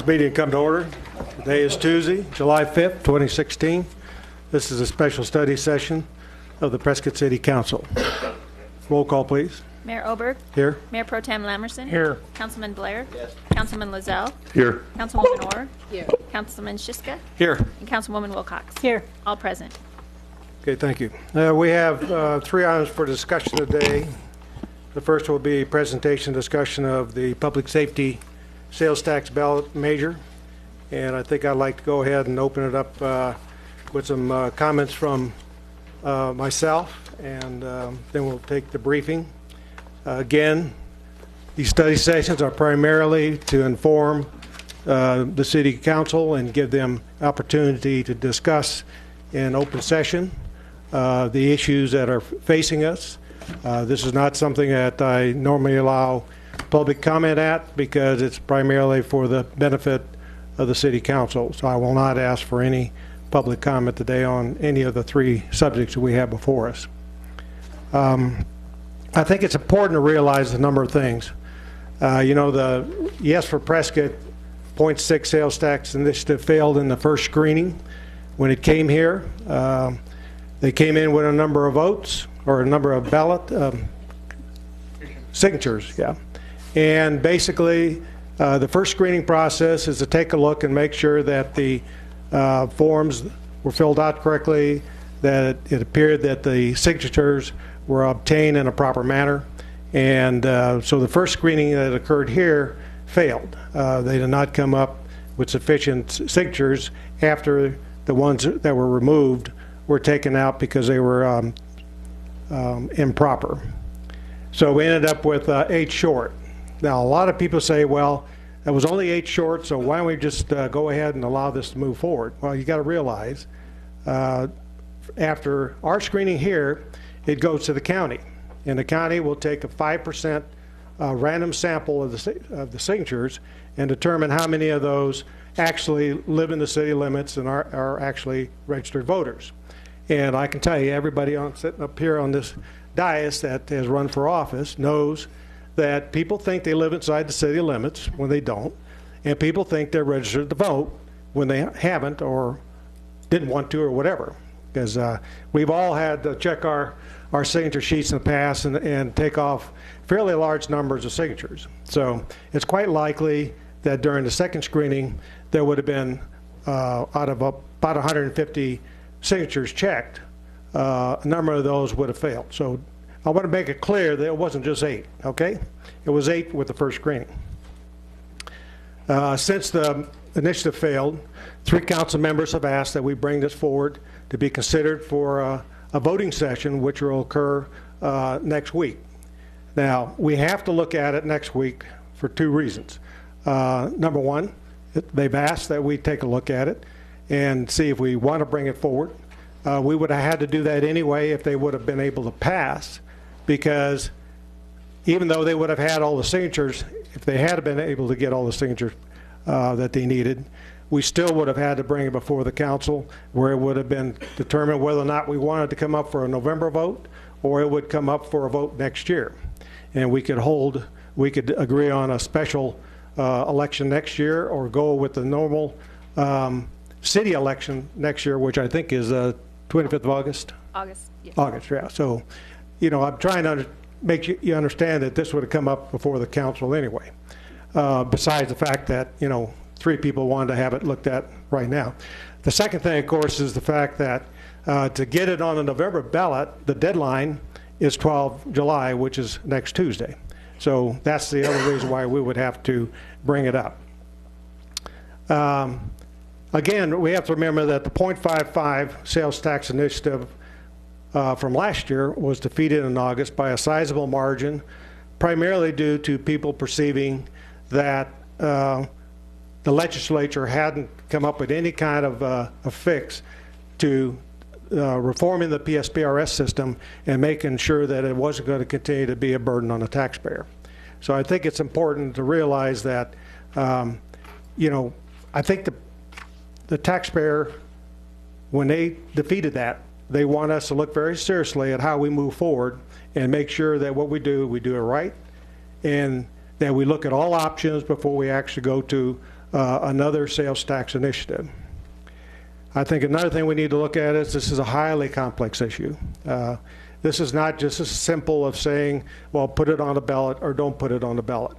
This meeting come to order. Today is Tuesday, July 5th, 2016. This is a special study session of the Prescott City Council. Roll call, please. Mayor Oberg. Here. Mayor Pro Tem Lamerson. Here. Councilman Blair. Yes. Councilman Lozelle. Here. Councilwoman Orr. Here. Councilman Shiska. Here. And Councilwoman Wilcox. Here. All present. Okay, thank you. We have 3 items for discussion today. The first will be presentation discussion of the public safety sales tax ballot measure. And I think I'd like to go ahead and open it up with some comments from myself, and then we'll take the briefing. Again, these study sessions are primarily to inform the City Council and give them opportunity to discuss in open session the issues that are facing us. This is not something that I normally allow public comment at because it's primarily for the benefit of the City Council. So I will not ask for any public comment today on any of the 3 subjects that we have before us. I think it's important to realize a number of things. The Yes for Prescott 0.6 sales tax initiative failed in the first screening. When it came here, they came in with a number of votes, or a number of ballot signatures, yeah. And basically, the first screening process is to take a look and make sure that the forms were filled out correctly, that it appeared that the signatures were obtained in a proper manner. And so the first screening that occurred here failed. They did not come up with sufficient signatures after the ones that were removed were taken out because they were improper. So we ended up with 8 short. Now, a lot of people say, well, that was only 8 short, so why don't we just go ahead and allow this to move forward? Well, you got to realize, after our screening here, it goes to the county, and the county will take a 5% random sample of the signatures and determine how many of those actually live in the city limits and are actually registered voters. And I can tell you, everybody sitting up here on this dais that has run for office knows that people think they live inside the city limits when they don't, and people think they're registered to vote when they haven't or didn't want to or whatever. Because we've all had to check our signature sheets in the past and take off fairly large numbers of signatures. So it's quite likely that during the second screening there would have been out of about 150 signatures checked, a number of those would have failed. So I want to make it clear that it wasn't just 8, okay? It was 8 with the first screening. Since the initiative failed, 3 council members have asked that we bring this forward to be considered for a voting session, which will occur next week. Now, we have to look at it next week for 2 reasons. Number one, they've asked that we take a look at it and see if we want to bring it forward. We would have had to do that anyway if they would have been able to pass, because even though they would have had all the signatures, if they had been able to get all the signatures that they needed, we still would have had to bring it before the council, where it would have been determined whether or not we wanted to come up for a November vote or it would come up for a vote next year. And we could agree on a special election next year or go with the normal city election next year, which I think is 25th of August? August, yes. August, yeah. So, I'm trying to make you understand that this would have come up before the council anyway, besides the fact that, 3 people wanted to have it looked at right now. The second thing, of course, is the fact that to get it on the November ballot, the deadline is 12 July, which is next Tuesday. So that's the other reason why we would have to bring it up. Again, we have to remember that the 0.55 sales tax initiative from last year was defeated in August by a sizable margin, primarily due to people perceiving that the legislature hadn't come up with any kind of a fix to reforming the PSPRS system and making sure that it wasn't going to continue to be a burden on the taxpayer. So I think it's important to realize that, I think the taxpayer, when they defeated that, they want us to look very seriously at how we move forward and make sure that what we do it right, and that we look at all options before we actually go to another sales tax initiative. I think another thing we need to look at is this is a highly complex issue. This is not just as simple of saying, well, put it on the ballot or don't put it on the ballot.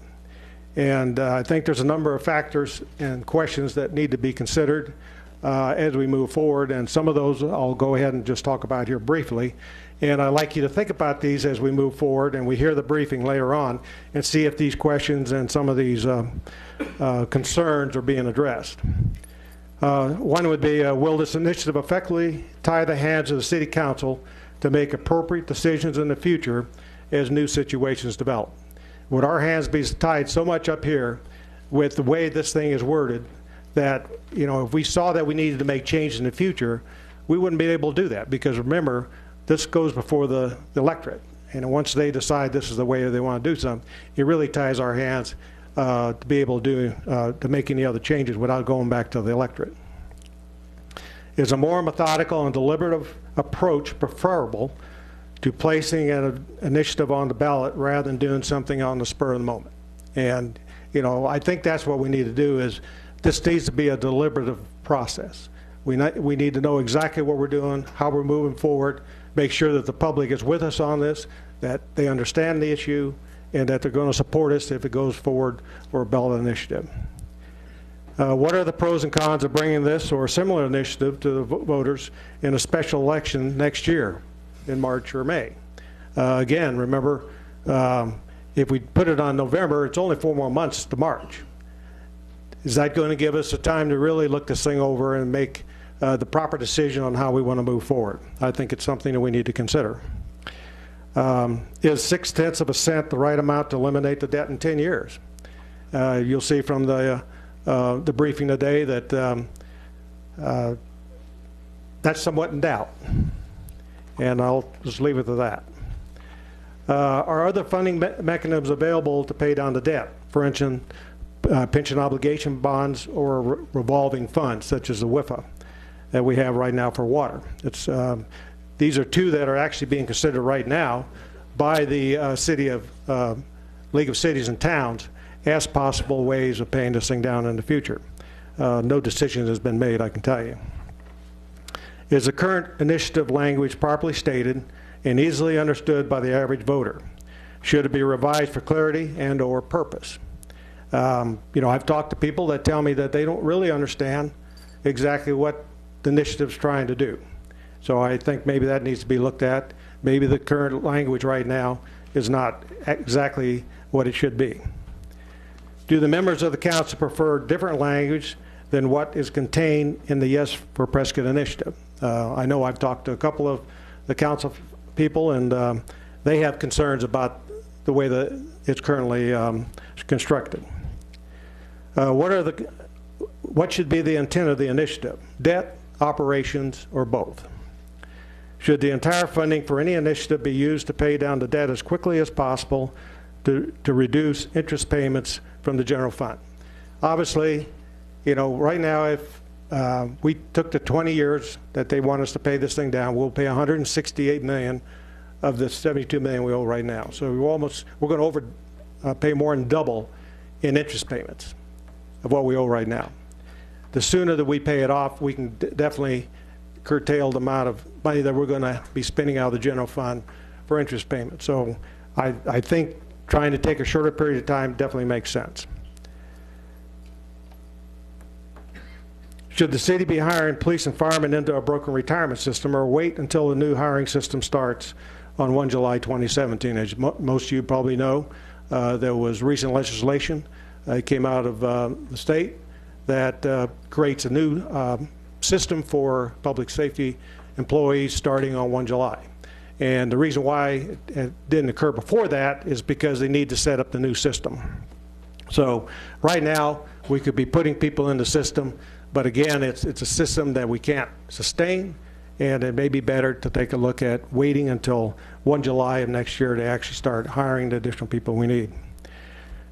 And I think there's a number of factors and questions that need to be considered as we move forward, and some of those I'll go ahead and just talk about here briefly. And I'd like you to think about these as we move forward and we hear the briefing later on and see if these questions and some of these concerns are being addressed. One would be, will this initiative effectively tie the hands of the City Council to make appropriate decisions in the future as new situations develop? Would our hands be tied so much up here with the way this thing is worded that, you know, if we saw that we needed to make changes in the future, we wouldn't be able to do that? Because remember, this goes before the electorate. And once they decide this is the way they want to do something, it really ties our hands to be able to do, to make any other changes without going back to the electorate. Is a more methodical and deliberative approach preferable to placing an initiative on the ballot rather than doing something on the spur of the moment? And, you know, I think that's what we need to do. Is this needs to be a deliberative process. We need to know exactly what we're doing, how we're moving forward, make sure that the public is with us on this, that they understand the issue, and that they're going to support us if it goes forward for a ballot initiative. What are the pros and cons of bringing this or a similar initiative to the voters in a special election next year in March or May? Again, remember, if we put it on November, it's only 4 more months to March. Is that going to give us the time to really look this thing over and make the proper decision on how we want to move forward? I think it's something that we need to consider. Is 0.6% the right amount to eliminate the debt in 10 years? You'll see from the briefing today that that's somewhat in doubt, and I'll just leave it to that. Are other funding mechanisms available to pay down the debt? For instance, pension obligation bonds or revolving funds, such as the WIFA that we have right now for water. It's, these are two that are actually being considered right now by the League of Cities and Towns as possible ways of paying this thing down in the future. No decision has been made, I can tell you. Is the current initiative language properly stated and easily understood by the average voter? Should it be revised for clarity and or purpose? You know, I've talked to people that tell me that they don't really understand exactly what the initiative's trying to do. So I think maybe that needs to be looked at. Maybe the current language right now is not exactly what it should be. Do the members of the council prefer different language than what is contained in the Yes for Prescott initiative? I know I've talked to a couple of the council people, and they have concerns about the way that it's currently constructed. What should be the intent of the initiative? Debt, operations, or both? Should the entire funding for any initiative be used to pay down the debt as quickly as possible to reduce interest payments from the general fund? Obviously, you know, right now, if we took the 20 years that they want us to pay this thing down, we'll pay $168 million of the $72 million we owe right now. So we're going to pay more than double in interest payments of what we owe right now. The sooner that we pay it off, we can definitely curtail the amount of money that we're going to be spending out of the general fund for interest payments. So I think trying to take a shorter period of time definitely makes sense. Should the city be hiring police and firemen into a broken retirement system, or wait until the new hiring system starts on 1 July 2017? As most of you probably know, there was recent legislation that came out of the state that creates a new system for public safety employees starting on 1 July. And the reason why it didn't occur before that is because they need to set up the new system. So right now, we could be putting people in the system, but again, it's a system that we can't sustain, and it may be better to take a look at waiting until 1 July of next year to actually start hiring the additional people we need.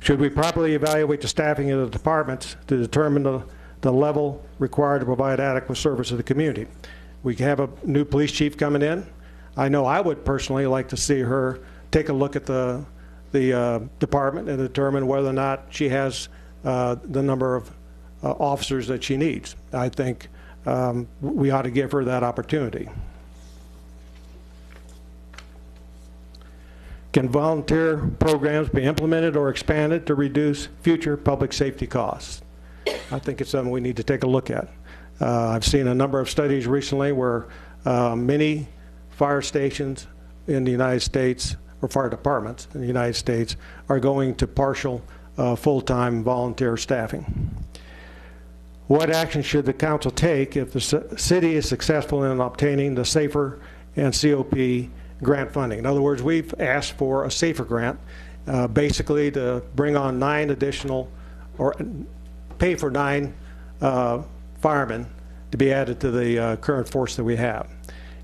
Should we properly evaluate the staffing of the departments to determine the level required to provide adequate service to the community? We have a new police chief coming in. I know I would personally like to see her take a look at the department and determine whether or not she has the number of officers that she needs. I think we ought to give her that opportunity. Can volunteer programs be implemented or expanded to reduce future public safety costs? I think it's something we need to take a look at. I've seen a number of studies recently where many fire stations in the United States, or fire departments in the United States, are going to partial full-time volunteer staffing. What action should the council take if the city is successful in obtaining the SAFER and COP grant funding? In other words, we've asked for a SAFER grant, basically to bring on 9 additional, or pay for 9 firemen to be added to the current force that we have.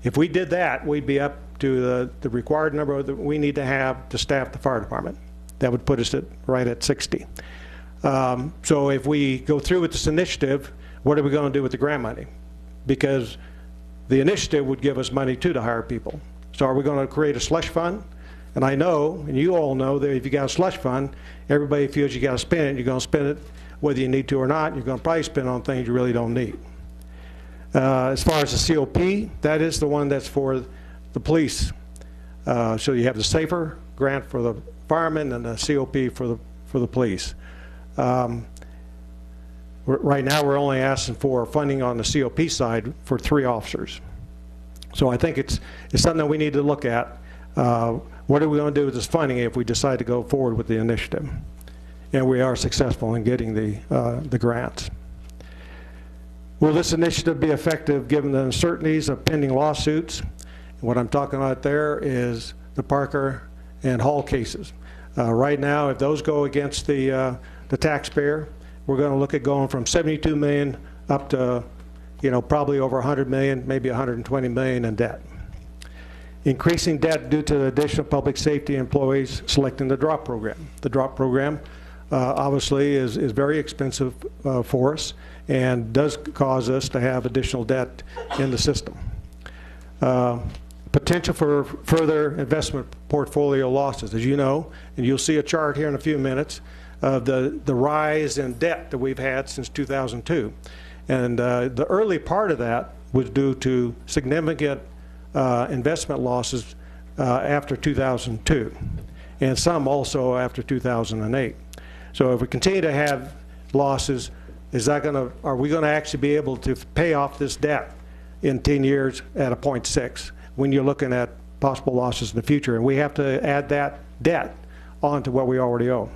If we did that, we'd be up to the required number that we need to have to staff the fire department. That would put us right at 60. So if we go through with this initiative, what are we going to do with the grant money? Because the initiative would give us money too to hire people. So are we going to create a slush fund? And I know, and you all know, that if you got a slush fund, everybody feels you got to spend it. You're going to spend it whether you need to or not. You're going to probably spend it on things you really don't need. As far as the COP, that is the one that's for the police. So you have the SAFER grant for the firemen and the COP for the police. Right now we're only asking for funding on the COP side for 3 officers. So I think it's something that we need to look at. What are we going to do with this funding if we decide to go forward with the initiative and we are successful in getting the grants? Will this initiative be effective given the uncertainties of pending lawsuits? What I'm talking about there is the Parker and Hall cases. Right now, if those go against the taxpayer, we're going to look at going from 72 million up to, probably over 100 million, maybe 120 million in debt. Increasing debt due to the additional public safety employees selecting the DROP program. The DROP program obviously is very expensive for us and does cause us to have additional debt in the system. Potential for further investment portfolio losses. As you know, and you'll see a chart here in a few minutes of the rise in debt that we've had since 2002. And the early part of that was due to significant investment losses after 2002, and some also after 2008. So if we continue to have losses, are we going to actually be able to pay off this debt in 10 years at a 0.6 when you're looking at possible losses in the future? And we have to add that debt onto what we already owe.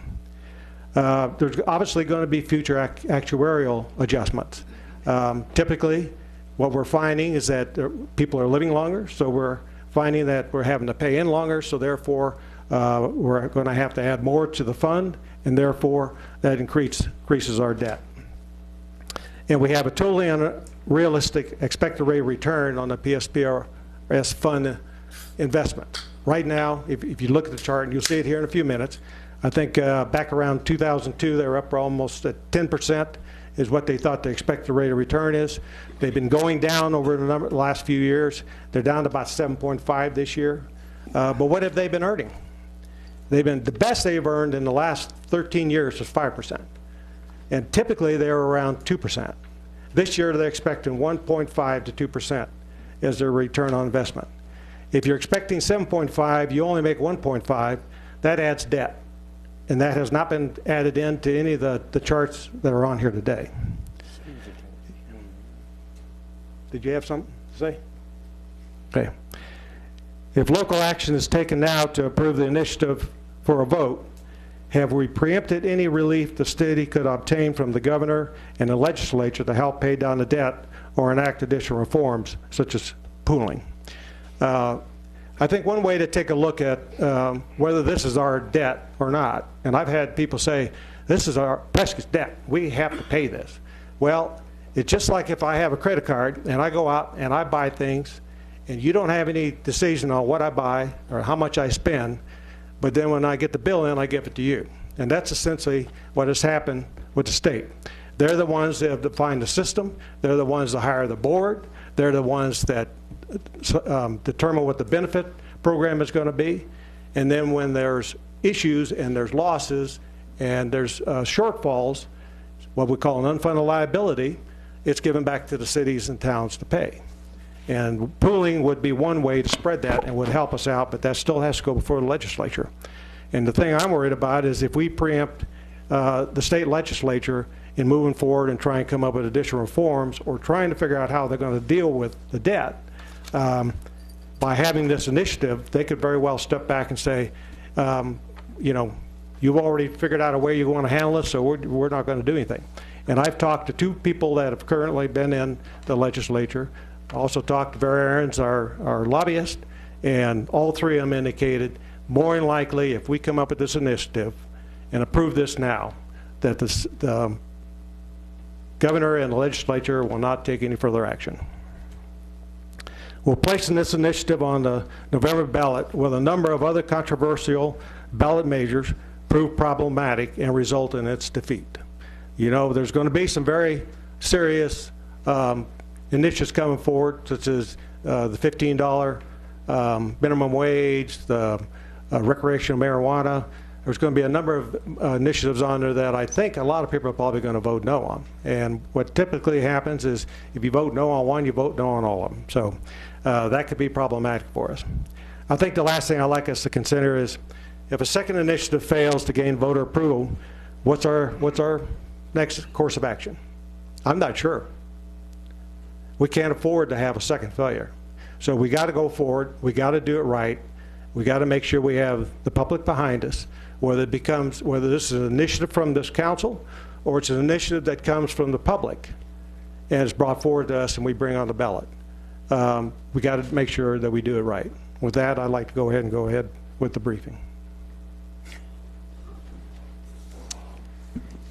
There's obviously going to be future actuarial adjustments. Typically, what we're finding is that people are living longer, so we're finding that we're having to pay in longer, so therefore we're going to have to add more to the fund, and therefore that increases our debt. And we have a totally unrealistic expected rate of return on the PSPRS fund investment. Right now, if you look at the chart, and you'll see it here in a few minutes, I think back around 2002, they were up almost at 10% is what they thought the expected rate of return is. They've been going down over the last few years. They're down to about 7.5 this year. But what have they been earning? The best they've earned in the last 13 years was 5%. And typically they're around 2%. This year they're expecting 1.5 to 2% as their return on investment. If you're expecting 7.5, you only make 1.5, that adds debt. And that has not been added into any of the charts that are on here today. Did you have something to say? Okay. If local action is taken now to approve the initiative for a vote, have we preempted any relief the city could obtain from the governor and the legislature to help pay down the debt or enact additional reforms, such as pooling? I think one way to take a look at whether this is our debt or not, and I've had people say, this is our Prescott's debt, we have to pay this. Well, it's just like if I have a credit card and I go out and I buy things and you don't have any decision on what I buy or how much I spend, but then when I get the bill in, I give it to you. And that's essentially what has happened with the state. They're the ones that have defined the system. They're the ones that hire the board. They're the ones that determine what the benefit program is going to be. And then when there's issues and there's losses and there's shortfalls, what we call an unfunded liability, it's given back to the cities and towns to pay. And pooling would be one way to spread that and would help us out, but that still has to go before the legislature. And the thing I'm worried about is if we preempt the state legislature in moving forward and trying to come up with additional reforms or trying to figure out how they're going to deal with the debt, by having this initiative, they could very well step back and say, you know, you've already figured out a way you want to handle this, so we're not going to do anything. And I've talked to 2 people that have currently been in the legislature. I also talked to Barry Aarons, our lobbyist, and all 3 of them indicated more than likely if we come up with this initiative and approve this now, that the governor and the legislature will not take any further action. We're placing this initiative on the November ballot with a number of other controversial ballot measures prove problematic and result in its defeat. You know, there's going to be some very serious initiatives coming forward, such as the $15 minimum wage, the recreational marijuana. There's going to be a number of initiatives on there that I think a lot of people are probably going to vote no on. And what typically happens is if you vote no on one, you vote no on all of them. So that could be problematic for us. I think the last thing I'd like us to consider is if a second initiative fails to gain voter approval, what's our next course of action? I'm not sure. We can't afford to have a second failure. So we got to go forward. We got to do it right. We got to make sure we have the public behind us, whether this is an initiative from this council or it's an initiative that comes from the public and is brought forward to us and we bring on the ballot. We got to make sure that we do it right. With that, I'd like to go ahead with the briefing.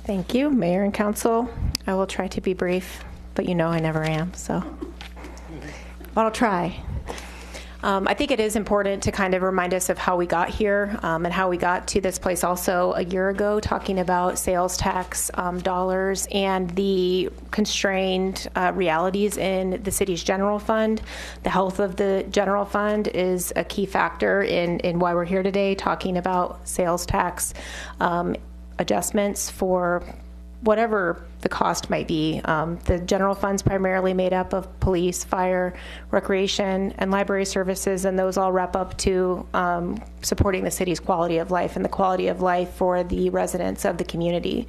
Thank you, Mayor and Council. I will try to be brief, but you know I never am, so but I'll try. I think it is important to kind of remind us of how we got here and how we got to this place also a year ago, talking about sales tax dollars and the constrained realities in the city's general fund. The health of the general fund is a key factor in why we're here today, talking about sales tax adjustments for whatever the cost might be. The general fund's primarily made up of police, fire, recreation, and library services, and those all wrap up to supporting the city's quality of life and the quality of life for the residents of the community.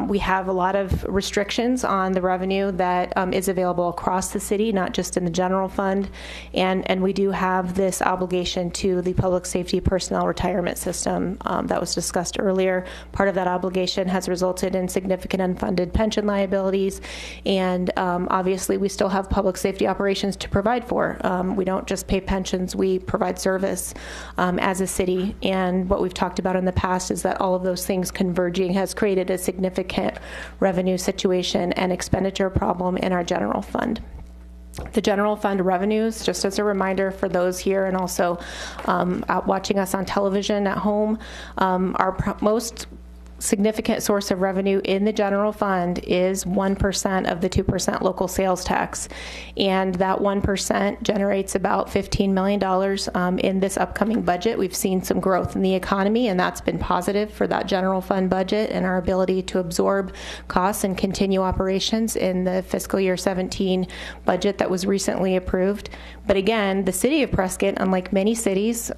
We have a lot of restrictions on the revenue that is available across the city, not just in the general fund, and we do have this obligation to the public safety personnel retirement system that was discussed earlier. Part of that obligation has resulted in significant unfunded pension liabilities, and obviously we still have public safety operations to provide for. We don't just pay pensions, we provide service as a city, and what we've talked about in the past is that all of those things converging has created a significant revenue situation and expenditure problem in our general fund. The general fund revenues, just as a reminder for those here and also out watching us on television at home, our most significant source of revenue in the general fund is 1% of the 2% local sales tax. And that 1% generates about $15 million in this upcoming budget. We've seen some growth in the economy, and that's been positive for that general fund budget and our ability to absorb costs and continue operations in the fiscal year 17 budget that was recently approved. But again, the city of Prescott, unlike many cities,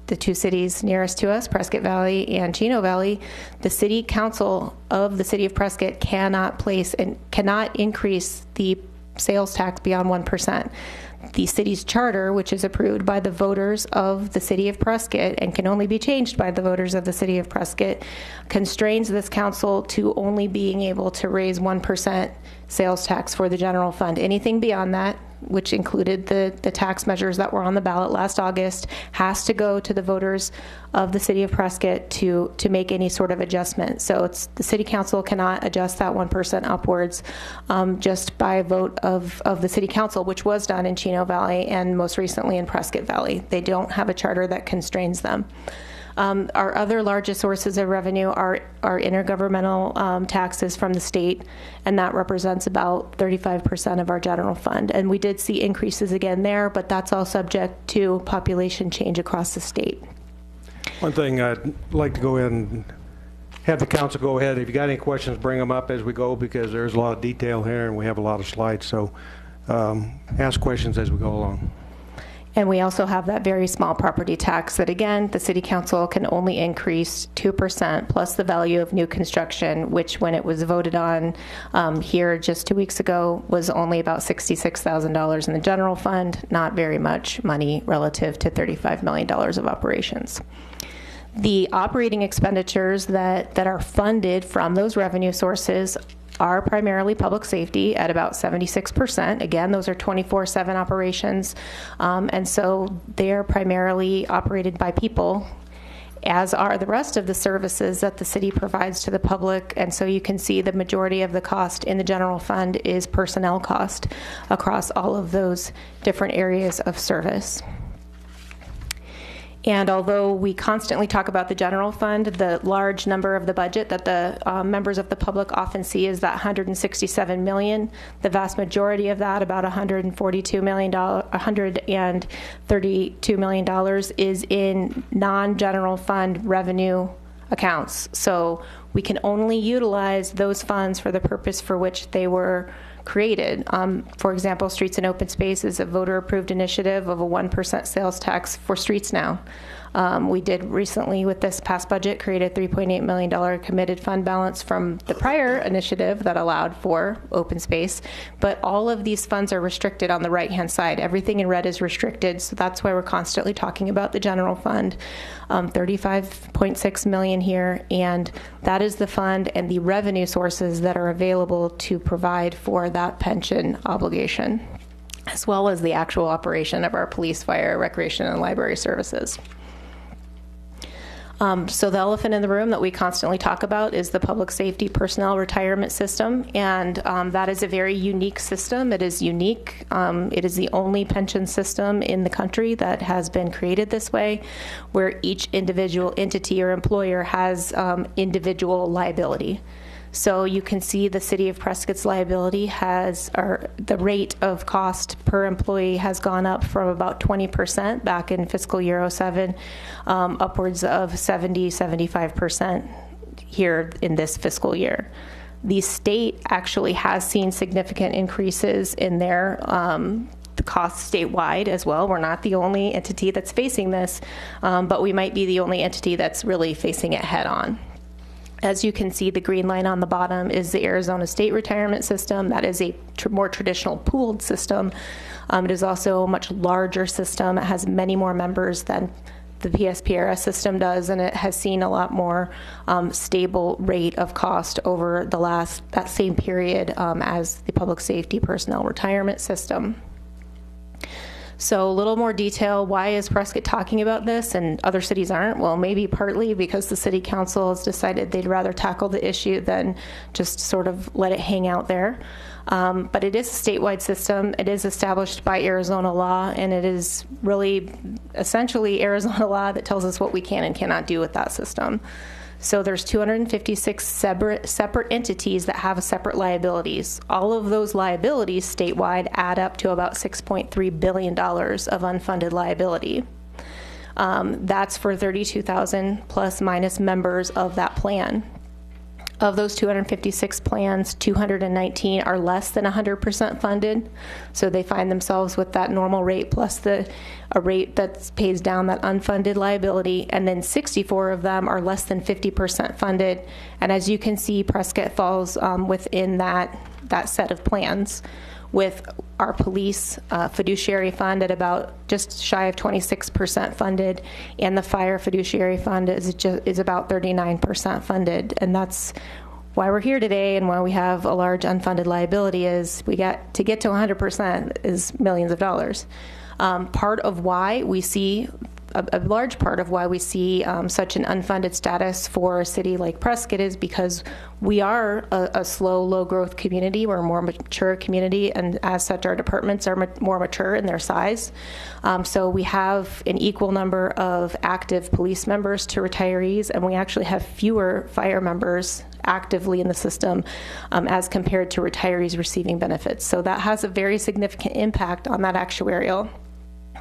the 2 cities nearest to us, Prescott Valley and Chino Valley, the city council of the city of Prescott cannot place and cannot increase the sales tax beyond 1%. The city's charter, which is approved by the voters of the city of Prescott and can only be changed by the voters of the city of Prescott, constrains this council to only being able to raise 1% sales tax for the general fund. Anything beyond that, which included the tax measures that were on the ballot last August, has to go to the voters of the city of Prescott to make any sort of adjustment. So it's the city council cannot adjust that 1% upwards just by a vote of the city council, which was done in Chino Valley and most recently in Prescott Valley. They don't have a charter that constrains them. Our other largest sources of revenue are intergovernmental taxes from the state, and that represents about 35% of our general fund. And we did see increases again there, but that's all subject to population change across the state. One thing I'd like to go ahead and have the council go ahead. If you got any questions, bring them up as we go, because there's a lot of detail here and we have a lot of slides. So ask questions as we go along. And we also have that very small property tax that, again, the city council can only increase 2% plus the value of new construction, which when it was voted on here just 2 weeks ago was only about $66,000 in the general fund, not very much money relative to $35 million of operations. The operating expenditures that are funded from those revenue sources are primarily public safety at about 76%. Again, those are 24/7 operations, and so they are primarily operated by people, as are the rest of the services that the city provides to the public. And so you can see the majority of the cost in the general fund is personnel cost across all of those different areas of service. And although we constantly talk about the general fund, the large number of the budget that the members of the public often see is that $167 million. The vast majority of that, about $132 million, is in non-general fund revenue accounts. So we can only utilize those funds for the purpose for which they were created. For example, Streets and Open Space is a voter-approved initiative of a 1% sales tax for streets now. We did recently, with this past budget, create a $3.8 million committed fund balance from the prior initiative that allowed for open space. But all of these funds are restricted on the right-hand side. Everything in red is restricted, so that's why we're constantly talking about the general fund. $35.6 million here, and that is the fund and the revenue sources that are available to provide for that pension obligation, as well as the actual operation of our police, fire, recreation, and library services. So the elephant in the room that we constantly talk about is the public safety personnel retirement system, and that is a very unique system. It is unique. It is the only pension system in the country that has been created this way, where each individual entity or employer has individual liability. So you can see the city of Prescott's liability has, or the rate of cost per employee has gone up from about 20% back in fiscal year 07, upwards of 70-75% here in this fiscal year. The state actually has seen significant increases in their the costs statewide as well. We're not the only entity that's facing this, but we might be the only entity that's really facing it head on. As you can see, the green line on the bottom is the Arizona State Retirement System. That is a more traditional pooled system. It is also a much larger system. It has many more members than the PSPRS system does, and it has seen a lot more stable rate of cost over that same period as the public safety personnel retirement system. So a little more detail, why is Prescott talking about this and other cities aren't? Well, maybe partly because the city council has decided they'd rather tackle the issue than just sort of let it hang out there. But it is a statewide system. It is established by Arizona law, and it is really essentially Arizona law that tells us what we can and cannot do with that system. So there's 256 separate entities that have separate liabilities. All of those liabilities statewide add up to about $6.3 billion of unfunded liability. That's for 32,000 plus minus members of that plan. Of those 256 plans, 219 are less than 100% funded, so they find themselves with that normal rate plus a rate that pays down that unfunded liability, and then 64 of them are less than 50% funded. And as you can see, Prescott falls within that set of plans, with our police fiduciary fund at about just shy of 26% funded, and the fire fiduciary fund is about 39% funded. And that's why we're here today, and why we have a large unfunded liability is to get to 100% is millions of dollars. Part of why we see a large part of why we see such an unfunded status for a city like Prescott is because we are a slow, low-growth community. We're a more mature community, and as such, our departments are more mature in their size. So we have an equal number of active police members to retirees, and we actually have fewer fire members actively in the system as compared to retirees receiving benefits. So that has a very significant impact on that actuarial.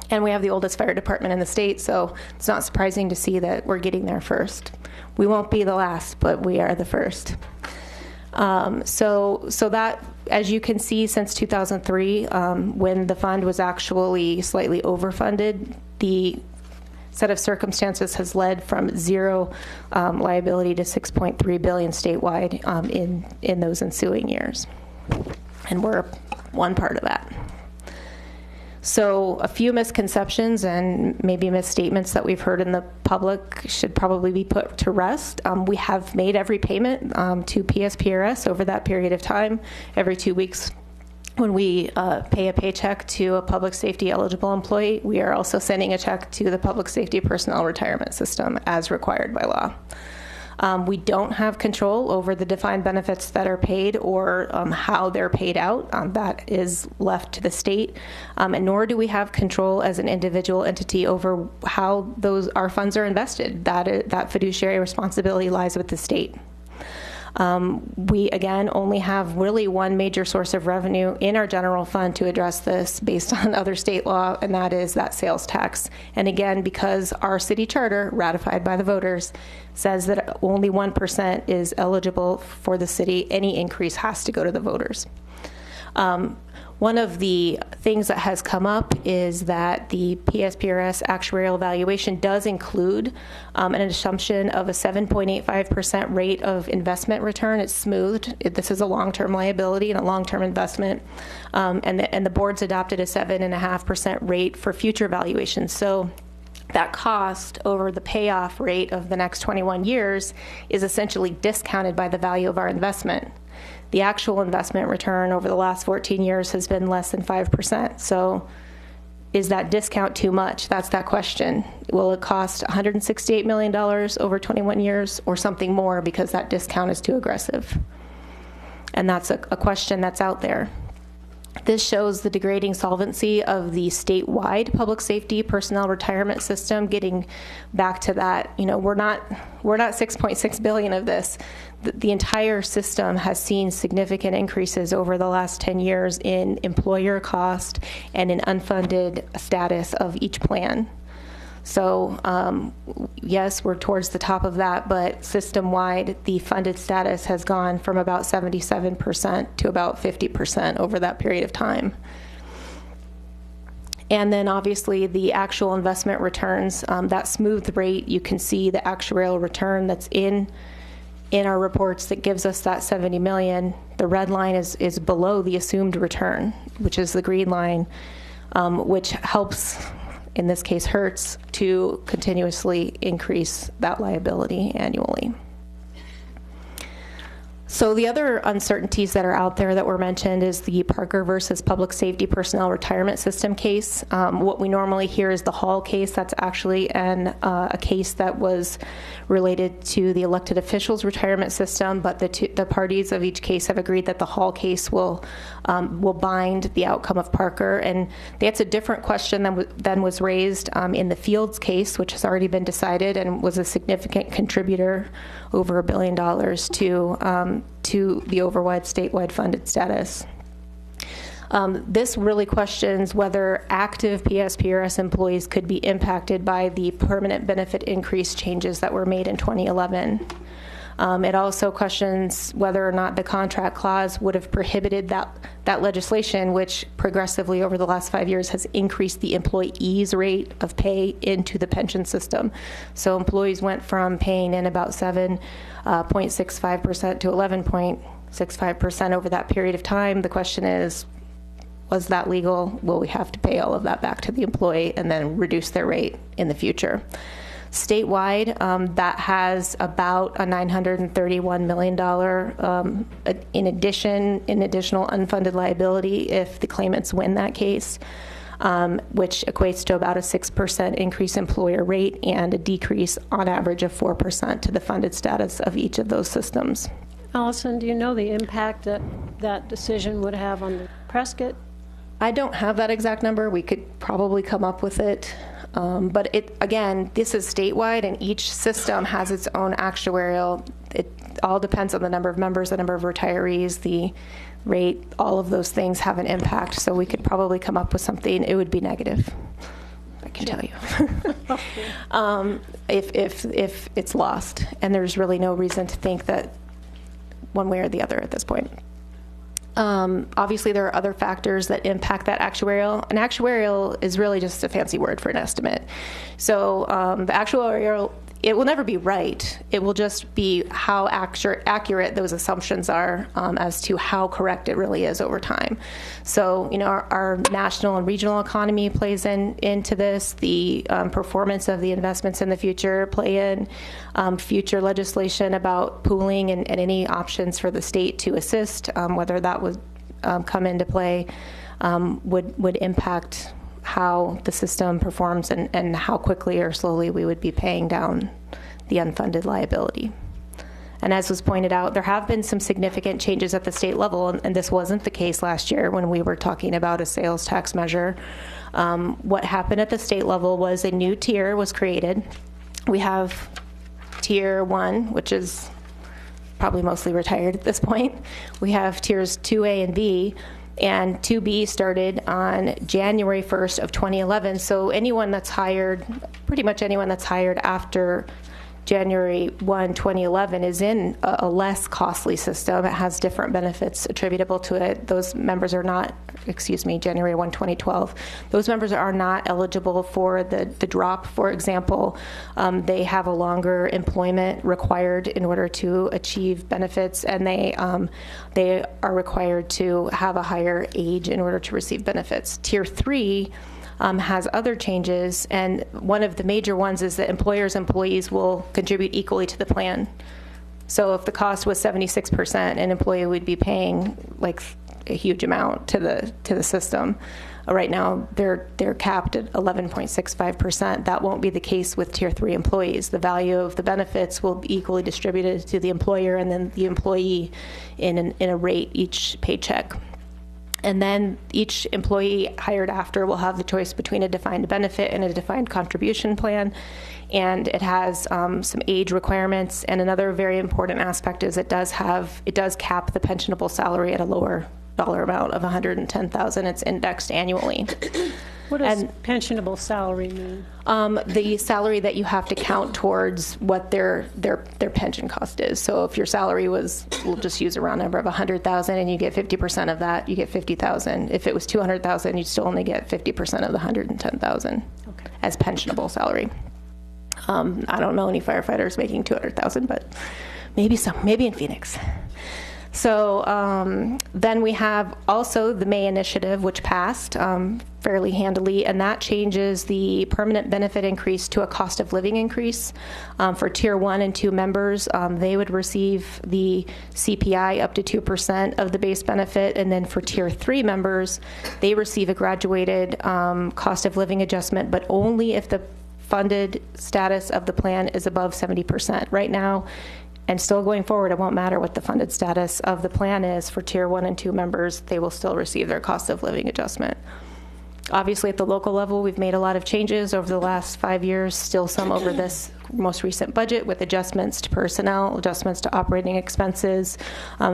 And we have the oldest fire department in the state, so it's not surprising to see that we're getting there first. We won't be the last, but we are the first. So that, as you can see, since 2003, when the fund was actually slightly overfunded, the set of circumstances has led from zero liability to $6.3 billion statewide in those ensuing years. And we're one part of that. So a few misconceptions and maybe misstatements that we've heard in the public should probably be put to rest. We have made every payment to PSPRS over that period of time. Every 2 weeks when we pay a paycheck to a public safety eligible employee, we are also sending a check to the public safety personnel retirement system as required by law. We don't have control over the defined benefits that are paid or how they're paid out. That is left to the state, and nor do we have control as an individual entity over how our funds are invested. That fiduciary responsibility lies with the state. We, again, only have really one major source of revenue in our general fund to address this based on other state law, and that is that sales tax. And again, because our city charter, ratified by the voters, says that only 1% is eligible for the city, any increase has to go to the voters. One of the things that has come up is that the PSPRS actuarial evaluation does include an assumption of a 7.85% rate of investment return. It's smoothed. This is a long-term liability and a long-term investment. And the board's adopted a 7.5% rate for future valuations. So that cost over the payoff rate of the next 21 years is essentially discounted by the value of our investment. The actual investment return over the last 14 years has been less than 5%. So is that discount too much? That's that question. Will it cost $168 million over 21 years or something more because that discount is too aggressive? And that's a question that's out there. This shows the degrading solvency of the statewide public safety personnel retirement system. Getting back to that, we're not 6.6 billion of this. The entire system has seen significant increases over the last 10 years in employer cost and in unfunded status of each plan. So yes, we're towards the top of that, but system-wide, the funded status has gone from about 77% to about 50% over that period of time. And then obviously the actual investment returns, that smooth rate, you can see the actuarial return that's in our reports that gives us that 70 million. The red line is below the assumed return, which is the green line, which helps, in this case hurts, to continuously increase that liability annually. So the other uncertainties that are out there that were mentioned is the Parker versus Public Safety Personnel Retirement System case. What we normally hear is the Hall case. That's actually a case that was related to the elected officials retirement system, but the parties of each case have agreed that the Hall case will bind the outcome of Parker. And that's a different question than was raised in the Fields case, which has already been decided and was a significant contributor, over $1 billion to the overwide statewide funded status. This really questions whether active PSPRS employees could be impacted by the permanent benefit increase changes that were made in 2011. It also questions whether or not the contract clause would have prohibited that legislation, which progressively over the last 5 years has increased the employee's rate of pay into the pension system. So employees went from paying in about 7.65% to 11.65% over that period of time. The question is, was that legal? Will we have to pay all of that back to the employee and then reduce their rate in the future? Statewide, that has about a $931 million in additional unfunded liability if the claimants win that case, which equates to about a 6% increase employer rate and a decrease on average of 4% to the funded status of each of those systems. Allison, do you know the impact that decision would have on the Prescott? I don't have that exact number. We could probably come up with it. But again, this is statewide, and each system has its own actuarial. It all depends on the number of members, the number of retirees, the rate. All of those things have an impact. So we could probably come up with something. It would be negative. can tell you. If it's lost, and there's really no reason to think that one way or the other at this point. Obviously, there are other factors that impact that actuarial. An actuarial is really just a fancy word for an estimate. So the actuarial, it will never be right. It will just be how accurate those assumptions are as to how correct it really is over time. So, our national and regional economy plays into this. The performance of the investments in the future play in. Future legislation about pooling and any options for the state to assist, whether that would come into play, would impact how the system performs and how quickly or slowly we would be paying down the unfunded liability. And as was pointed out, there have been some significant changes at the state level, and this wasn't the case last year when we were talking about a sales tax measure. What happened at the state level was a new tier was created. We have Tier 1, which is probably mostly retired at this point. We have Tiers 2A and B. And 2B started on January 1st of 2011. So anyone that's hired, pretty much anyone that's hired after January 1, 2011 is in a less costly system. It has different benefits attributable to it. Those members are not, January 1, 2012. Those members are not eligible for the drop, for example. They have a longer employment required in order to achieve benefits, and they are required to have a higher age in order to receive benefits. Tier 3 has other changes, and one of the major ones is that employees will contribute equally to the plan. So if the cost was 76%, an employee would be paying like a huge amount to the system. Right now, they're capped at 11.65%. That won't be the case with Tier 3 employees. The value of the benefits will be equally distributed to the employer and then the employee in a rate each paycheck. And then each employee hired after will have the choice between a defined benefit and a defined contribution plan. And it has some age requirements. And another very important aspect is it does cap the pensionable salary at a lower dollar amount of $110,000. It's indexed annually. What does pensionable salary mean? The salary that you have to count towards what their pension cost is. So if your salary was, we'll just use a round number of $100,000, and you get 50% of that, you get $50,000. If it was $200,000, you'd still only get 50% of the $110,000 as pensionable salary. I don't know any firefighters making $200,000, but maybe in Phoenix. So then we have also the May initiative, which passed fairly handily, and that changes the permanent benefit increase to a cost of living increase. For Tier 1 and 2 members, they would receive the CPI up to 2% of the base benefit, and then for Tier 3 members, they receive a graduated cost of living adjustment, but only if the funded status of the plan is above 70%. Right now, and still going forward, it won't matter what the funded status of the plan is for Tier 1 and 2 members, they will still receive their cost of living adjustment. Obviously, at the local level, we've made a lot of changes over the last 5 years, still some over this most recent budget with adjustments to personnel, adjustments to operating expenses,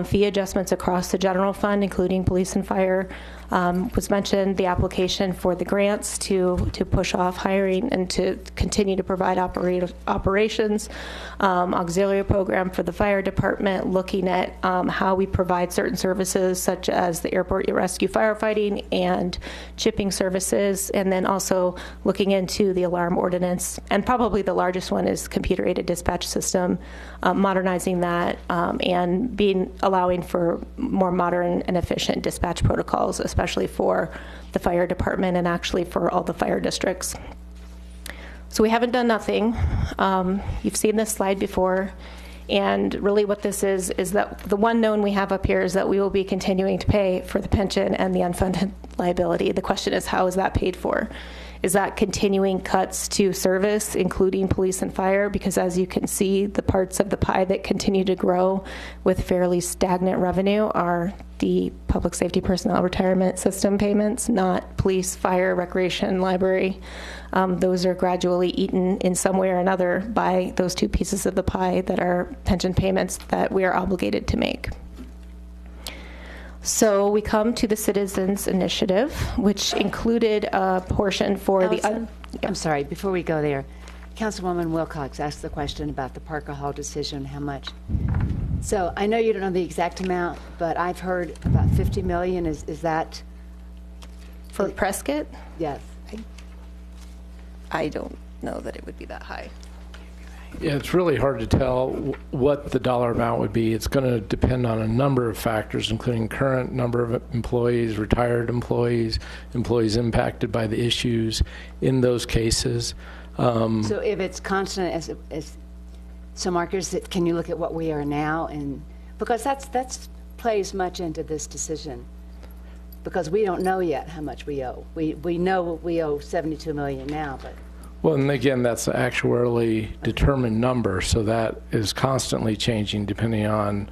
fee adjustments across the general fund, including police and fire. Was mentioned the application for the grants to push off hiring and to continue to provide operations, auxiliary program for the fire department, looking at how we provide certain services such as the airport rescue firefighting and chipping services, and then also looking into the alarm ordinance. And probably the largest one is computer-aided dispatch system, modernizing that and allowing for more modern and efficient dispatch protocols, especially for the fire department and actually for all the fire districts. So we haven't done nothing. You've seen this slide before. And really what this is that the one known we have up here is that we will be continuing to pay for the pension and the unfunded liability. The question is, how is that paid for? Is that continuing cuts to service, including police and fire? Because as you can see, the parts of the pie that continue to grow with fairly stagnant revenue are the public safety personnel retirement system payments, not police, fire, recreation, library. Those are gradually eaten in some way or another by those two pieces of the pie that are pension payments that we are obligated to make. So we come to the Citizens Initiative, which included a portion for I'm sorry, before we go there, Councilwoman Wilcox asked the question about the Parker Hall decision, how much. So I know you don't know the exact amount, but I've heard about 50 million. Is that? For Prescott, Yes. I don't know that it would be that high. Yeah, it's really hard to tell what the dollar amount would be. It's going to depend on a number of factors, including current number of employees, retired employees, employees impacted by the issues in those cases. So if it's constant so Marcus, can you look at what we are now? And because that's plays much into this decision, because we don't know yet how much we owe. We know we owe 72 million now, but. Well, and again, that's an actuarially determined number, so that is constantly changing depending on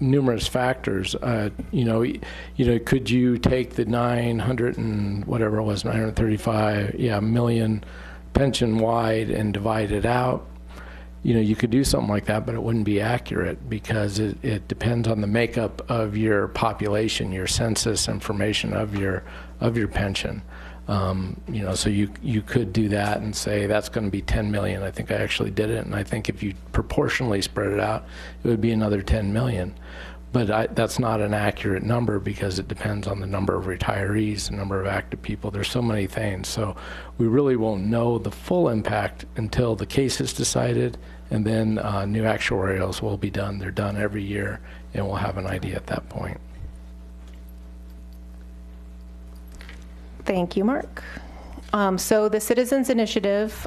numerous factors. Could you take the 900 and whatever it was, 935 million pension wide and divide it out? You could do something like that, but it wouldn't be accurate because it depends on the makeup of your population, your census information of your pension. So you could do that and say that's going to be 10 million. I think I actually did it, and I think if you proportionally spread it out, it would be another 10 million. But that's not an accurate number because it depends on the number of retirees, the number of active people. There's so many things. So we really won't know the full impact until the case is decided, and then new actuarials will be done. They're done every year, and we'll have an idea at that point. Thank you, Mark. So the Citizens Initiative,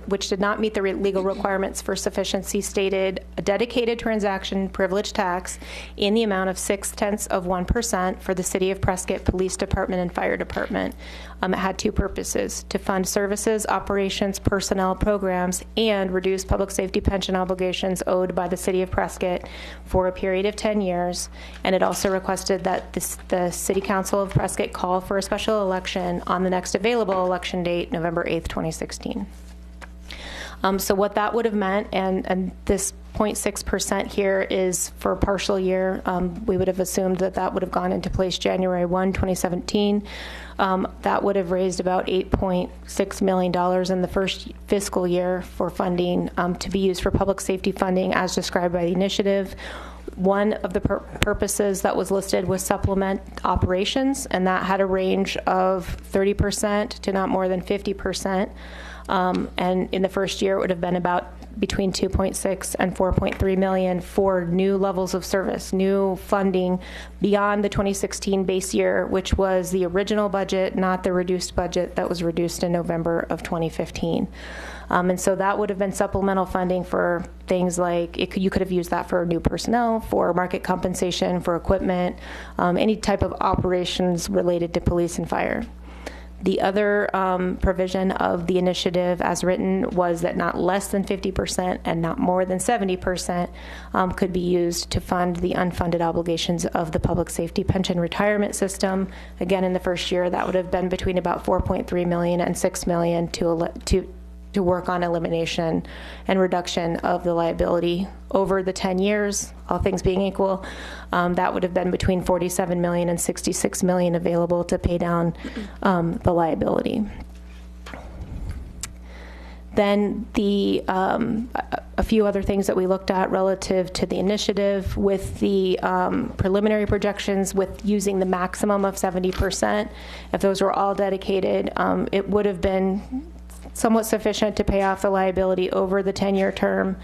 which did not meet the legal requirements for sufficiency, stated a dedicated transaction privilege tax in the amount of 0.6% for the City of Prescott Police Department and Fire Department. It had two purposes: to fund services, operations, personnel, programs, and reduce public safety pension obligations owed by the City of Prescott for a period of 10 years. And it also requested that the City Council of Prescott call for a special election on the next available election date, November 8th, 2016. So what that would have meant, and this 0.6% here is for a partial year. We would have assumed that would have gone into place January 1, 2017. That would have raised about $8.6 million in the first fiscal year for funding to be used for public safety funding as described by the initiative. One of the purposes that was listed was supplement operations, and that had a range of 30% to not more than 50%. And in the first year, it would have been about between 2.6 and 4.3 million for new levels of service, new funding beyond the 2016 base year, which was the original budget, not the reduced budget that was reduced in November of 2015. And so that would have been supplemental funding for things like you could have used that for new personnel, for market compensation, for equipment, any type of operations related to police and fire. The other provision of the initiative as written was that not less than 50% and not more than 70% could be used to fund the unfunded obligations of the public safety pension retirement system. Again, in the first year, that would have been between about 4.3 million and 6 million to work on elimination and reduction of the liability over the 10 years, all things being equal. That would have been between 47 million and 66 million available to pay down the liability. Then a few other things that we looked at relative to the initiative with the preliminary projections with using the maximum of 70%. If those were all dedicated, it would have been somewhat sufficient to pay off the liability over the 10-year term.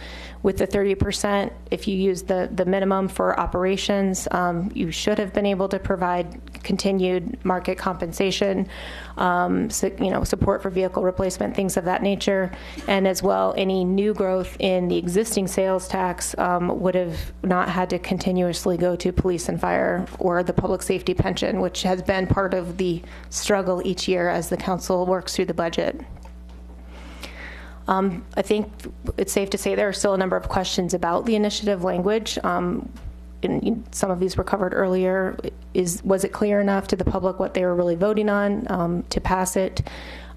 With the 30%, if you use the minimum for operations, you should have been able to provide continued market compensation, support for vehicle replacement, things of that nature, and as well any new growth in the existing sales tax would have not had to continuously go to police and fire or the public safety pension, which has been part of the struggle each year as the council works through the budget. I think it's safe to say there are still a number of questions about the initiative language. And some of these were covered earlier. Was it clear enough to the public what they were really voting on to pass it?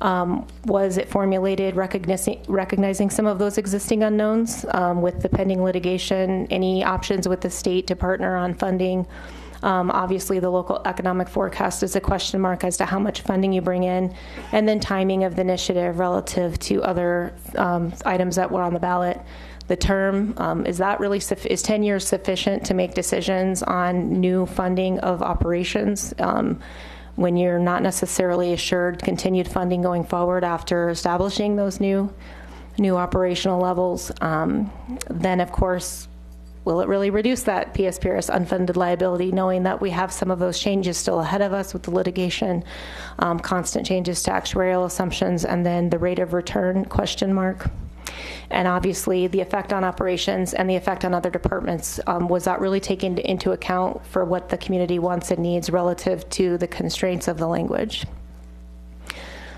Was it formulated recognizing some of those existing unknowns with the pending litigation, any options with the state to partner on funding? Obviously, the local economic forecast is a question mark as to how much funding you bring in, and then timing of the initiative relative to other items that were on the ballot. The term, is 10 years sufficient to make decisions on new funding of operations when you're not necessarily assured continued funding going forward after establishing those new operational levels? Then, of course, will it really reduce that PSPRS unfunded liability, knowing that we have some of those changes still ahead of us with the litigation, constant changes to actuarial assumptions, and then the rate of return question mark? And obviously, the effect on operations and the effect on other departments, was that really taken into account for what the community wants and needs relative to the constraints of the language?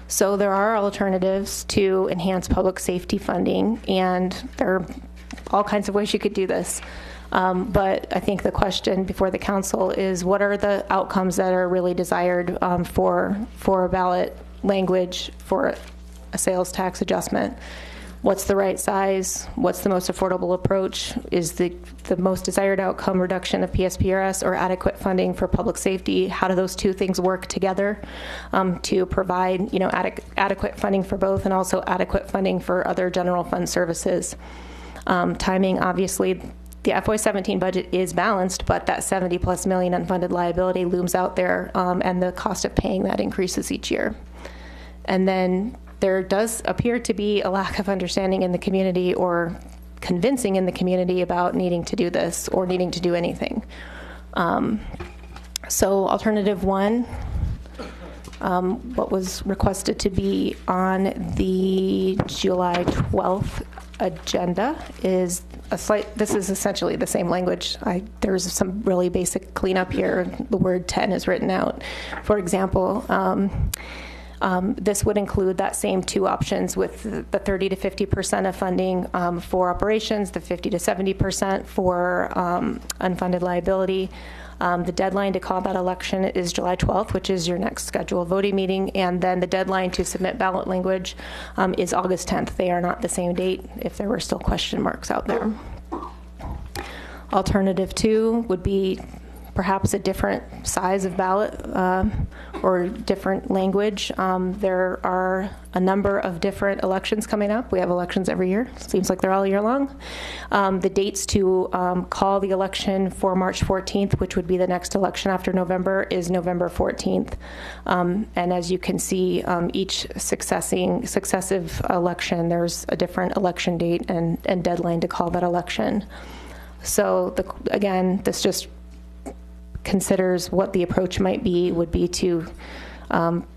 So there are alternatives to enhance public safety funding, and there are all kinds of ways you could do this. But I think the question before the council is, what are the outcomes that are really desired for a ballot language for a sales tax adjustment? What's the right size? What's the most affordable approach? Is the most desired outcome reduction of PSPRS or adequate funding for public safety? How do those two things work together to provide, adequate funding for both, and also adequate funding for other general fund services? Timing, obviously, the FY17 budget is balanced, but that 70+ million unfunded liability looms out there, and the cost of paying that increases each year. And then there does appear to be a lack of understanding in the community, or convincing in the community, about needing to do this or needing to do anything. So alternative one, what was requested to be on the July 12th agenda is this is essentially the same language. There's some really basic cleanup here. The word 10 is written out. For example, this would include that same two options with the 30 to 50% of funding for operations, the 50 to 70% for unfunded liability. The deadline to call that election is July 12th, which is your next scheduled voting meeting, and then the deadline to submit ballot language is August 10th. They are not the same date if there were still question marks out there. Alternative two would be perhaps a different size of ballot or different language. There are a number of different elections coming up. We have elections every year. Seems like they're all year long. The dates to call the election for March 14th, which would be the next election after November, is November 14th. And as you can see, each successive election, there's a different election date and deadline to call that election. So again, this just considers what the approach would be to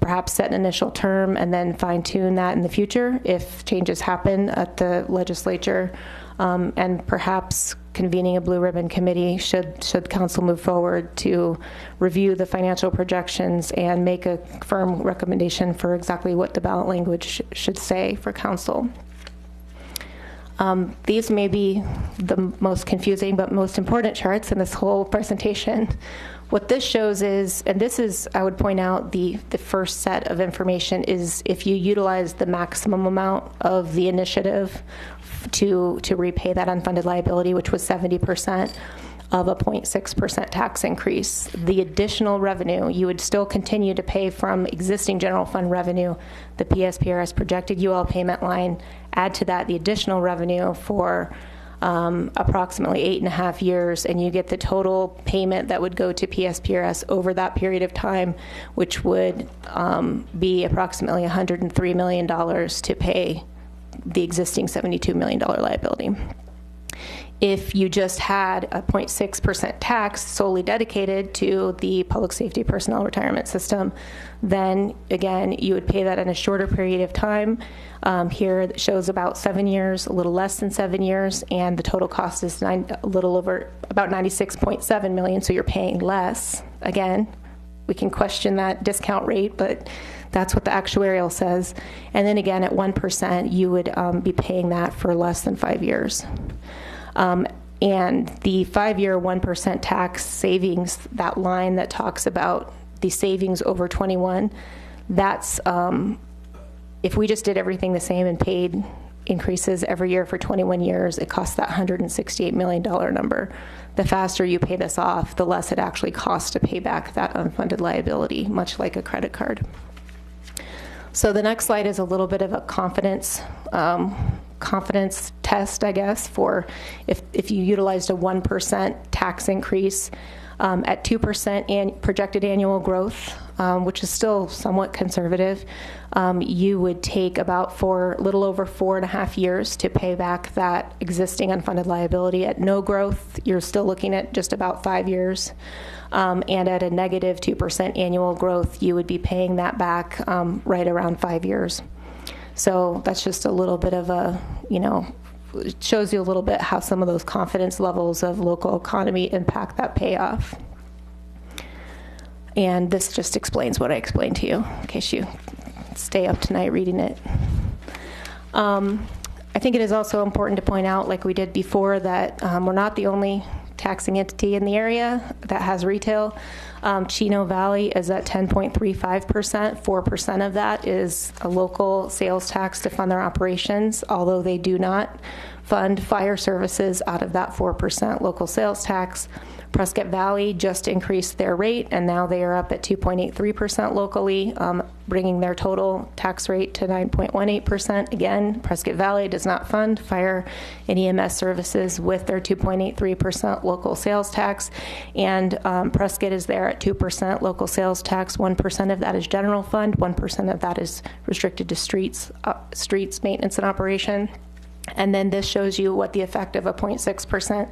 perhaps set an initial term and then fine-tune that in the future if changes happen at the legislature, and perhaps convening a blue ribbon committee should council move forward to review the financial projections and make a firm recommendation for exactly what the ballot language should say for council. These may be the most confusing but most important charts in this whole presentation. What this shows is, and this is, I would point out, the first set of information is if you utilize the maximum amount of the initiative to repay that unfunded liability, which was 70% of a 0.6% tax increase. The additional revenue, you would still continue to pay from existing general fund revenue, the PSPRS projected UL payment line, add to that the additional revenue for approximately 8.5 years, and you get the total payment that would go to PSPRS over that period of time, which would be approximately $103 million to pay the existing $72 million liability. If you just had a 0.6% tax solely dedicated to the public safety personnel retirement system, then again, you would pay that in a shorter period of time. Here it shows about 7 years, a little less than 7 years, and the total cost is a little over about $96.7 million, so you're paying less. Again, we can question that discount rate, but that's what the actuarial says. And then again, at 1%, you would be paying that for less than 5 years. And the 5-year 1% tax savings, that line that talks about the savings over 21, that's if we just did everything the same and paid increases every year for 21 years, it costs that $168 million number. The faster you pay this off, the less it actually costs to pay back that unfunded liability, much like a credit card. So the next slide is a little bit of a confidence test, I guess, for if you utilized a 1% tax increase at 2% projected annual growth, which is still somewhat conservative, you would take about little over 4.5 years to pay back that existing unfunded liability. At no growth, you're still looking at just about 5 years. And at a negative 2% annual growth, you would be paying that back right around 5 years. So that's just a little bit of a, it shows you a little bit how some of those confidence levels of local economy impact that payoff. And this just explains what I explained to you, in case you stay up tonight reading it. I think it is also important to point out, like we did before, that we're not the only taxing entity in the area that has retail. Chino Valley is at 10.35%. 4% of that is a local sales tax to fund their operations, although they do not fund fire services out of that 4% local sales tax. Prescott Valley just increased their rate, and now they are up at 2.83% locally, bringing their total tax rate to 9.18%. Again, Prescott Valley does not fund fire and EMS services with their 2.83% local sales tax, and Prescott is there at 2% local sales tax. 1% of that is general fund, 1% of that is restricted to streets maintenance and operation. And then this shows you what the effect of a 0.6%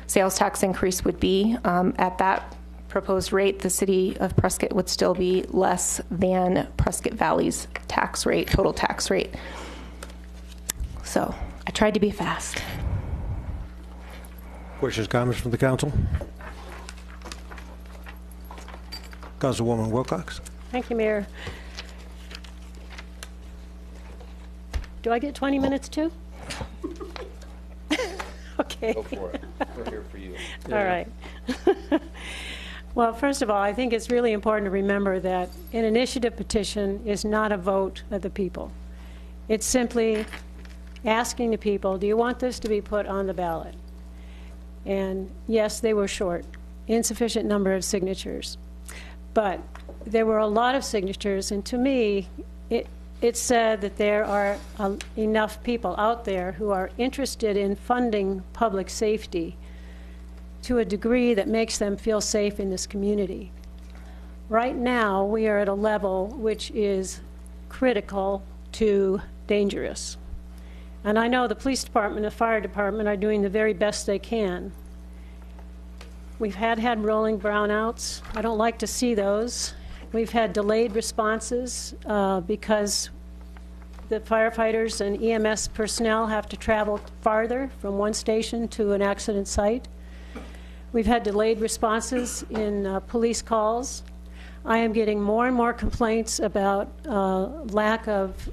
sales tax increase would be. At that proposed rate, the city of Prescott would still be less than Prescott Valley's tax rate, total tax rate. So I tried to be fast. Questions, comments from the council? Councilwoman Wilcox. Thank you, Mayor. Do I get 20 minutes too? Okay. Go for it. We're here for you. All right. Well, first of all, I think it's really important to remember that an initiative petition is not a vote of the people. It's simply asking the people, do you want this to be put on the ballot? And yes, they were short, insufficient number of signatures. But there were a lot of signatures, and to me, it said that there are enough people out there who are interested in funding public safety to a degree that makes them feel safe in this community. Right now, we are at a level which is critical to dangerous. And I know the police department and the fire department are doing the very best they can. We've had rolling brownouts. I don't like to see those. We've had delayed responses because the firefighters and EMS personnel have to travel farther from one station to an accident site. We've had delayed responses in police calls. I am getting more and more complaints about lack of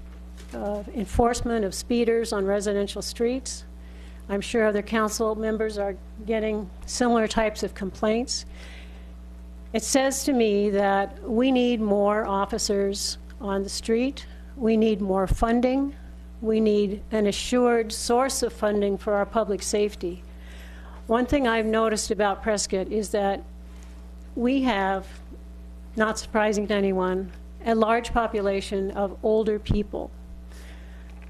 enforcement of speeders on residential streets. I'm sure other council members are getting similar types of complaints. It says to me that we need more officers on the street. We need more funding. We need an assured source of funding for our public safety. One thing I've noticed about Prescott is that we have, not surprising to anyone, a large population of older people.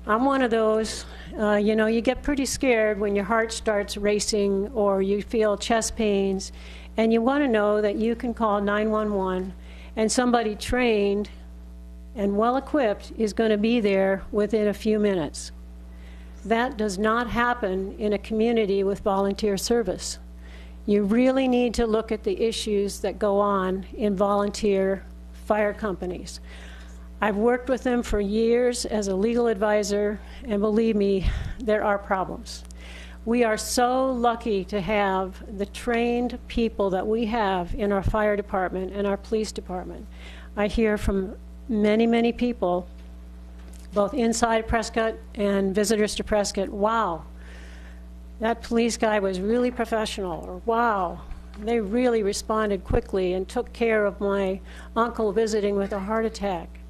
I'm one of those, you get pretty scared when your heart starts racing or you feel chest pains, and you want to know that you can call 911 and somebody trained and well-equipped is going to be there within a few minutes. That does not happen in a community with volunteer service. You really need to look at the issues that go on in volunteer fire companies. I've worked with them for years as a legal advisor, and believe me, there are problems. We are so lucky to have the trained people that we have in our fire department and our police department. I hear from many, many people, both inside Prescott and visitors to Prescott, wow, that police guy was really professional, or wow, they really responded quickly and took care of my uncle visiting with a heart attack.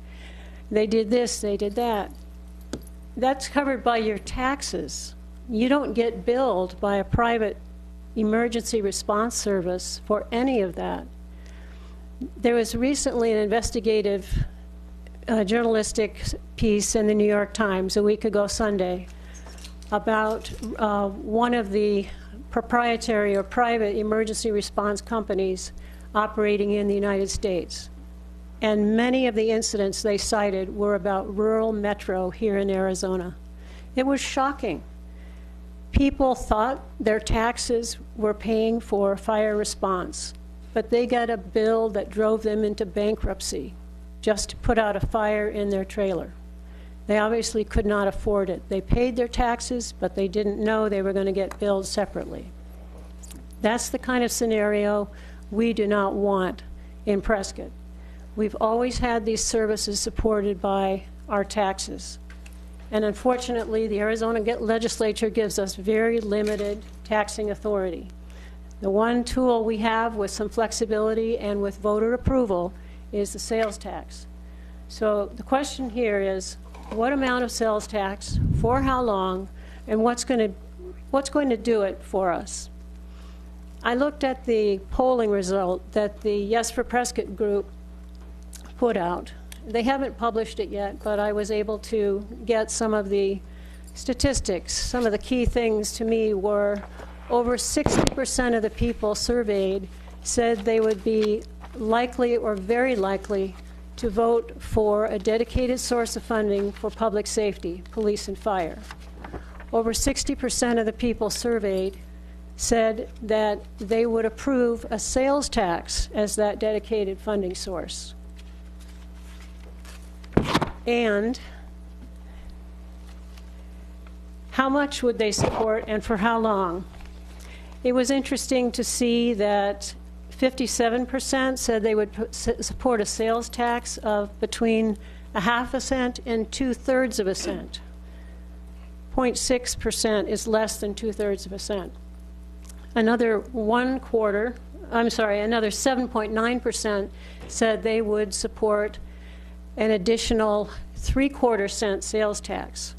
They did this, they did that. that's covered by your taxes. You don't get billed by a private emergency response service for any of that. There was recently an investigative journalistic piece in the New York Times a week ago Sunday about one of the proprietary or private emergency response companies operating in the United States. And many of the incidents they cited were about rural metro here in Arizona. It was shocking. People thought their taxes were paying for fire response, but they got a bill that drove them into bankruptcy just to put out a fire in their trailer. They obviously could not afford it. They paid their taxes, but they didn't know they were going to get billed separately. That's the kind of scenario we do not want in Prescott. We've always had these services supported by our taxes. And unfortunately, the Arizona legislature gives us very limited taxing authority. The one tool we have with some flexibility and with voter approval is the sales tax. So the question here is, what amount of sales tax, for how long, and what's going to do it for us? I looked at the polling result that the Yes for Prescott group put out. They haven't published it yet, but I was able to get some of the statistics. Some of the key things to me were over 60% of the people surveyed said they would be likely or very likely to vote for a dedicated source of funding for public safety, police and fire. Over 60% of the people surveyed said that they would approve a sales tax as that dedicated funding source. And how much would they support and for how long? It was interesting to see that 57% said they would support a sales tax of between 1/2 cent and 2/3 cent. 0.6% is less than 2/3 cent. Another 7.9% said they would support an additional 3/4 cent sales tax.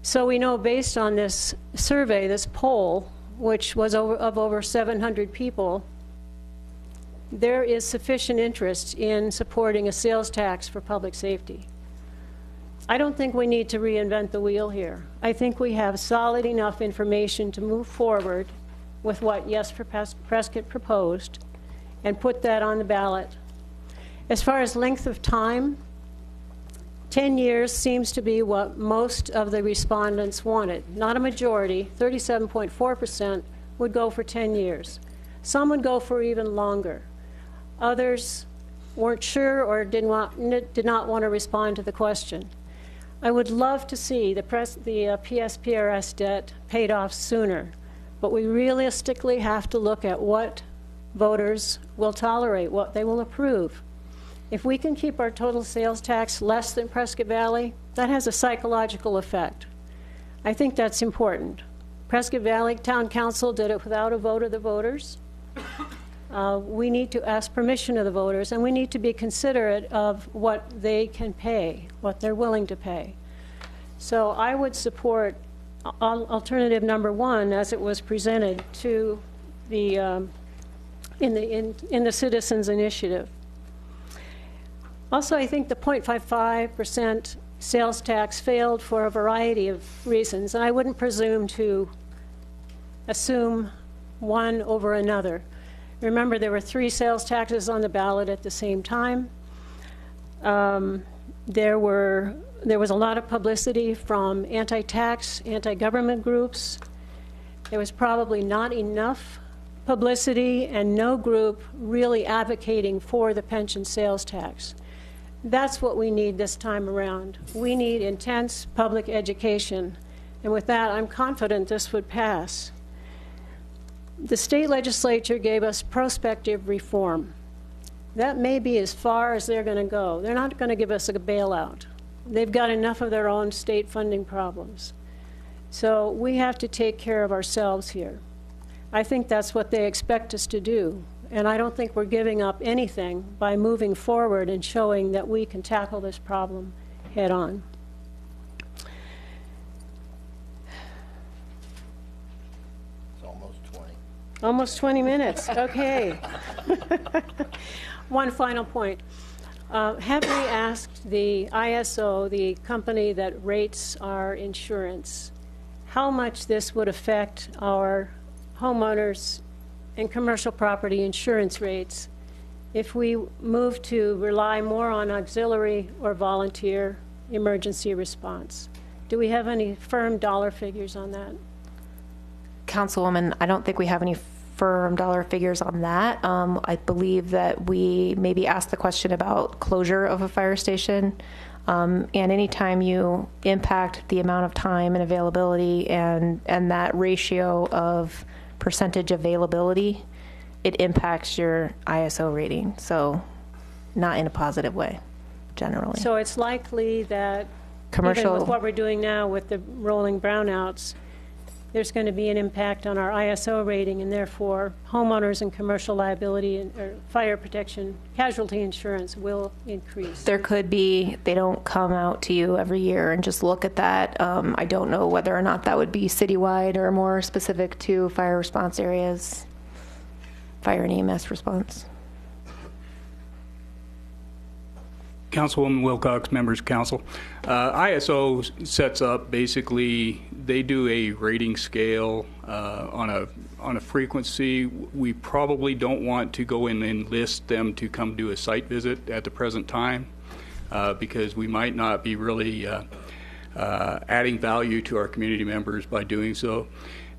So we know, based on this survey, this poll, which was of over 700 people, there is sufficient interest in supporting a sales tax for public safety. I don't think we need to reinvent the wheel here. I think we have solid enough information to move forward with what Yes for Prescott proposed and put that on the ballot. As far as length of time, 10 years seems to be what most of the respondents wanted. Not a majority, 37.4% would go for 10 years. Some would go for even longer. Others weren't sure or did not want to respond to the question. I would love to see the PSPRS debt paid off sooner, but we realistically have to look at what voters will tolerate, what they will approve. If we can keep our total sales tax less than Prescott Valley, that has a psychological effect. I think that's important. Prescott Valley Town Council did it without a vote of the voters. We need to ask permission of the voters, and we need to be considerate of what they can pay, what they're willing to pay. So I would support alternative number 1 as it was presented to the in the Citizens Initiative. Also, I think the 0.55% sales tax failed for a variety of reasons, and I wouldn't presume to assume one over another. Remember, there were 3 sales taxes on the ballot at the same time. There was a lot of publicity from anti-tax, anti-government groups. There was probably not enough publicity and no group really advocating for the pension sales tax. That's what we need this time around. We need intense public education. And with that, I'm confident this would pass. The state legislature gave us prospective reform. That may be as far as they're going to go. They're not going to give us a bailout. They've got enough of their own state funding problems. So we have to take care of ourselves here. I think that's what they expect us to do. And I don't think we're giving up anything by moving forward and showing that we can tackle this problem head on. Almost 20 minutes, okay. One final point. Have we asked the ISO, the company that rates our insurance, how much this would affect our homeowners and commercial property insurance rates if we move to rely more on auxiliary or volunteer emergency response? Do we have any firm dollar figures on that? Councilwoman, I don't think we have any firm dollar figures on that. I believe that we maybe asked the question about closure of a fire station. And anytime you impact the amount of time and availability and that ratio of percentage availability, it impacts your ISO rating. So not in a positive way, generally. So it's likely that Commercial- even with what we're doing now with the rolling brownouts, there's going to be an impact on our ISO rating, and therefore homeowners and commercial liability or fire protection casualty insurance will increase. There could be, they don't come out to you every year and just look at that. I don't know whether or not that would be citywide or more specific to fire response areas, fire and EMS response. Councilwoman Wilcox, members of council. ISO sets up, basically, they do a rating scale on a frequency. We probably don't want to go in and list them to come do a site visit at the present time because we might not be really adding value to our community members by doing so.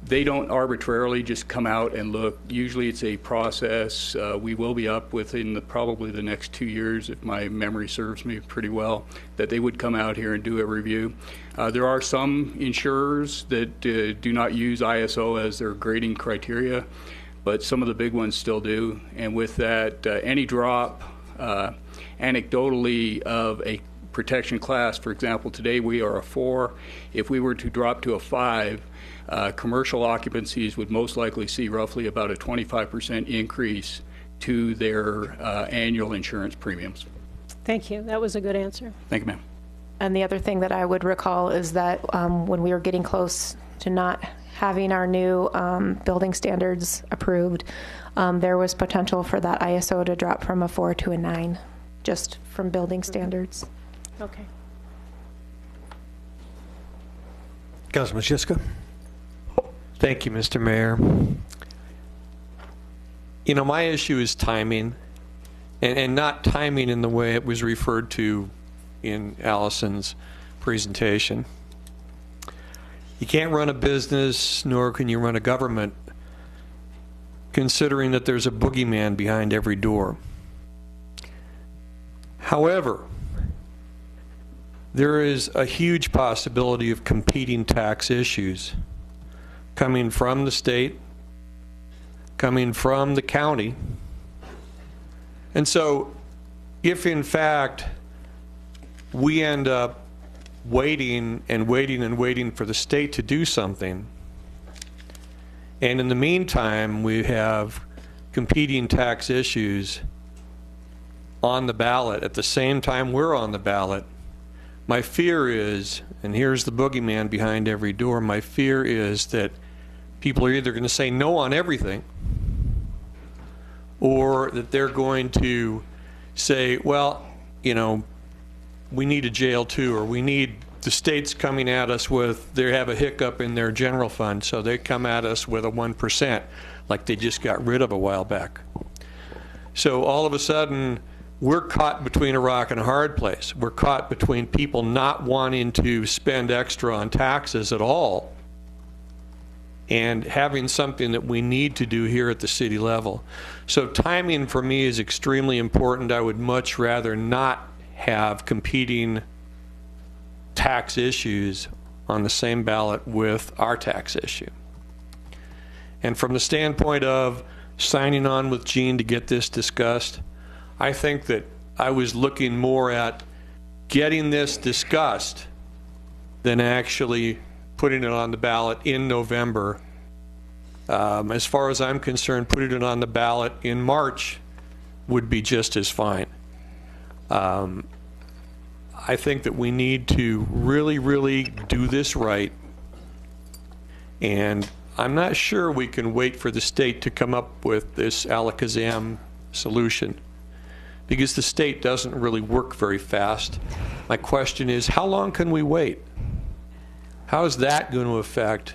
They don't arbitrarily just come out and look. Usually it's a process. We will be up within probably the next 2 years, if my memory serves me pretty well, that they would come out here and do a review. There are some insurers that do not use ISO as their grading criteria, but some of the big ones still do. And with that, any drop anecdotally of a protection class, for example, today we are a 4. If we were to drop to a 5, commercial occupancies would most likely see roughly about a 25% increase to their annual insurance premiums. Thank you. That was a good answer. Thank you, ma'am. And the other thing that I would recall is that when we were getting close to not having our new building standards approved, there was potential for that ISO to drop from a 4 to a 9, just from building standards. Okay. Councilman Shiska. Thank you, Mr. Mayor. You know, my issue is timing, and not timing in the way it was referred to in Allison's presentation. You can't run a business, nor can you run a government, considering that there's a boogeyman behind every door. However, there is a huge possibility of competing tax issues coming from the state, coming from the county. And so if in fact we end up waiting and waiting and waiting for the state to do something, and in the meantime we have competing tax issues on the ballot at the same time we're on the ballot, my fear is, and here's the boogeyman behind every door, my fear is that people are either going to say no on everything, or that they're going to say, well, you know, we need a jail too, or we need, the state's coming at us with, they have a hiccup in their general fund, so they come at us with a 1%, like they just got rid of a while back. So all of a sudden, we're caught between a rock and a hard place. We're caught between people not wanting to spend extra on taxes at all and having something that we need to do here at the city level. So timing for me is extremely important. I would much rather not have competing tax issues on the same ballot with our tax issue. And from the standpoint of signing on with Gene to get this discussed, I think that I was looking more at getting this discussed than actually putting it on the ballot in November. As far as I'm concerned, putting it on the ballot in March would be just as fine. I think that we need to really, really do this right. And I'm not sure we can wait for the state to come up with this alakazam solution, because the state doesn't really work very fast. My question is, how long can we wait? How is that going to affect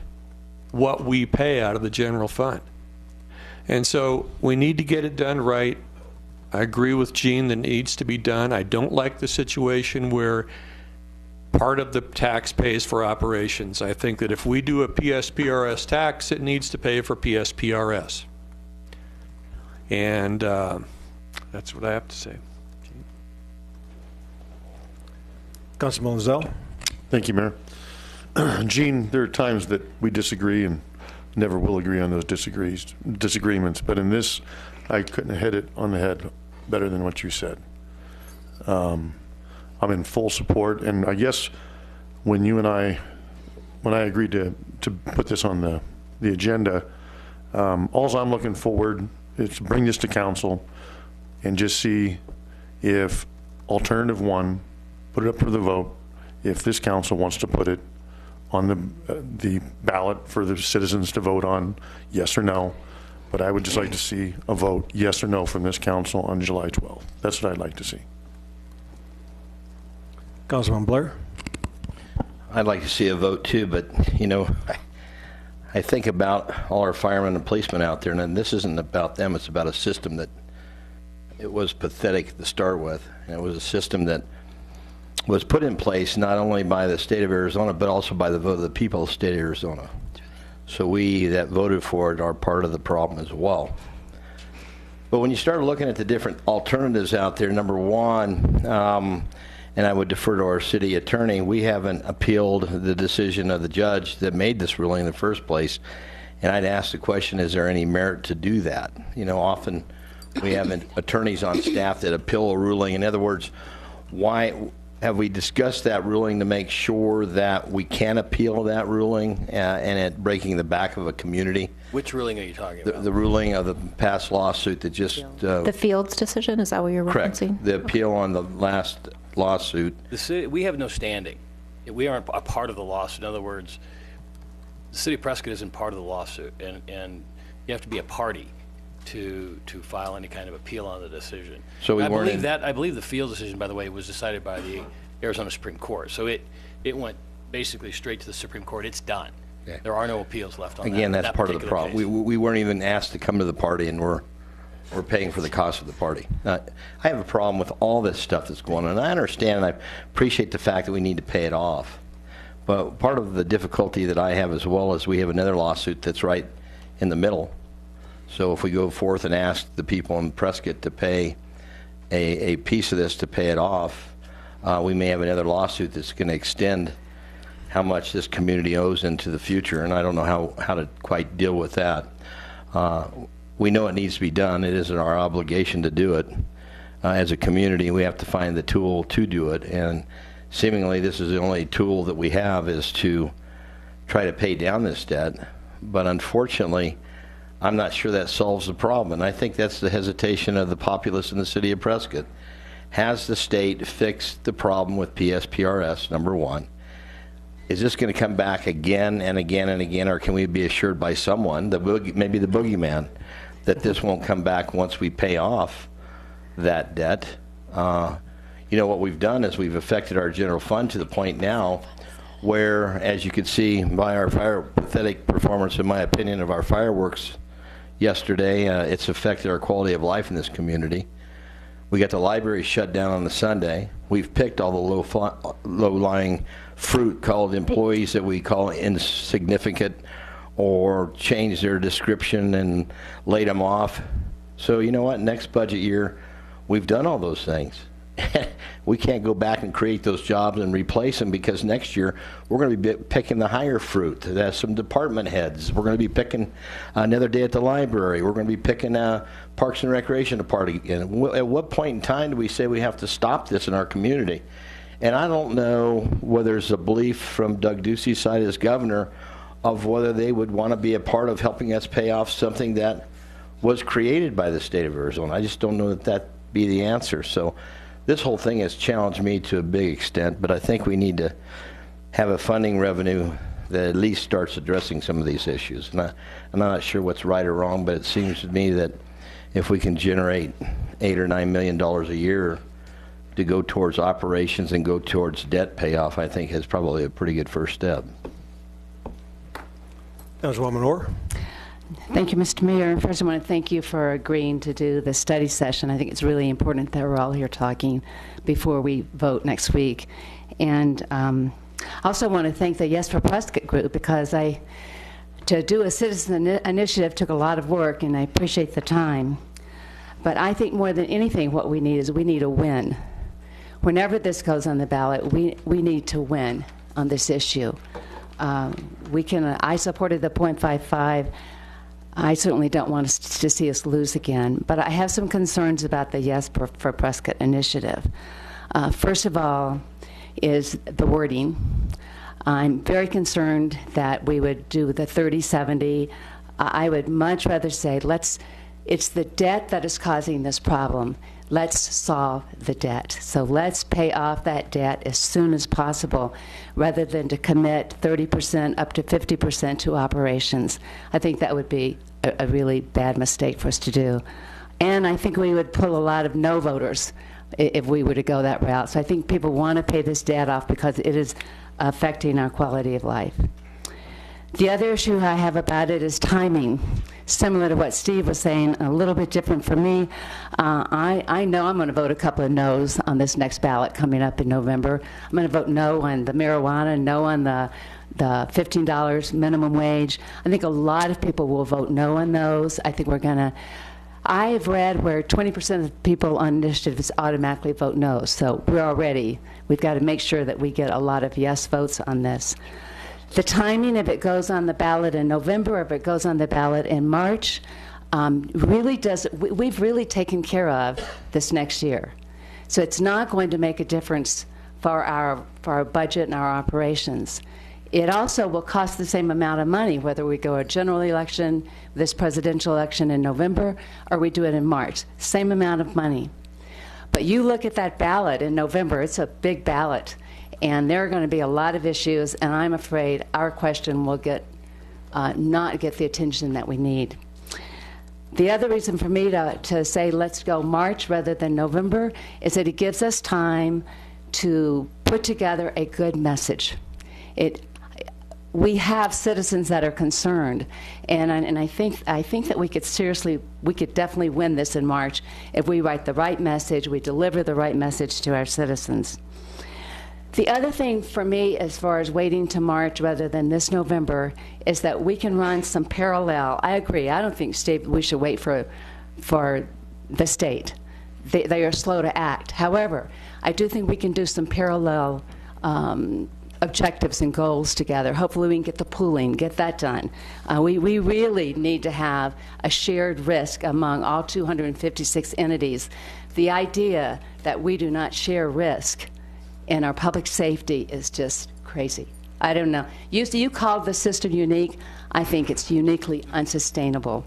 what we pay out of the general fund? And so we need to get it done right. I agree with Gene that it needs to be done. I don't like the situation where part of the tax pays for operations. I think that if we do a PSPRS tax, it needs to pay for PSPRS. And that's what I have to say. Councilman Lozelle? Thank you, Mayor. Gene, there are times that we disagree and never will agree on those disagreements, but in this, I couldn't have hit it on the head better than what you said. I'm in full support, and I guess when I agreed to put this on the agenda, all I'm looking forward is to bring this to council and just see if alternative one, put it up for the vote, if this council wants to put it on the ballot for the citizens to vote on, yes or no. But I would just like to see a vote, yes or no, from this council on July 12th. That's what I'd like to see. Councilman Blair? I'd like to see a vote too, but you know, I think about all our firemen and policemen out there, and this isn't about them, it's about a system that it was pathetic to start with. And it was a system that was put in place not only by the state of Arizona, but also by the vote of the people of the state of Arizona. So we that voted for it are part of the problem as well. But when you start looking at the different alternatives out there, number one, and I would defer to our city attorney, we haven't appealed the decision of the judge that made this ruling in the first place. And I'd ask the question, is there any merit to do that? You know, often we have attorneys on staff that appeal a ruling. In other words, why have we discussed that ruling to make sure that we can appeal that ruling and it breaking the back of a community? Which ruling are you talking about? The ruling of the past lawsuit that just... The Fields decision, is that what you're correct. referencing? The appeal on the last lawsuit. The city, we have no standing. We aren't a part of the lawsuit. In other words, the city of Prescott isn't part of the lawsuit, and you have to be a party to file any kind of appeal on the decision. So I believe the Field decision, by the way, was decided by the Arizona Supreme Court. So it went basically straight to the Supreme Court. It's done. Okay. There are no appeals left on Again, that. that's part of the problem. We weren't even asked to come to the party, and we're paying for the cost of the party. I have a problem with all this stuff that's going on. And I understand and I appreciate the fact that we need to pay it off. But part of the difficulty that I have as well is we have another lawsuit that's right in the middle. So if we go forth and ask the people in Prescott to pay a piece of this to pay it off, we may have another lawsuit that's going to extend how much this community owes into the future, and I don't know how to quite deal with that. We know it needs to be done. It is our obligation to do it. As a community, we have to find the tool to do it, and seemingly this is the only tool that we have is to try to pay down this debt, but unfortunately, I'm not sure that solves the problem, and I think that's the hesitation of the populace in the city of Prescott. Has the state fixed the problem with PSPRS, number one? Is this going to come back again and again and again, or can we be assured by someone, maybe the boogeyman, that this won't come back once we pay off that debt? You know, what we've done is we've affected our general fund to the point now where, as you could see by our pathetic performance, in my opinion, of our fireworks yesterday, it's affected our quality of life in this community. We got the library shut down on the Sunday. We've picked all the low-lying fruit called employees that we call insignificant, or changed their description and laid them off. So you know what? Next budget year, we've done all those things. We can't go back and create those jobs and replace them, because next year we're going to be picking the higher fruit. That's some department heads. We're going to be picking another day at the library. We're going to be picking Parks and Recreation Department. And at what point in time do we say we have to stop this in our community? And I don't know whether there's a belief from Doug Ducey's side as governor of whether they would want to be a part of helping us pay off something that was created by the state of Arizona. I just don't know that that'd be the answer. So this whole thing has challenged me to a big extent, but I think we need to have a funding revenue that at least starts addressing some of these issues. And I'm not sure what's right or wrong, but it seems to me that if we can generate $8 or $9 million a year to go towards operations and go towards debt payoff, I think is probably a pretty good first step. Councilwoman Orr. Thank you, Mr. Mayor. First, I want to thank you for agreeing to do the study session. I think it's really important that we're all here talking before we vote next week. And I also want to thank the Yes for Prescott group, because to do a citizen initiative took a lot of work, and I appreciate the time. But I think more than anything, what we need is we need a win. Whenever this goes on the ballot, we need to win on this issue. I supported the 0.55. I certainly don't want to see us lose again, but I have some concerns about the Yes for Prescott initiative. First of all is the wording. I'm very concerned that we would do the 30-70. I would much rather say it's the debt that is causing this problem. Let's solve the debt. So let's pay off that debt as soon as possible, rather than to commit 30% up to 50% to operations. I think that would be a really bad mistake for us to do. And I think we would pull a lot of no voters if we were to go that route. So I think people want to pay this debt off because it is affecting our quality of life. The other issue I have about it is timing. Similar to what Steve was saying, a little bit different for me. I know I'm going to vote a couple of no's on this next ballot coming up in November. I'm going to vote no on the marijuana, no on the $15 minimum wage. I think a lot of people will vote no on those. I think I've read where 20% of people on initiatives automatically vote no. So we've got to make sure that we get a lot of yes votes on this. The timing, if it goes on the ballot in November or if it goes on the ballot in March, we've really taken care of this next year. So it's not going to make a difference for our budget and our operations. It also will cost the same amount of money, whether we go a general election, this presidential election in November, or we do it in March. Same amount of money. But you look at that ballot in November, it's a big ballot. And there are going to be a lot of issues, and I'm afraid our question will not get the attention that we need. The other reason for me to say let's go March rather than November is that it gives us time to put together a good message. We have citizens that are concerned, and I think that we could definitely win this in March if we write the right message, we deliver the right message to our citizens. The other thing for me, as far as waiting to March rather than this November, is that we can run some parallel. I agree. I don't think, Steve, we should wait for the state. They are slow to act. However, I do think we can do some parallel objectives and goals together. Hopefully we can get the pooling, get that done. We really need to have a shared risk among all 256 entities. The idea that we do not share risk in our public safety is just crazy. I don't know. You called the system unique. I think it's uniquely unsustainable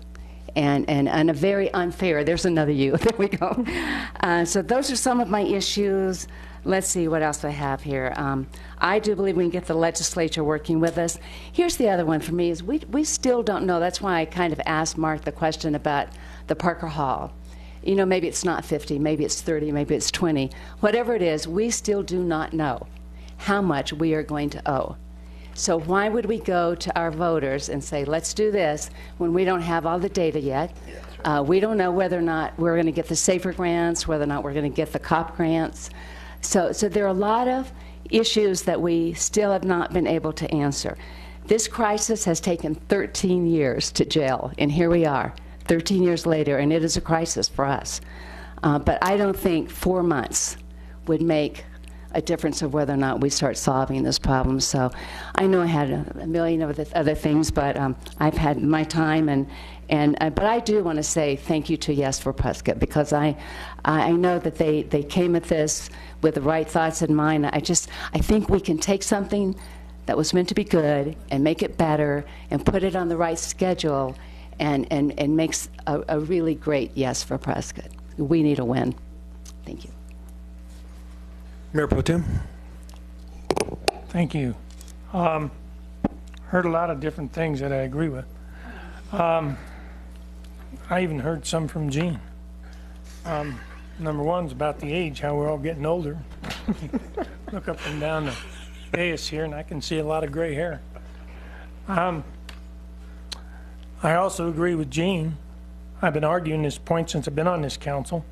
and a very unfair. There's another you. There we go. So those are some of my issues. Let's see what else I have here. I do believe we can get the legislature working with us. Here's the other one for me is we still don't know. That's why I kind of asked Mark the question about the Parker Hall. You know, maybe it's not 50, maybe it's 30, maybe it's 20. Whatever it is, we still do not know how much we are going to owe. So why would we go to our voters and say, let's do this, when we don't have all the data yet? We don't know whether or not we're going to get the SAFER grants, whether or not we're going to get the COP grants. So there are a lot of issues that we still have not been able to answer. This crisis has taken 13 years to jail, and here we are. 13 years later, and it is a crisis for us. But I don't think 4 months would make a difference of whether or not we start solving this problem. So I know I had a million of other things, but I've had my time, but I do want to say thank you to Yes for Prescott, because I know that they came at this with the right thoughts in mind. I think we can take something that was meant to be good and make it better and put it on the right schedule and makes a really great Yes for Prescott. We need a win. Thank you. Mayor Pro Tem. Thank you. heard a lot of different things that I agree with. I even heard some from Gene. Number one's about the age, how we're all getting older. Look up and down the dais here, and I can see a lot of gray hair. I also agree with Gene. I've been arguing this point since I've been on this council.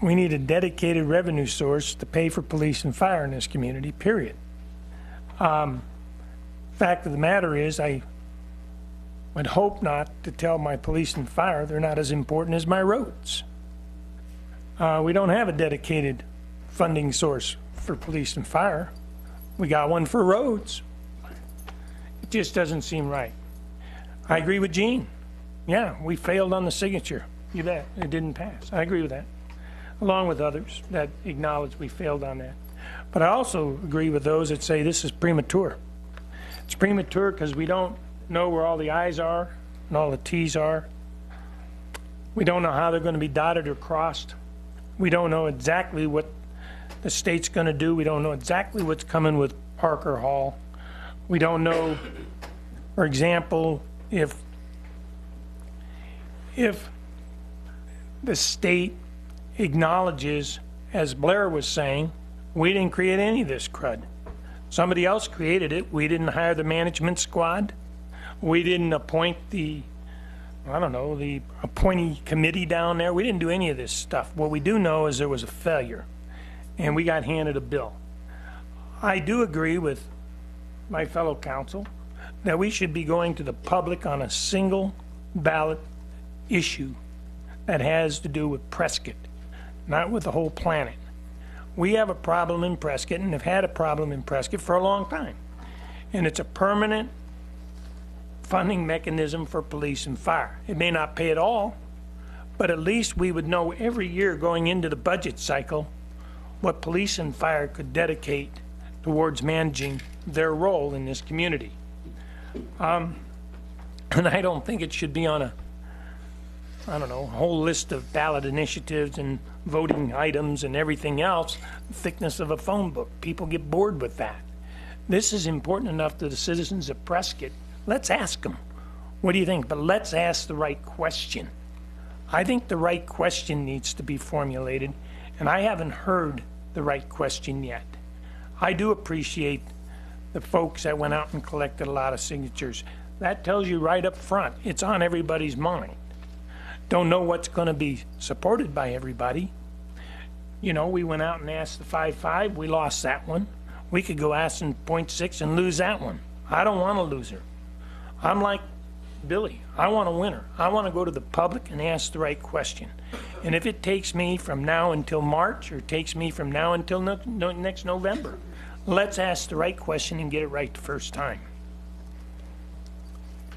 We need a dedicated revenue source to pay for police and fire in this community, period. Fact of the matter is, I would hope not to tell my police and fire they're not as important as my roads. We don't have a dedicated funding source for police and fire. We got one for roads. It just doesn't seem right. I agree with Gene. Yeah, we failed on the signature. You bet. It didn't pass. I agree with that, along with others that acknowledge we failed on that. But I also agree with those that say this is premature. It's premature because we don't know where all the I's are and all the T's are. We don't know how they're going to be dotted or crossed. We don't know exactly what the state's going to do. We don't know exactly what's coming with Parker Hall. We don't know, for example, if the state acknowledges, as Blair was saying, we didn't create any of this crud. Somebody else created it. We didn't hire the management squad. We didn't appoint the appointee committee down there. We didn't do any of this stuff. What we do know is there was a failure, and we got handed a bill. I do agree with my fellow council that we should be going to the public on a single ballot issue that has to do with Prescott, not with the whole planet. We have a problem in Prescott and have had a problem in Prescott for a long time. And it's a permanent funding mechanism for police and fire. It may not pay at all, but at least we would know every year going into the budget cycle what police and fire could dedicate towards managing their role in this community. And I don't think it should be on a whole list of ballot initiatives and voting items and everything else, the thickness of a phone book. People get bored with that. This is important enough to the citizens of Prescott. Let's ask them, what do you think? But let's ask the right question. I think the right question needs to be formulated, and I haven't heard the right question yet. I do appreciate the folks that went out and collected a lot of signatures. That tells you right up front, it's on everybody's mind. Don't know what's going to be supported by everybody. You know, we went out and asked the 5-5, we lost that one. We could go asking 0.6 and lose that one. I don't want a loser. I'm like Billy, I want a winner. I want to go to the public and ask the right question. And if it takes me from now until March, or takes me from now until next November, let's ask the right question and get it right the first time.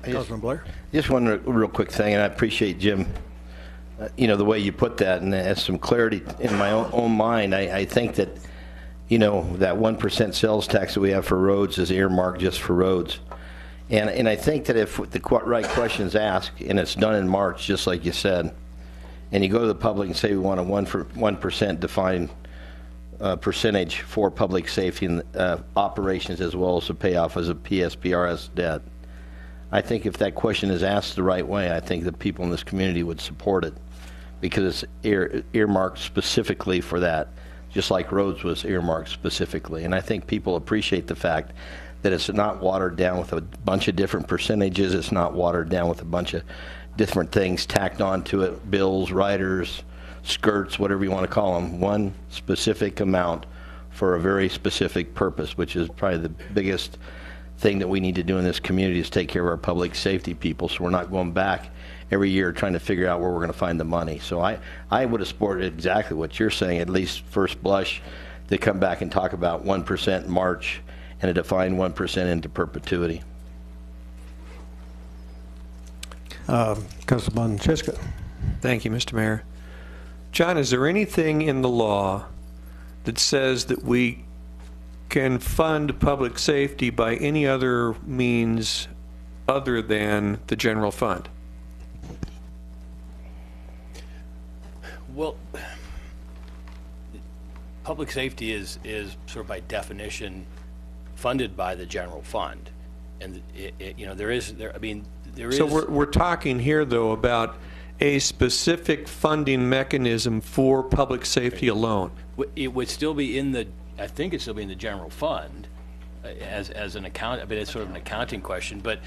Councilman Blair? Just one real quick thing, and I appreciate, Jim, the way you put that, and has some clarity in my own mind. I think that, that 1% sales tax that we have for roads is earmarked just for roads. And I think that if the right question is asked, and it's done in March, just like you said, and you go to the public and say we want a 1% defined percentage for public safety and operations, as well as to pay off as a PSPRS debt, I think if that question is asked the right way, I think the people in this community would support it, because it's earmarked specifically for that, just like roads was earmarked specifically. And I think people appreciate the fact that it's not watered down with a bunch of different percentages. It's not watered down with a bunch of different things tacked onto it, bills, riders, skirts, whatever you want to call them. One specific amount for a very specific purpose, which is probably the biggest thing that we need to do in this community, is take care of our public safety people, so we're not going back every year trying to figure out where we're going to find the money. So I would have supported exactly what you're saying, at least first blush, to come back and talk about 1% in March and a defined 1% into perpetuity. Councilman Chiska. Thank you, Mr. Mayor. John, is there anything in the law that says that we can fund public safety by any other means other than the general fund? Well, public safety is sort of by definition funded by the general fund. And there is. So we're talking here, though, about a specific funding mechanism for public safety alone. It would still be in the, I think it'd still be in the general fund as an account. I mean, it's sort of an accounting question, but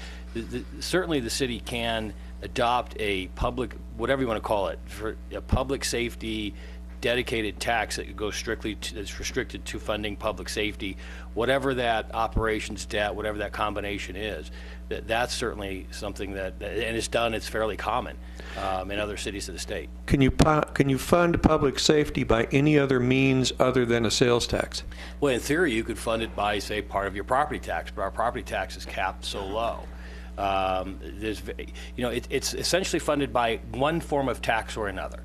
certainly the city can adopt a public, whatever you want to call it, for a public safety dedicated tax that goes strictly to, that's restricted to funding public safety, whatever that operations debt, whatever that combination is. That's certainly something that, and it's done, it's fairly common in other cities of the state. Can you fund public safety by any other means other than a sales tax? Well, in theory, you could fund it by, say, part of your property tax, but our property tax is capped so low. It's essentially funded by one form of tax or another.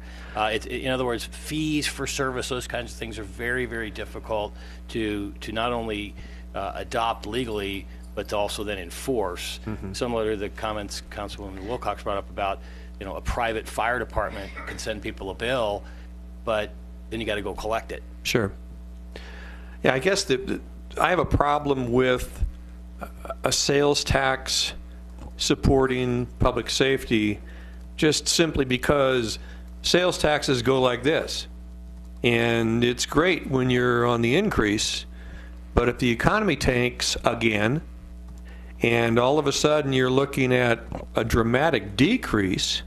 In other words, fees for service, those kinds of things are very, very difficult to not only adopt legally, but to also then enforce. Similar to the comments Councilwoman Wilcox brought up about, a private fire department can send people a bill, but then you got to go collect it. Sure. Yeah, I guess I have a problem with a sales tax supporting public safety just simply because sales taxes go like this. And it's great when you're on the increase, but if the economy tanks again, and all of a sudden you're looking at a dramatic decrease,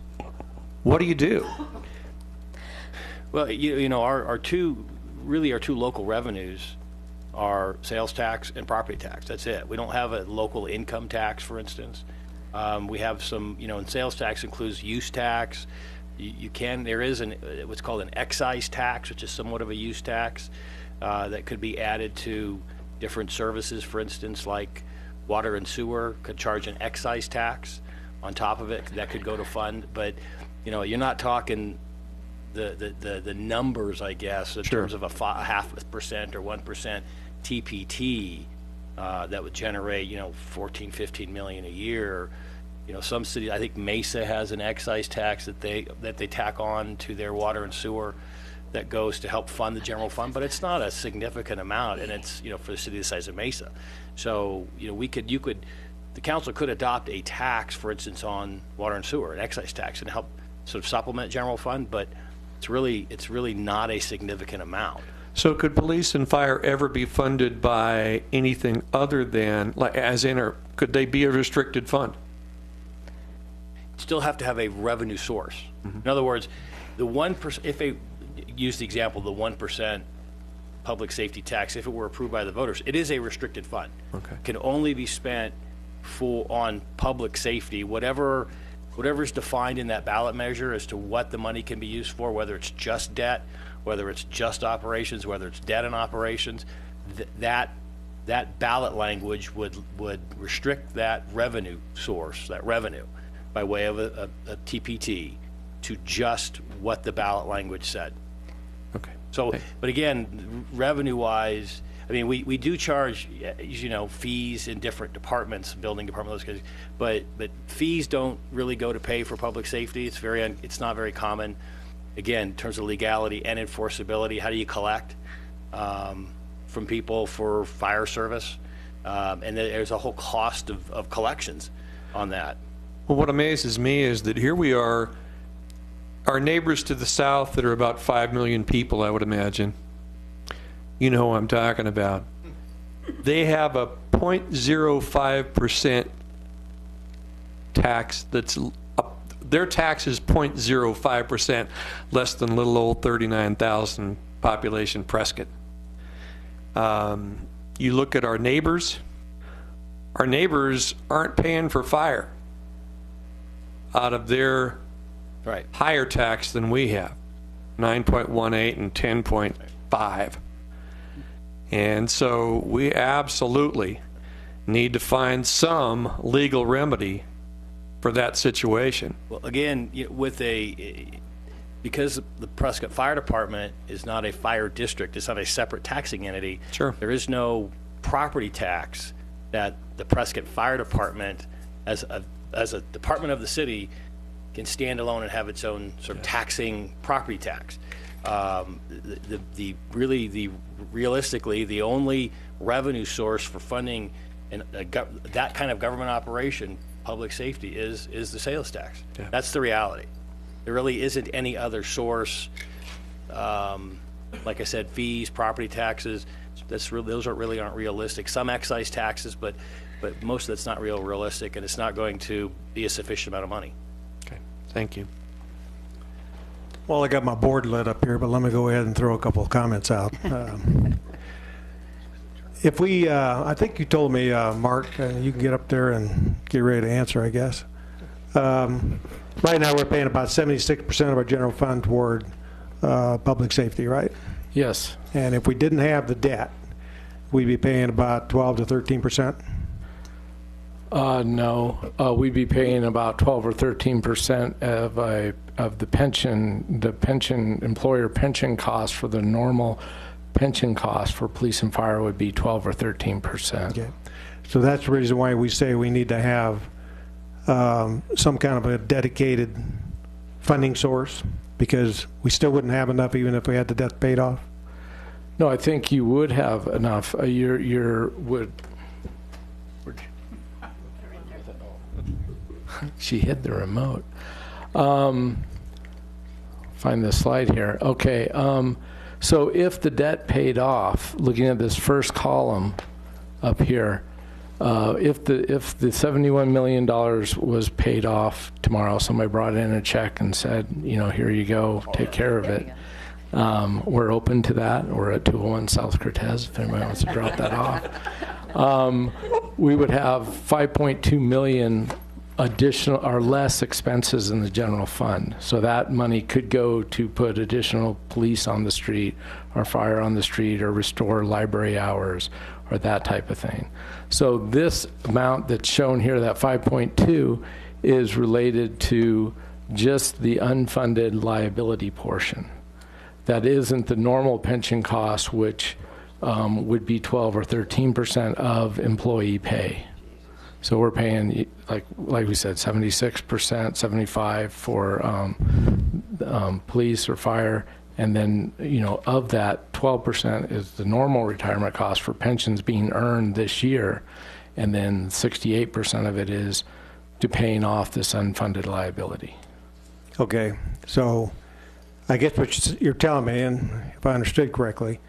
what do you do? Well, our two local revenues are sales tax and property tax. That's it. We don't have a local income tax, for instance. We have some, and sales tax includes use tax. There is what's called an excise tax, which is somewhat of a use tax that could be added to different services. For instance, like water and sewer could charge an excise tax on top of it that could go to fund. But you're not talking the numbers, I guess, in terms of a 0.5% or 1% TPT that would generate 14, 15 million a year. Some cities, I think Mesa has an excise tax that they tack on to their water and sewer that goes to help fund the general fund, but it's not a significant amount, and it's for the city the size of Mesa. So the council could adopt a tax, for instance, on water and sewer, an excise tax, and help sort of supplement general fund, but it's really not a significant amount. So could police and fire ever be funded by anything other than, could they be a restricted fund? Still have to have a revenue source. In other words, the 1%, if they use the example, the 1% public safety tax, if it were approved by the voters, it is a restricted fund. Okay. Can only be spent on public safety, whatever's defined in that ballot measure as to what the money can be used for, whether it's just debt, whether it's just operations, whether it's debt and operations. That ballot language would restrict that revenue source, that revenue, by way of a TPT to just what the ballot language said. Okay. So, but again, revenue-wise, I mean, we do charge, fees in different departments, building department, those kinds, but fees don't really go to pay for public safety. It's not very common. Again, in terms of legality and enforceability, how do you collect from people for fire service? And there's a whole cost of collections on that. Well, what amazes me is that here we are, our neighbors to the south that are about 5 million people, I would imagine. You know who I'm talking about. They have a 0.05% tax their tax is 0.05% less than little old 39,000 population Prescott. You look at our neighbors aren't paying for fire out of their higher tax than we have, 9.18 and 10.5. And so we absolutely need to find some legal remedy for that situation. Well, again, because the Prescott Fire Department is not a fire district, it's not a separate taxing entity. Sure. There is no property tax that the Prescott Fire Department, as a department of the city, can stand alone and have its own sort of taxing property tax. Realistically, the only revenue source for funding that kind of government operation, public safety, is the sales tax. Yeah. That's the reality. There really isn't any other source. Like I said, fees, property taxes. Those aren't realistic. Some excise taxes, but most of that's not realistic, and it's not going to be a sufficient amount of money. Okay, thank you. Well, I got my board lit up here, but let me go ahead and throw a couple of comments out. If we, I think you told me, Mark, you can get up there and get ready to answer, I guess. Right now, we're paying about 76% of our general fund toward public safety, right? Yes. And if we didn't have the debt, we'd be paying about 12 to 13%? No, we'd be paying about 12 or 13% of the pension employer pension cost. For the normal pension cost for police and fire would be 12 or 13%. Okay, so that's the reason why we say we need to have some kind of a dedicated funding source, because we still wouldn't have enough even if we had the debt paid off. No, I think you would have enough. She hit the remote. Find the slide here. Okay. So if the debt paid off, looking at this first column up here, if the $71 million was paid off tomorrow, somebody brought in a check and said, here you go, take care of it. We're open to that. We're at 201 South Cortez if anybody wants to drop that off. We would have 5.2 million additional or less expenses in the general fund. So that money could go to put additional police on the street or fire on the street or restore library hours or that type of thing. So this amount that's shown here, that 5.2, is related to just the unfunded liability portion. That isn't the normal pension cost, which would be 12 or 13% of employee pay. So we're paying, like we said, 76%, 75% for police or fire, and then of that, 12% is the normal retirement cost for pensions being earned this year, and then 68% of it is to paying off this unfunded liability. Okay, so I guess what you're telling me, and if I understood correctly,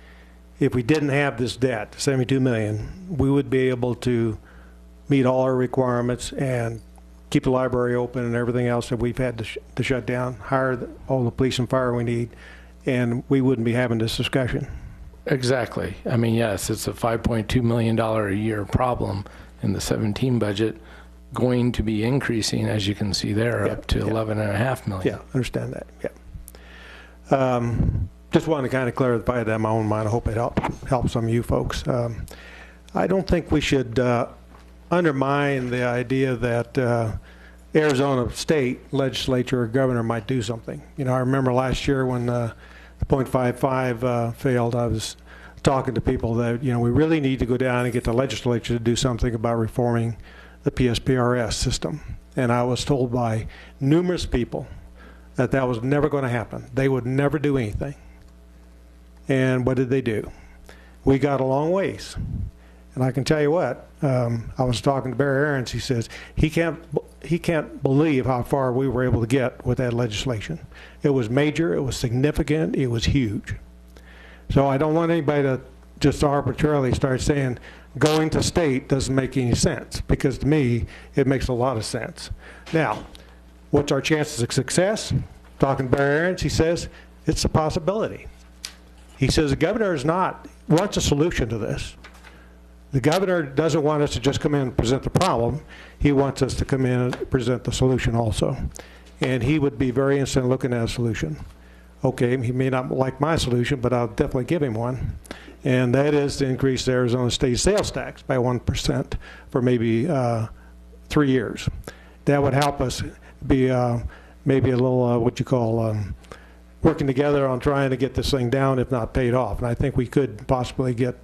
if we didn't have this debt, $72 million, we would be able to meet all our requirements and keep the library open and everything else that we've had to shut down, hire all the police and fire we need, and we wouldn't be having this discussion. Exactly. I mean, yes, it's a $5.2 million a year problem in the 17 budget, going to be increasing, as you can see there, up to $11.5 million. Yeah, understand that. Yeah. Just wanted to kind of clarify that in my own mind. I hope it helps some of you folks. I don't think we should undermine the idea that Arizona state legislature or governor might do something. I remember last year when the .55 failed, I was talking to people that, we really need to go down and get the legislature to do something about reforming the PSPRS system. And I was told by numerous people that that was never going to happen. They would never do anything. And what did they do? We got a long ways. And I can tell you what, I was talking to Barry Aarons. He says he can't believe how far we were able to get with that legislation. It was major, it was significant, it was huge. So I don't want anybody to just arbitrarily start saying going to state doesn't make any sense, because to me, it makes a lot of sense. Now, what's our chances of success? Talking to Barry Aarons, he says it's a possibility. He says the governor wants a solution to this. The governor doesn't want us to just come in and present the problem. He wants us to come in and present the solution also. And he would be very interested in looking at a solution. Okay, he may not like my solution, but I'll definitely give him one. And that is to increase the Arizona state sales tax by 1% for maybe 3 years. That would help us be maybe a little, what you call, working together on trying to get this thing down, if not paid off. And I think we could possibly get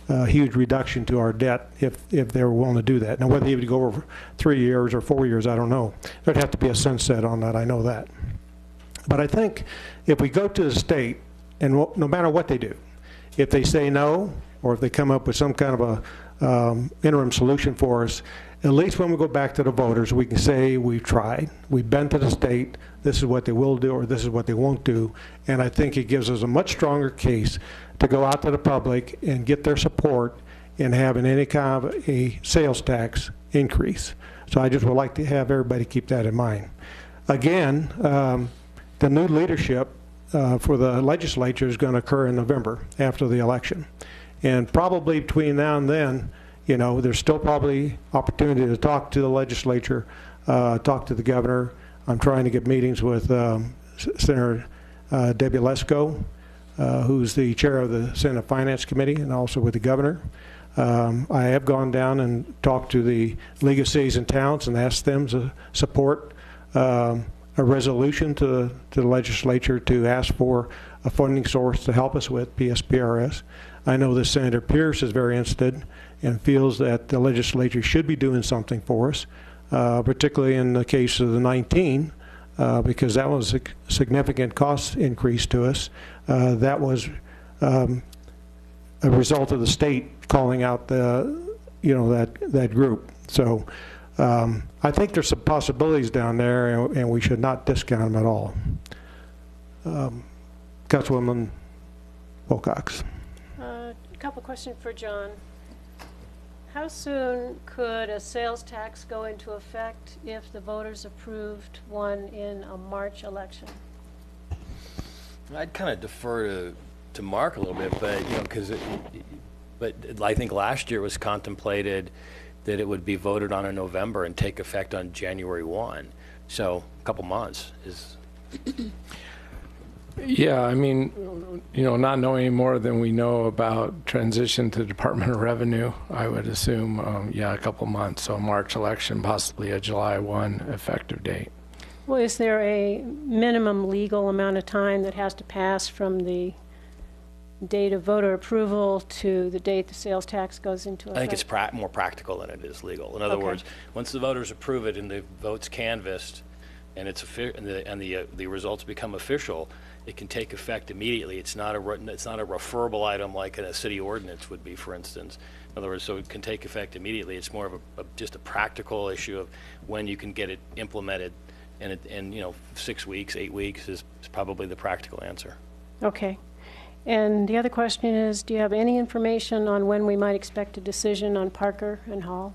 a huge reduction to our debt if they were willing to do that. Now, whether he would go over 3 years or 4 years, I don't know. There'd have to be a sunset on that, I know that. But I think if we go to the state, and no matter what they do, if they say no, or if they come up with some kind of a interim solution for us, at least when we go back to the voters, we can say we've tried, we've been to the state, this is what they will do, or this is what they won't do. And I think it gives us a much stronger case to go out to the public and get their support in having any kind of a sales tax increase. So I just would like to have everybody keep that in mind. Again, the new leadership for the legislature is going to occur in November after the election. And probably between now and then, you know, there's still probably opportunity to talk to the legislature, talk to the governor. I'm trying to get meetings with Senator Debbie Lesko, who's the chair of the Senate Finance Committee, and also with the governor. I have gone down and talked to the League of Cities and Towns and asked them to support a resolution to the legislature to ask for a funding source to help us with PSPRS. I know that Senator Pierce is very interested and feels that the legislature should be doing something for us, particularly in the case of the 19, because that was a significant cost increase to us. That was a result of the state calling out the, you know, that group. So I think there's some possibilities down there, and we should not discount them at all. Councilwoman Wilcox. A couple questions for John. How soon could a sales tax go into effect if the voters approved one in a March election? I'd kind of defer to Mark a little bit, but, you know, but I think last year was contemplated that it would be voted on in November and take effect on January 1. So a couple months is... Yeah, I mean, you know, not knowing any more than we know about transition to Department of Revenue, I would assume, yeah, a couple months. So March election, possibly a July 1 effective date. Well, is there a minimum legal amount of time that has to pass from the date of voter approval to the date the sales tax goes into effect? I think it's more practical than it is legal. In other words, once the voters approve it and the votes canvassed and it's the results become official, it can take effect immediately. It's not a referable item like in a city ordinance would be, for instance. In other words, so it can take effect immediately. It's more of just a practical issue of when you can get it implemented, and you know, 6 weeks, 8 weeks is probably the practical answer. Okay. And the other question is, do you have any information on when we might expect a decision on Parker and Hall?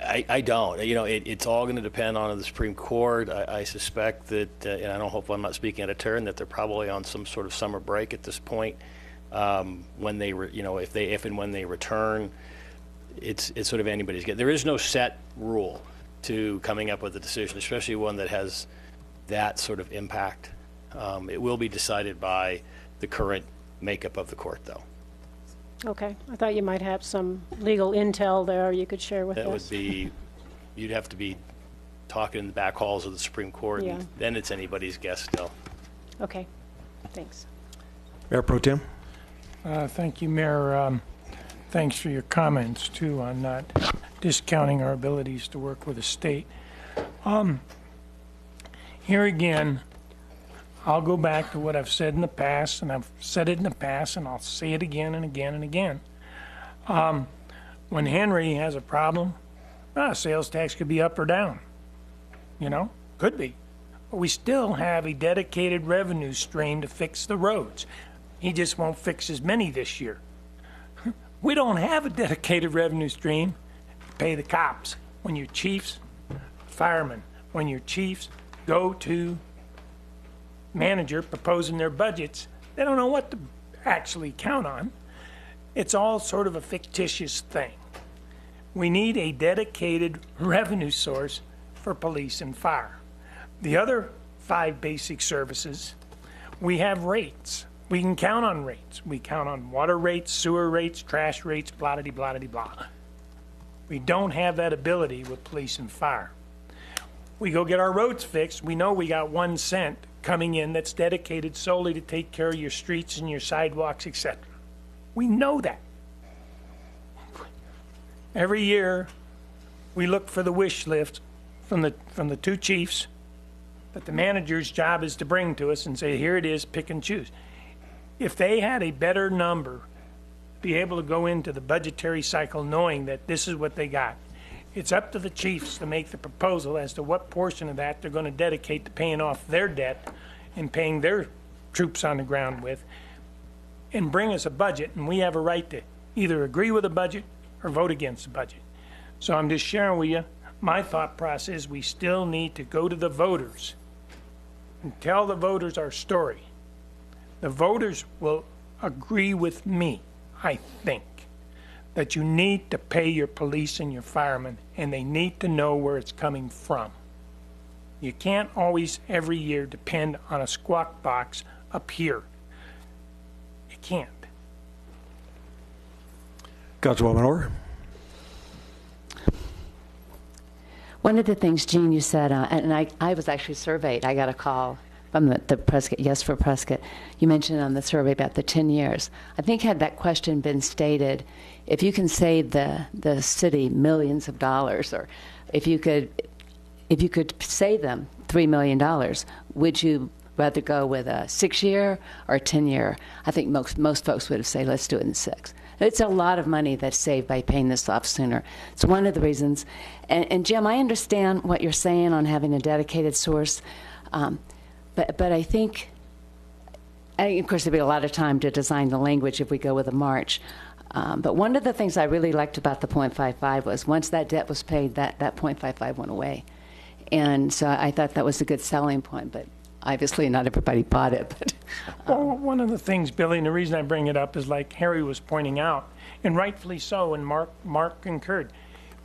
I don't. You know, it's all going to depend on the Supreme Court. I suspect that, and I don't hope I'm not speaking out of turn, that they're probably on some sort of summer break at this point. When they, you know, if and when they return, it's sort of anybody's guess. There is no set rule to coming up with a decision, especially one that has that sort of impact. It will be decided by the current makeup of the court, though. Okay. I thought you might have some legal intel there you could share with us. That would be, you'd have to be talking in the back halls of the Supreme Court, Yeah. and then it's anybody's guess still. Okay. Thanks. Mayor Pro Tem. Thank you, Mayor. Thanks for your comments, too, on not discounting our abilities to work with the state. Here again, I'll go back to what I've said in the past, and I've said it in the past, and I'll say it again and again and again. When Henry has a problem, sales tax could be up or down. You know, could be. But we still have a dedicated revenue stream to fix the roads. He just won't fix as many this year. We don't have a dedicated revenue stream to pay the cops. When your chiefs, firemen, when your chiefs go to manager proposing their budgets, they don't know what to actually count on. It's all sort of a fictitious thing. We need a dedicated revenue source for police and fire. The other 5 basic services, we have rates. We can count on rates. We count on water rates, sewer rates, trash rates, blah-de-blah-de-blah. We don't have that ability with police and fire. We go get our roads fixed. We know we got 1 cent coming in that's dedicated solely to take care of your streets and your sidewalks, etc. We know that. Every year, we look for the wish list from the 2 chiefs that the manager's job is to bring to us and say, here it is, pick and choose. If they had a better number, be able to go into the budgetary cycle knowing that this is what they got. It's up to the chiefs to make the proposal as to what portion of that they're going to dedicate to paying off their debt and paying their troops on the ground with, and bring us a budget, and we have a right to either agree with the budget or vote against the budget. So I'm just sharing with you my thought process. We still need to go to the voters and tell the voters our story. The voters will agree with me, I think, that you need to pay your police and your firemen, and they need to know where it's coming from. You can't always, every year, depend on a squawk box up here. You can't. Councilwoman Orr? One of the things, Gene, you said, and I was actually surveyed. I got a call from the Prescott, Yes for Prescott. You mentioned on the survey about the 10 years. I think had that question been stated, if you can save the city millions of dollars, or if you could save them $3 million, would you rather go with a 6-year or a 10-year? I think most folks would have said, let's do it in 6. It's a lot of money that's saved by paying this off sooner. It's one of the reasons. And Jim, I understand what you're saying on having a dedicated source, but I think, of course, there'd be a lot of time to design the language if we go with a March. But one of the things I really liked about the 0.55 was once that debt was paid, that 0.55 went away. And so I thought that was a good selling point, but obviously not everybody bought it. But Well, one of the things, Billy, and the reason I bring it up is like Harry was pointing out, and rightfully so, and Mark concurred,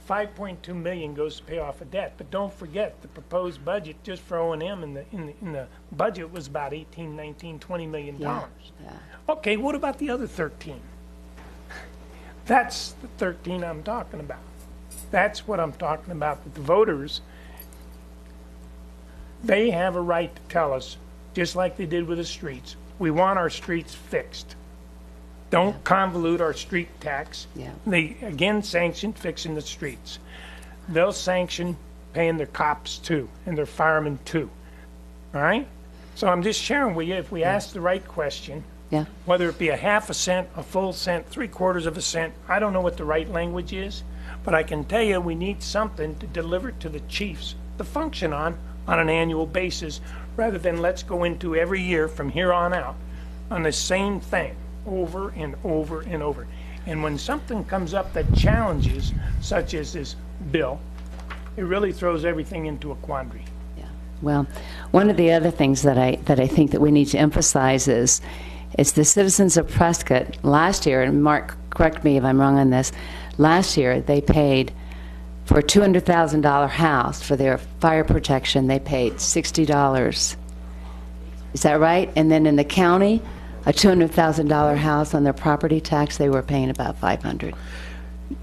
$5.2 million goes to pay off a debt. But don't forget, the proposed budget just for O&M in the budget was about 18, 19, $20 million. yeah. Okay, what about the other 13? That's the 13 I'm talking about. That's what I'm talking about, that the voters, they have a right to tell us, just like they did with the streets, we want our streets fixed. Don't convolute our street tax. Yeah. They, again, sanction fixing the streets. They'll sanction paying their cops too, and their firemen too. All right? So I'm just sharing with you, if we ask the right question, Yeah. whether it be a half a cent, a full cent, 3/4 of a cent, I don't know what the right language is, but I can tell you we need something to deliver to the chiefs to function on an annual basis, rather than let's go into every year from here on out on the same thing over and over and over. And when something comes up that challenges, such as this bill, it really throws everything into a quandary. Yeah. Well, one of the other things that I think that we need to emphasize is the citizens of Prescott last year, and Mark, correct me if I'm wrong on this, last year they paid for a $200,000 house for their fire protection, they paid $60. Is that right? And then in the county, a $200,000 house on their property tax, they were paying about $500.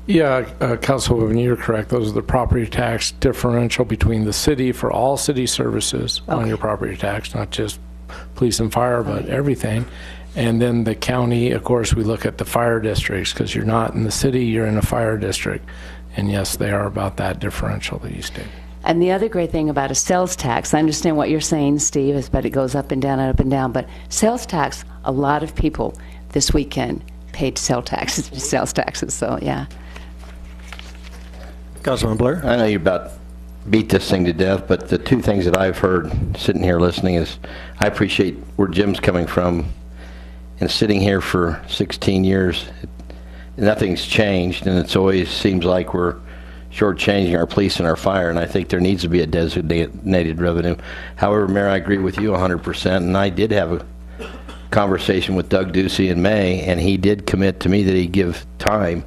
Yeah, Councilwoman, you're correct. Those are the property tax differential between the city for all city services on your property tax, not just police and fire, but everything. And then the county, of course, we look at the fire districts, because you're not in the city, you're in a fire district. And yes, they are about that differential that you stated. And the other great thing about a sales tax, I understand what you're saying, Steve, is but it goes up and down and up and down. But sales tax, a lot of people this weekend paid sales taxes. So yeah. Councilman Blair? I know you about beat this thing to death, but the two things that I've heard sitting here listening is I appreciate where Jim's coming from. And sitting here for 16 years, nothing's changed, and it always seems like we're shortchanging our police and our fire, and I think there needs to be a designated revenue. However, Mayor, I agree with you 100%, and I did have a conversation with Doug Ducey in May, and he did commit to me that he'd give time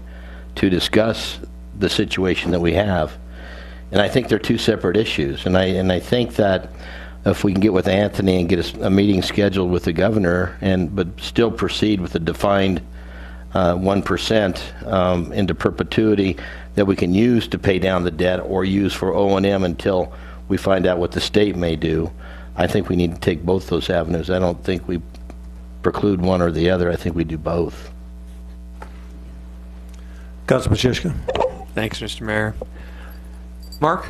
to discuss the situation that we have. And I think they're two separate issues, and I think that if we can get with Anthony and get a meeting scheduled with the governor, but still proceed with the defined 1% into perpetuity that we can use to pay down the debt or use for O&M until we find out what the state may do. I think we need to take both those avenues. I don't think we preclude one or the other. I think we do both. Councilman Shishka? Thanks, Mr. Mayor. Mark,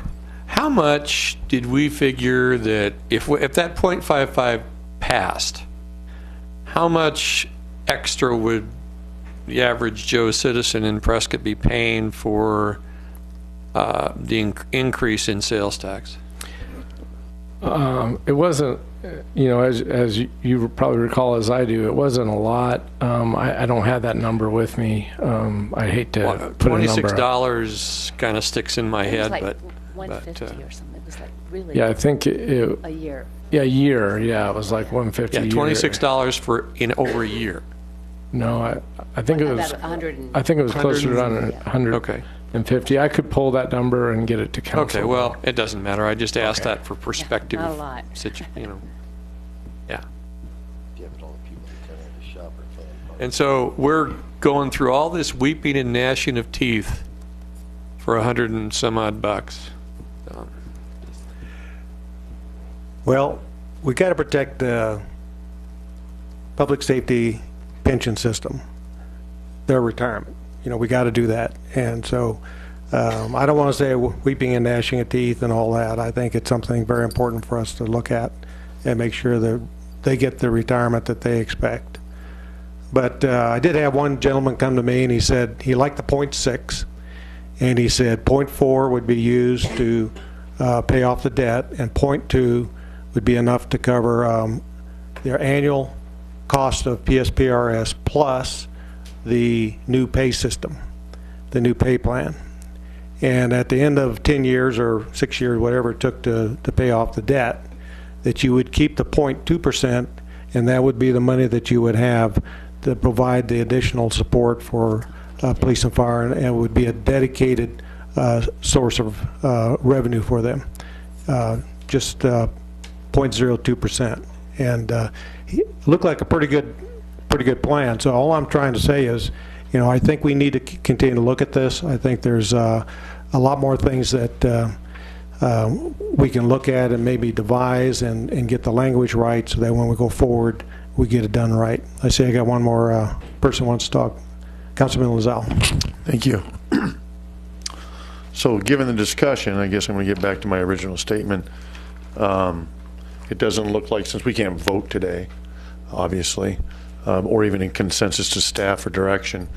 how much did we figure that if that .55 passed, how much extra would the average Joe citizen in Prescott be paying for the increase in sales tax? It wasn't, as you probably recall as I do, it wasn't a lot. I don't have that number with me. I hate to put a number. $26 kind of sticks in my It head, was like but 150 or something. It was like really Yeah, I think it a year. yeah, year. Yeah, it was like 150 yeah, a year. $26 for in over a year. No, I think it was. About 100 and- I think it was closer to 100. Okay. And 50. I could pull that number and get it to council. Okay, well, it doesn't matter. I just asked that for perspective. not a lot. Yeah. And so we're going through all this weeping and gnashing of teeth for 100 and some odd bucks. Well, we got to protect the public safety pension system, their retirement. We got to do that. And so I don't want to say weeping and gnashing of teeth and all that. I think it's something very important for us to look at and make sure that they get the retirement that they expect. But I did have one gentleman come to me and he said he liked the .6, and he said .4 would be used to pay off the debt, and .2 would be enough to cover their annual cost of PSPRS plus the new pay system, the new pay plan. And at the end of 10 years or 6 years, whatever it took to pay off the debt, that you would keep the 0.2%, and that would be the money that you would have to provide the additional support for police and fire, and it would be a dedicated source of revenue for them, just 0.02%. And it looked like a pretty good plan. So all I'm trying to say is, I think we need to continue to look at this. I think there's a lot more things that we can look at and maybe devise and get the language right so that when we go forward, we get it done right. I see I got one more person wants to talk. Councilman Lozelle. Thank you. So given the discussion, I guess I'm going to get back to my original statement. It doesn't look like, since we can't vote today, obviously, or even in consensus to staff or direction,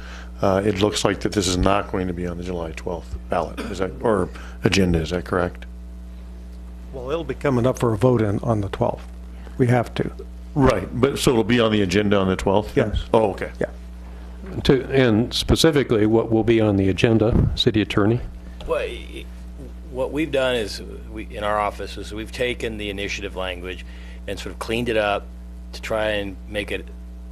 it looks like that this is not going to be on the July 12th ballot, or agenda, is that correct? Well, it'll be coming up for a vote on the 12th. We have to. Right, but so it'll be on the agenda on the 12th? Yes. Oh, okay. Yeah. And specifically, what will be on the agenda, City Attorney? Well, what we've done is, in our office, is we've taken the initiative language and sort of cleaned it up to try and make it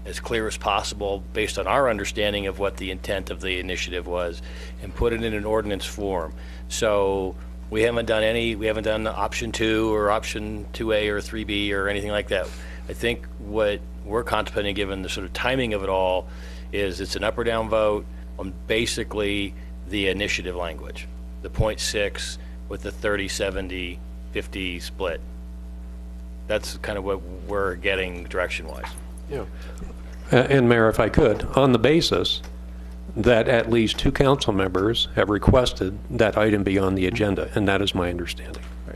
as clear as possible based on our understanding of what the intent of the initiative was, and put it in an ordinance form. So we haven't done option 2 or option 2A or 3B or anything like that. I think what we're contemplating, given the sort of timing of it all, is it's an up or down vote on basically the initiative language, the 0.6 with the 30-70-50 split. That's kind of what we're getting direction-wise. Yeah. And Mayor, if I could, on the basis that at least 2 council members have requested that item be on the agenda, and that is my understanding. Right.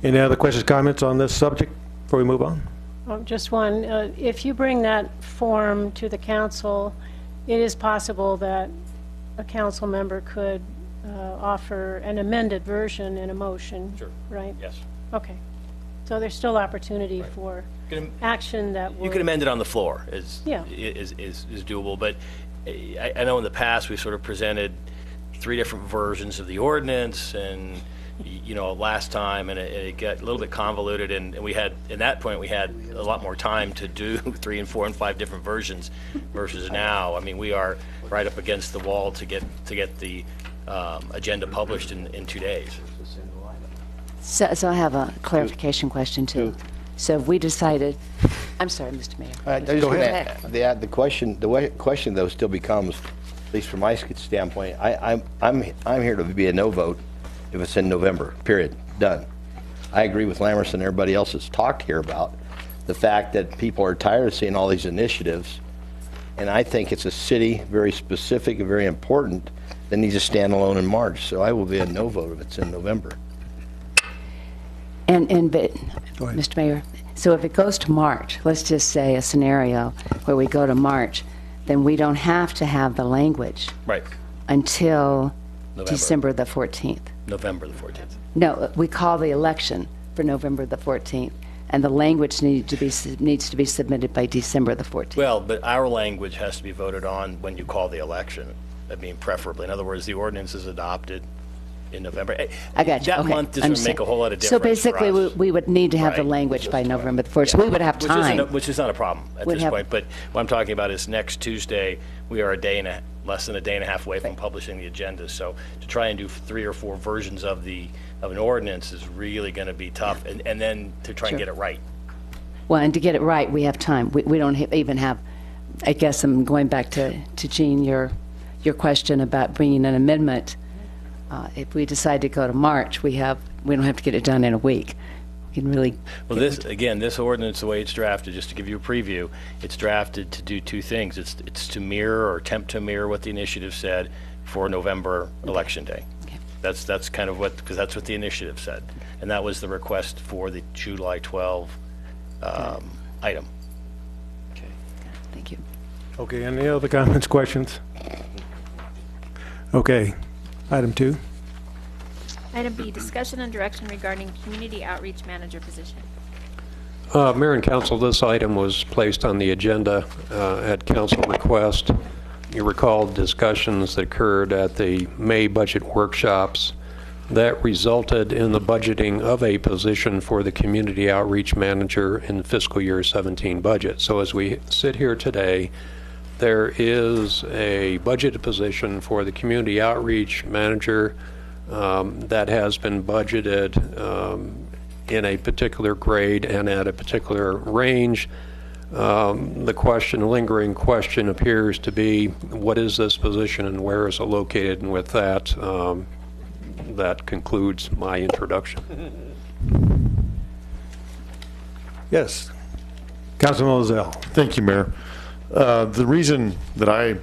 Any other questions, comments on this subject before we move on? Just one. If you bring that form to the council, it is possible that a council member could offer an amended version in a motion, Sure. right? Yes. Okay. So there's still opportunity for action that would... You can amend it on the floor, is Yeah. is doable, but I know in the past we sort of presented 3 different versions of the ordinance, and last time, and it got a little bit convoluted, and we had, at that point, we had a lot more time to do 3 and 4 and 5 different versions versus now. I mean, we are right up against the wall to get the agenda published in 2 days. So I have a clarification question, too. So if we decided, I'm sorry, Mr. Mayor. Go ahead. The question, though, still becomes, at least from my standpoint, I'm here to be a no vote if it's in November, period, done. I agree with Lamerson and everybody else that's talked here about the fact that people are tired of seeing all these initiatives, and I think it's a city, very specific and very important, that needs to stand alone in March. So I will be a no vote if it's in November. But, Mr. Mayor, so if it goes to March, let's just say a scenario where we go to March, then we don't have to have the language Right. until November. December the 14th. November the 14th. No, we call the election for November the 14th, and the language needs to be submitted by December the 14th. Well, but our language has to be voted on when you call the election. I mean, preferably. In other words, the ordinance is adopted in November. I got you. That Okay. month doesn't Understand. make a whole lot of difference So for basically, us. we would need to have the Right. language by November the 1st. We would have time. Which is not a problem at We'd this have- point. But what I'm talking about is next Tuesday, we are less than a day and a half away from publishing the agenda. So to try and do 3 or 4 versions of an ordinance is really going to be tough. And then to try and get it right. Well, and to get it right, we have time. We don't even have, I guess I'm going back to Jean, your question about bringing an amendment. If we decide to go to March, we don't have to get it done in a week. We can really. Well, this ordinance, the way it's drafted, just to give you a preview, it's drafted to do 2 things. It's to mirror or attempt to mirror what the initiative said for November Election Day. Okay. That's kind of because that's what the initiative said. And that was the request for the July 12 item. Thank you. Okay, any other comments, questions? Okay, item 2. Item B, discussion and direction regarding community outreach manager position. Mayor and Council, this item was placed on the agenda at council request. You recall discussions that occurred at the May budget workshops that resulted in the budgeting of a position for the community outreach manager in the fiscal year 17 budget. So as we sit here today, there is a budgeted position for the community outreach manager that has been budgeted in a particular grade and at a particular range. The lingering question appears to be, what is this position and where is it located? And with that, that concludes my introduction. Yes. Councilman Lozelle. Thank you, Mayor. The reason that I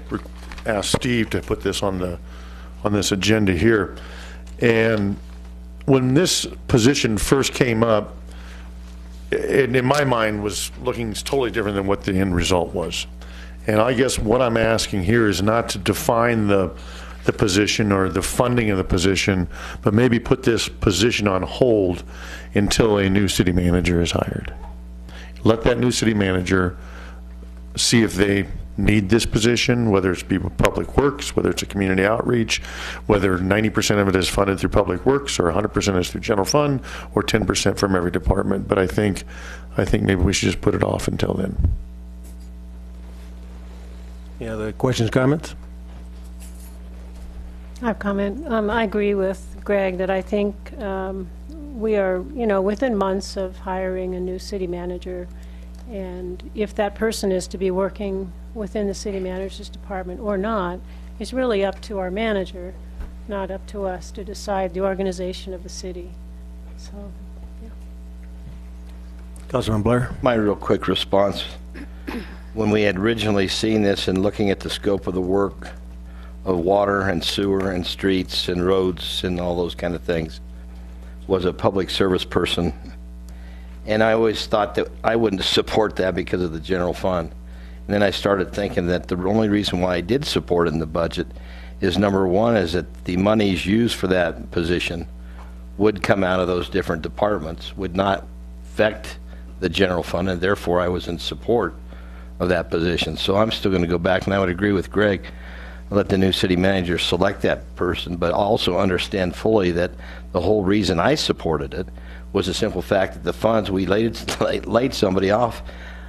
asked Steve to put this on this agenda here, and when this position first came up, it, in my mind, was looking totally different than what the end result was. And I guess what I'm asking here is not to define the position or the funding of the position, but maybe put this position on hold until a new city manager is hired. Let that new city manager see if they need this position, whether it's be public works, whether it's a community outreach, whether 90% of it is funded through public works or 100% is through general fund or 10% from every department. But I think maybe we should just put it off until then. Any other questions, comments? I have a comment. I agree with Greg that I think we are, within months of hiring a new city manager. And if that person is to be working within the city manager's department or not, it's really up to our manager, not up to us to decide the organization of the city. So, yeah. Councilman Blair. My real quick response, when we had originally seen this and looking at the scope of the work of water and sewer and streets and roads and all those kind of things, was a public service person. And I always thought that I wouldn't support that because of the general fund. And then I started thinking that the only reason why I did support it in the budget is, number one, is that the monies used for that position would come out of those different departments, would not affect the general fund, and therefore I was in support of that position. So I'm still going to go back, and I would agree with Greg, let the new city manager select that person, but also understand fully that the whole reason I supported it was the simple fact that the funds, we laid somebody off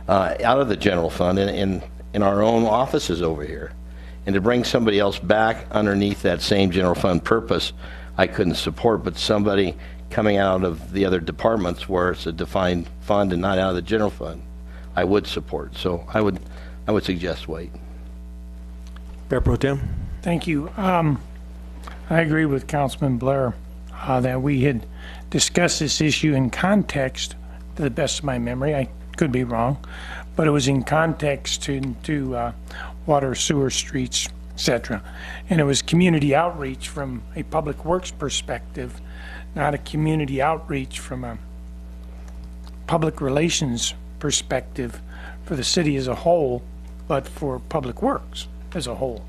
out of the general fund in our own offices over here. And to bring somebody else back underneath that same general fund purpose, I couldn't support, but somebody coming out of the other departments where it's a defined fund and not out of the general fund, I would support. So I would suggest wait. Mayor Pro Tem. Thank you. I agree with Councilman Blair that we had discussed this issue in context, to the best of my memory. I could be wrong, but it was in context to water, sewer, streets, etc. And it was community outreach from a public works perspective, not a community outreach from a public relations perspective for the city as a whole, but for public works as a whole.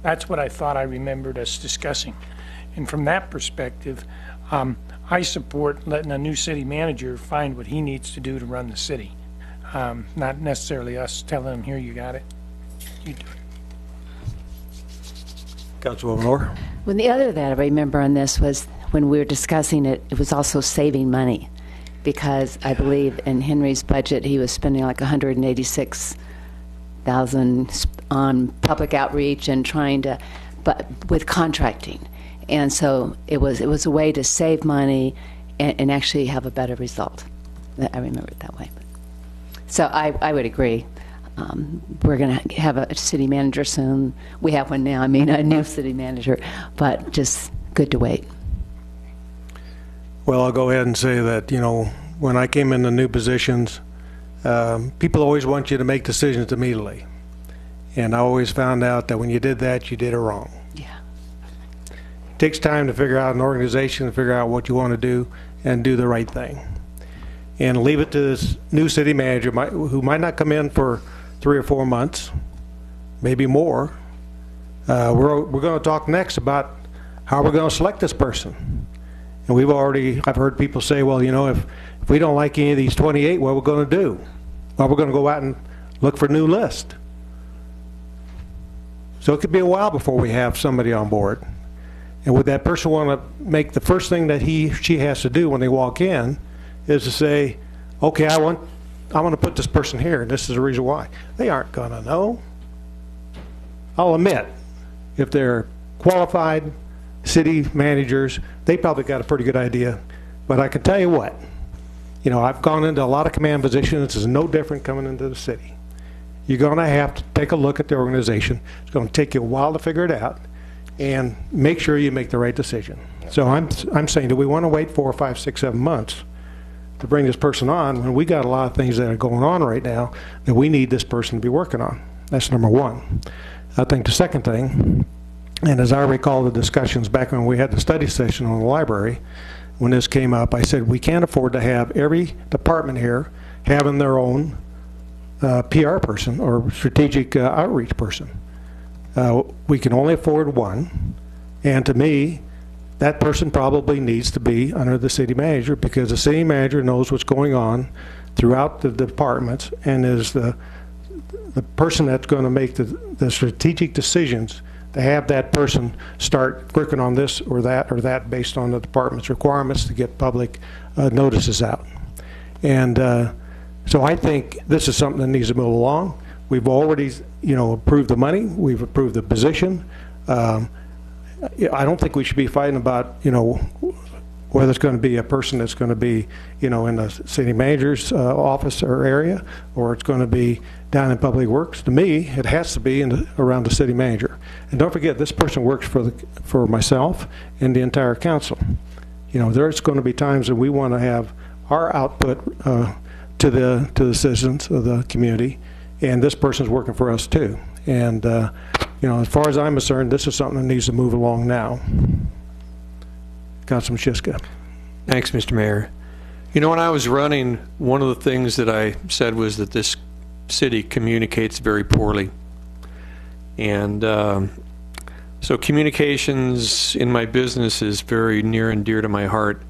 That's what I thought I remembered us discussing. And from that perspective, I support letting a new city manager find what he needs to do to run the city. Not necessarily us telling him, here, you got it. You do it. Councilwoman Orr? When the other that I remember on this was when we were discussing it, it was also saving money, because I believe in Henry's budget he was spending like $186,000 on public outreach and trying to, but with contracting, and so it was a way to save money and actually have a better result. I remember it that way. So I would agree. We're going to have a city manager soon. We have one now, I mean, a new city manager, but just good to wait. Well, I'll go ahead and say that, you know, when I came into new positions, people always want you to make decisions immediately. And I always found out that when you did that, you did it wrong. Yeah. It takes time to figure out an organization, to figure out what you want to do, and do the right thing. And leave it to this new city manager who might not come in for 3 or 4 months, maybe more. We're going to talk next about how we're going to select this person. And I've heard people say, well, you know, if we don't like any of these 28, what are we going to do? Well, we're going to go out and look for a new list. So it could be a while before we have somebody on board. And would that person want to make the first thing that she has to do when they walk in is to say, okay, I want to put this person here, and this is the reason why. They aren't going to know. I'll admit, if they're qualified city managers, they probably got a pretty good idea. But I can tell you what, you know, I've gone into a lot of command positions. It's no different coming into the city. You're going to have to take a look at the organization. It's going to take you a while to figure it out, and make sure you make the right decision. So I'm saying, do we want to wait 4 or 5, 6, 7 months to bring this person on when we got a lot of things that are going on right now that we need this person to be working on? That's number one. I think the second thing, and as I recall the discussions back when we had the study session on the library, when this came up, I said we can't afford to have every department here having their own PR person or strategic outreach person. We can only afford one, and to me, that person probably needs to be under the city manager, because the city manager knows what's going on throughout the departments and is the person that's going to make the strategic decisions to have that person start working on this or that based on the department's requirements to get public notices out. And so I think this is something that needs to move along. We've already, you know, approved the money. We've approved the position. I don't think we should be fighting about, you know, whether it's going to be a person that's going to be, you know, in the city manager's office or area, or it's going to be down in public works. To me, it has to be around the city manager. And don't forget, this person works for myself and the entire council. You know, there's going to be times that we want to have our output to the citizens of the community, and this person's working for us too. And you know, as far as I'm concerned, this is something that needs to move along now. Councilman Shiska. Thanks, Mr. Mayor. You know, when I was running, one of the things that I said was that this city communicates very poorly. And so communications in my business is very near and dear to my heart.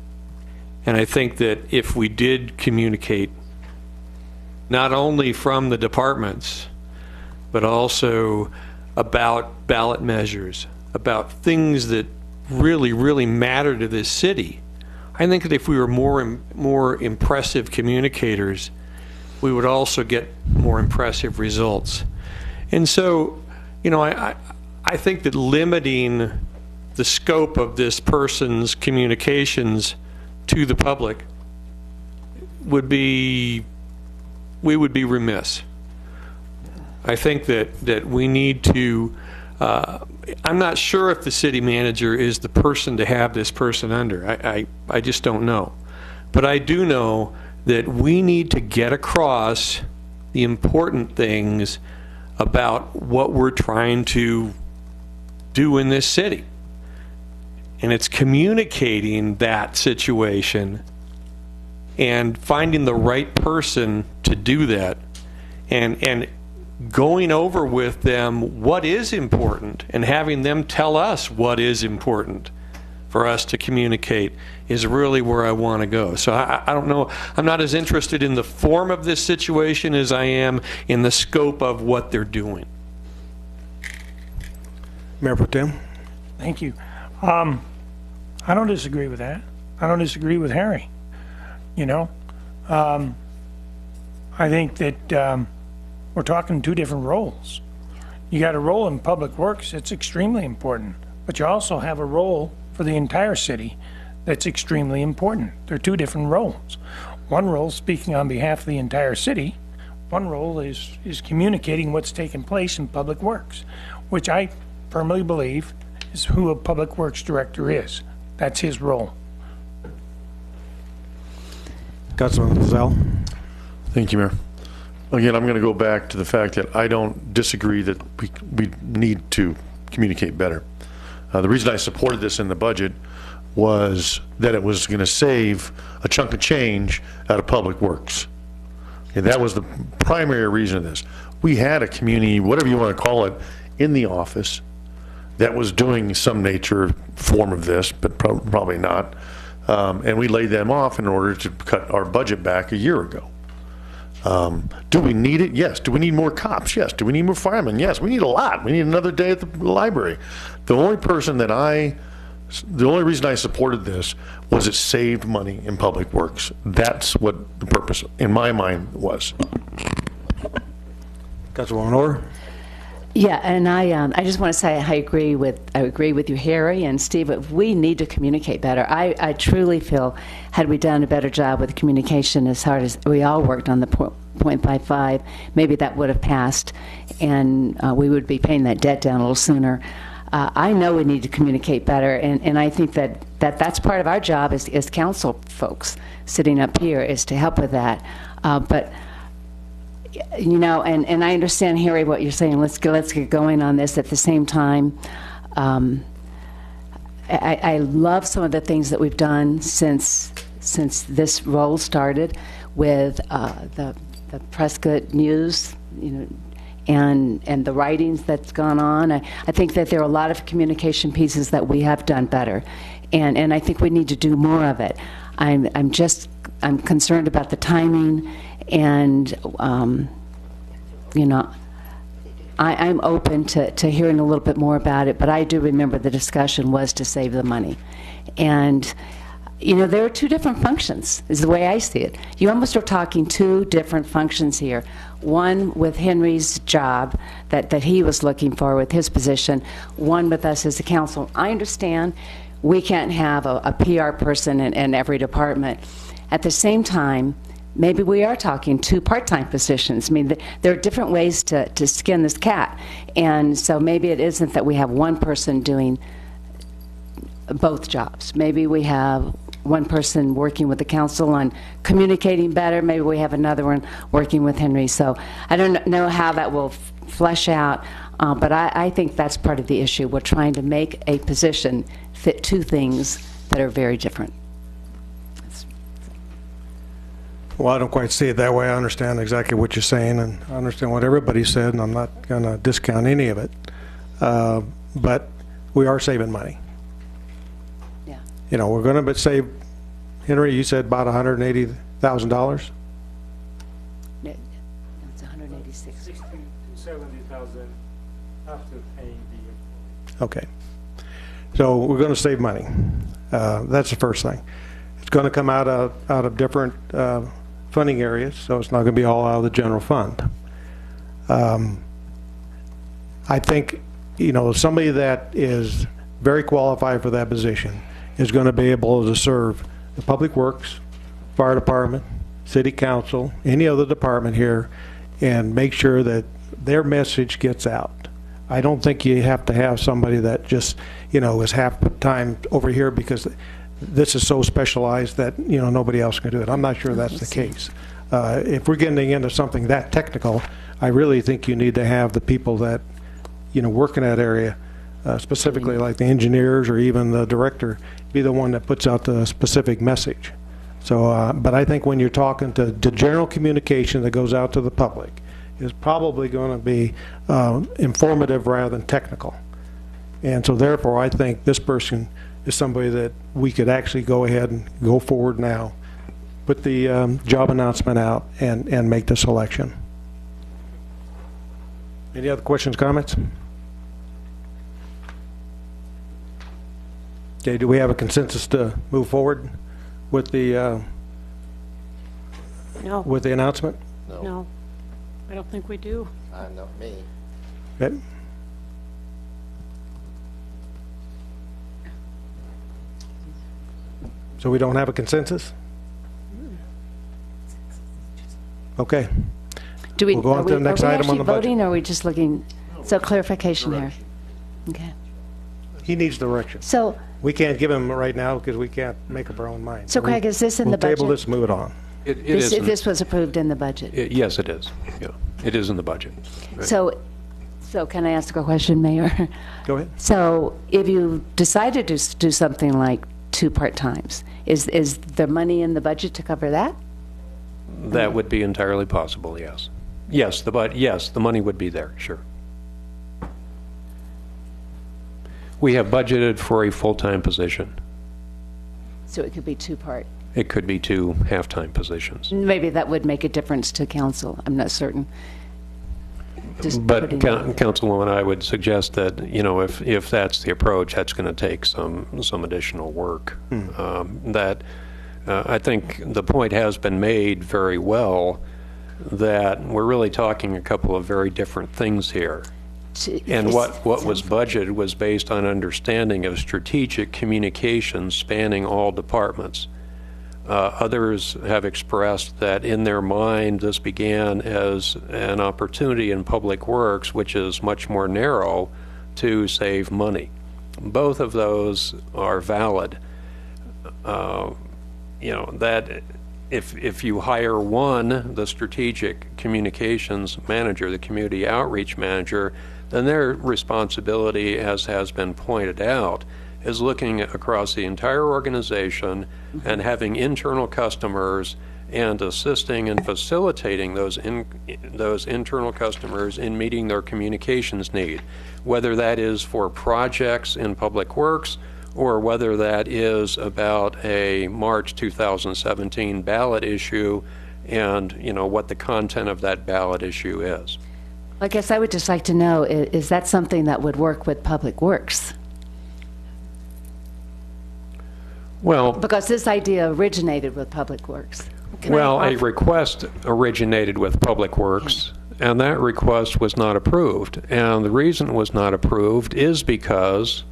And I think that if we did communicate, not only from the departments, but also about ballot measures, about things that really, really matter to this city. I think that if we were more impressive communicators, we would also get more impressive results. And so, you know, I think that limiting the scope of this person's communications to the public we would be remiss. I think that we need to, I'm not sure if the city manager is the person to have this person under. I just don't know. But I do know that we need to get across the important things about what we're trying to do in this city. And it's communicating that situation and finding the right person to do that, and going over with them what is important and having them tell us what is important for us to communicate is really where I want to go. So I don't know, I'm not as interested in the form of this situation as I am in the scope of what they're doing. Mayor Pro Tem? Thank you. I don't disagree with that. I don't disagree with Harry. You know, I think that we're talking two different roles. You got a role in public works, it's extremely important, but you also have a role for the entire city that's extremely important. They're two different roles. One role speaking on behalf of the entire city. One role is communicating what's taking place in public works, which I firmly believe is who a public works director is. That's his role. Councilman Zell? Thank you, Mayor. Again, I'm going to go back to the fact that I don't disagree that we need to communicate better. The reason I supported this in the budget was that it was going to save a chunk of change out of public works. And that was the primary reason of this. We had a community, whatever you want to call it, in the office that was doing some nature form of this, but probably not. And we laid them off in order to cut our budget back a year ago. Do we need it? Yes. Do we need more cops? Yes. Do we need more firemen? Yes. We need a lot. We need another day at the library. The only reason I supported this was it saved money in public works. That's what the purpose, in my mind, was. Councilwoman Orr? Yeah, and I just want to say I agree with you, Harry and Steve. We need to communicate better. I truly feel, had we done a better job with communication, as hard as we all worked on the 0.55, maybe that would have passed, and we would be paying that debt down a little sooner. I know we need to communicate better, and I think that's part of our job as council folks sitting up here, is to help with that. But you know, and I understand, Harry, what you're saying. Let's get going on this. At the same time, I love some of the things that we've done since this role started with the Prescott News, you know, and the writings that's gone on. I think that there are a lot of communication pieces that we have done better, and I think we need to do more of it. I'm concerned about the timing, and you know, I'm open to hearing a little bit more about it, but I do remember the discussion was to save the money. And you know, there are two different functions, is the way I see it. You almost are talking two different functions here. One with Henry's job that he was looking for with his position, one with us as a council. I understand we can't have a PR person in every department. At the same time, maybe we are talking two part-time positions. I mean, there are different ways to skin this cat. And so maybe it isn't that we have one person doing both jobs. Maybe we have one person working with the council on communicating better. Maybe we have another one working with Henry. So I don't know how that will flesh out, but I think that's part of the issue. We're trying to make a position fit two things that are very different. Well, I don't quite see it that way. I understand exactly what you're saying, and I understand what everybody said, and I'm not going to discount any of it. But we are saving money. Yeah. You know, we're going to save, Henry, you said about $180,000? No, it's 186. 60 to 70,000 after paying the employee. Okay. So we're going to save money. That's the first thing. It's going to come out of different funding areas, so it's not going to be all out of the general fund. I think, you know, somebody that is very qualified for that position is going to be able to serve the Public Works, Fire Department, City Council, any other department here, and make sure that their message gets out. I don't think you have to have somebody that just, you know, is half the time over here because this is so specialized that, you know, nobody else can do it. I'm not sure that's the case. If we're getting into something that technical, I really think you need to have the people that, you know, work in that area specifically like the engineers or even the director, be the one that puts out the specific message. So, but I think when you're talking to general communication that goes out to the public, is probably going to be informative rather than technical. And so therefore, I think this person is somebody that we could actually go ahead and go forward now, put the job announcement out, and make the selection. Any other questions, comments? Okay, do we have a consensus to move forward with the No, with the announcement? no, I don't think we do. Not me. Okay. So we don't have a consensus? Okay. Do we, We'll go on to the next item on the budget. voting, or are we just looking, so clarification here? Okay. He needs direction. So, We can't give him right now because we can't make up our own mind. so Craig, is this in We'll the budget? table this, move it on. It This- is. This was approved in the budget. Yes, it is. Yeah, it is in the budget. Right. So can I ask a question, Mayor? Go ahead. So if you decided to do something like 2 part-times, is there money in the budget to cover that? That would be entirely possible, yes. Yes, the money would be there, sure. We have budgeted for a full-time position. So it could be 2-part. It could be 2 half-time positions. Maybe that would make a difference to council. I'm not certain. Just But putting- Councilwoman, I would suggest that, you know, if that's the approach, that's going to take some additional work. I think the point has been made very well that we're really talking a couple of very different things here. And what was budgeted was based on understanding of strategic communications spanning all departments. Others have expressed that in their mind this began as an opportunity in public works, which is much more narrow, to save money. Both of those are valid. You know, that if you hire one, the strategic communications manager, the community outreach manager, then their responsibility, as has been pointed out, is looking across the entire organization and having internal customers and assisting and facilitating those internal customers in meeting their communications need, whether that is for projects in public works or whether that is about a March 2017 ballot issue and, you know, what the content of that ballot issue is. I guess I would just like to know, is that something that would work with Public Works? Well, Because this idea originated with Public Works. a request originated with Public Works, and that request was not approved. And the reason it was not approved is because,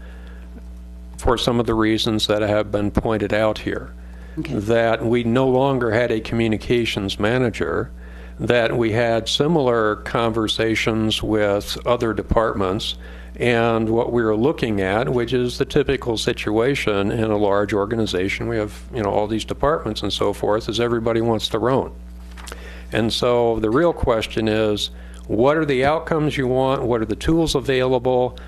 for some of the reasons that have been pointed out here, that we no longer had a communications manager, that we had similar conversations with other departments, and what we were looking at, which is the typical situation in a large organization, we have, you know, all these departments and so forth, is everybody wants their own. And so the real question is, what are the outcomes you want? What are the tools available?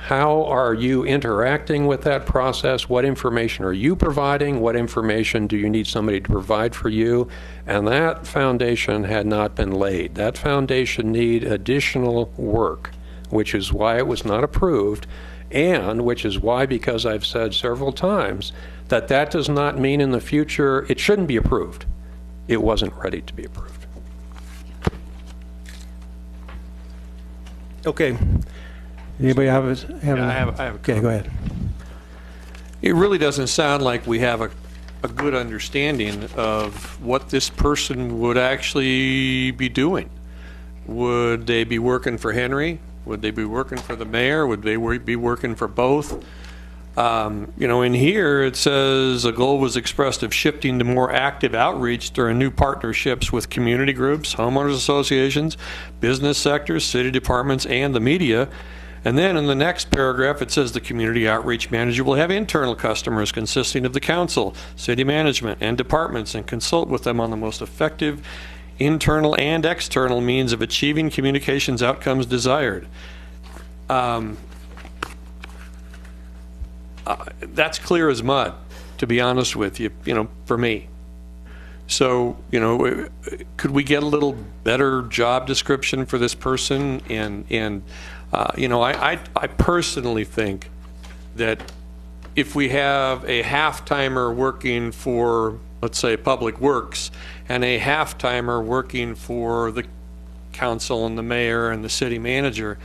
How are you interacting with that process? What information are you providing? What information do you need somebody to provide for you? And that foundation had not been laid. That foundation needed additional work, which is why it was not approved, and which is why, because I've said several times, that does not mean in the future it shouldn't be approved. It wasn't ready to be approved. Okay. Anybody have a... I have a Okay, go ahead. It really doesn't sound like we have a good understanding of what this person would actually be doing. Would they be working for Henry? Would they be working for the mayor? Would they be working for both? You know, in here it says a goal was expressed of shifting to more active outreach through new partnerships with community groups, homeowners associations, business sectors, city departments, and the media. And then in the next paragraph, it says the community outreach manager will have internal customers consisting of the council, city management, and departments, and consult with them on the most effective internal and external means of achieving communications outcomes desired. that's clear as mud, to be honest with you, for me. So, could we get a little better job description for this person? And I personally think that if we have a half-timer working for, let's say, Public Works, and a half-timer working for the council and the mayor and the city manager,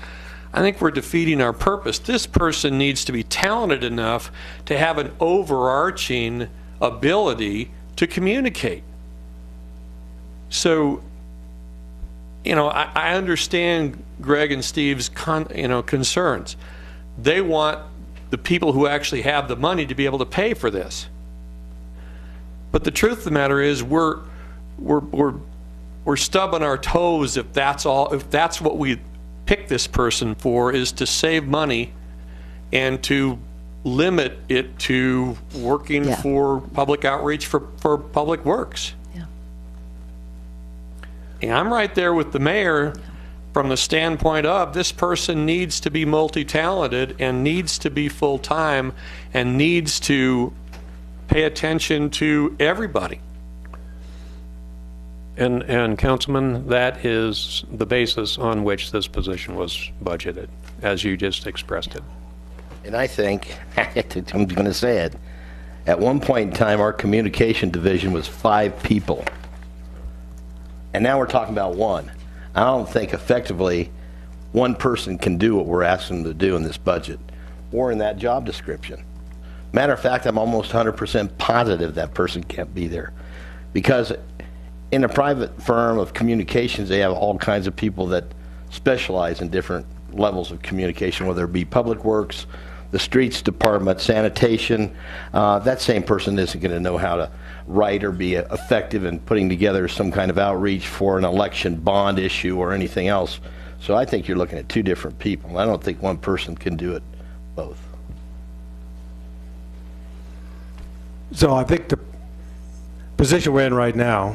I think we're defeating our purpose. This person needs to be talented enough to have an overarching ability to communicate. So, I understand Greg and Steve's concerns. They want the people who actually have the money to be able to pay for this. But the truth of the matter is, we're stubbing our toes if that's what we pick this person for, is to save money and to limit it to working for public outreach for Public Works. And I'm right there with the mayor from the standpoint of this person needs to be multi-talented and needs to be full-time and needs to pay attention to everybody. And Councilman, that is the basis on which this position was budgeted, as you just expressed it. And I think, I'm going to say it, at one point in time, our communication division was 5 people. And now we're talking about 1. I don't think effectively one person can do what we're asking them to do in this budget or in that job description. Matter of fact, I'm almost 100% positive that person can't be there. Because in a private firm of communications, they have all kinds of people that specialize in different levels of communication, whether it be Public Works, the streets department, sanitation. That same person isn't going to know how to write or be effective in putting together some kind of outreach for an election bond issue or anything else. So I think you're looking at 2 different people. I don't think one person can do it both. So I think the position we're in right now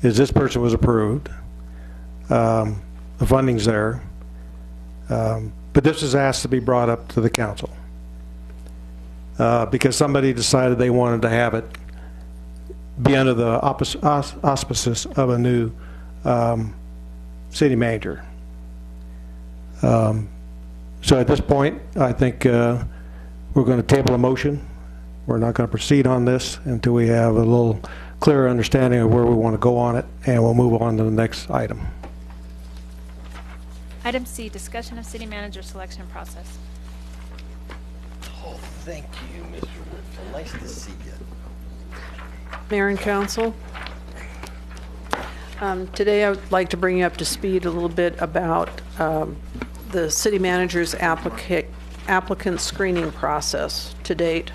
is this person was approved. The funding's there. But this is asked to be brought up to the council because somebody decided they wanted to have it be under the auspices of a new city manager. So at this point, I think we're going to table a motion. We're not going to proceed on this until we have a little clearer understanding of where we want to go on it, and we'll move on to the next item. Item C, discussion of city manager selection process. Oh, thank you, Mr. Ripton. Nice to see you. Mayor and Council, today I would like to bring you up to speed a little bit about the city manager's applicant screening process to date.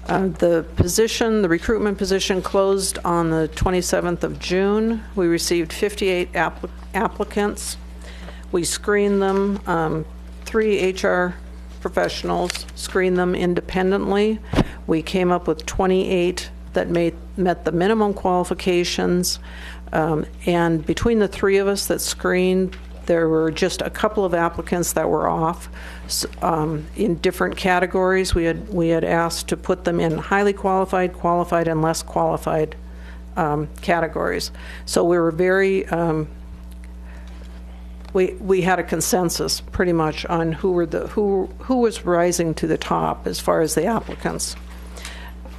The recruitment position closed on the 27th of June. We received 58 applicants. We screened them, 3 HR professionals screened them independently. We came up with 28 that met the minimum qualifications. And between the 3 of us that screened, there were just a couple of applicants that were off in different categories. We had asked to put them in highly qualified, qualified, and less qualified categories. So we were very we had a consensus pretty much on who was rising to the top as far as the applicants.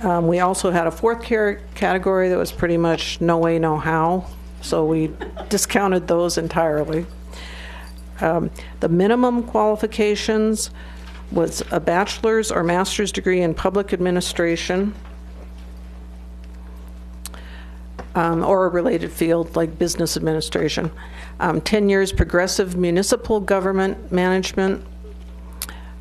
We also had a 4th category that was pretty much no way, no how. So we discounted those entirely. The minimum qualifications was a bachelor's or master's degree in public administration or a related field like business administration. 10 years progressive municipal government management.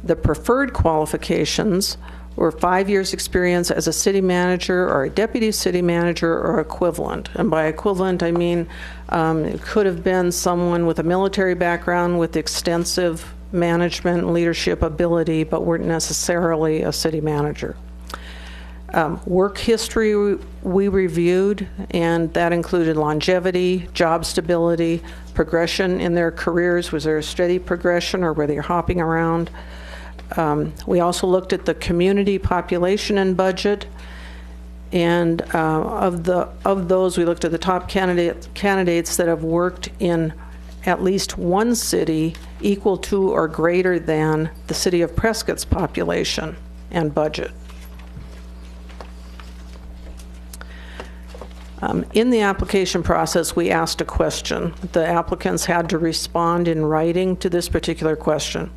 The preferred qualifications were 5 years experience as a city manager or a deputy city manager or equivalent. And by equivalent, I mean it could have been someone with a military background with extensive management and leadership ability, but weren't necessarily a city manager. Work history we reviewed, and that included longevity, job stability, progression in their careers. Was there a steady progression or were they hopping around? We also looked at the community population and budget. And of those, we looked at the top candidates that have worked in at least one city equal to or greater than the city of Prescott's population and budget. In the application process, we asked a question. The applicants had to respond in writing to this particular question.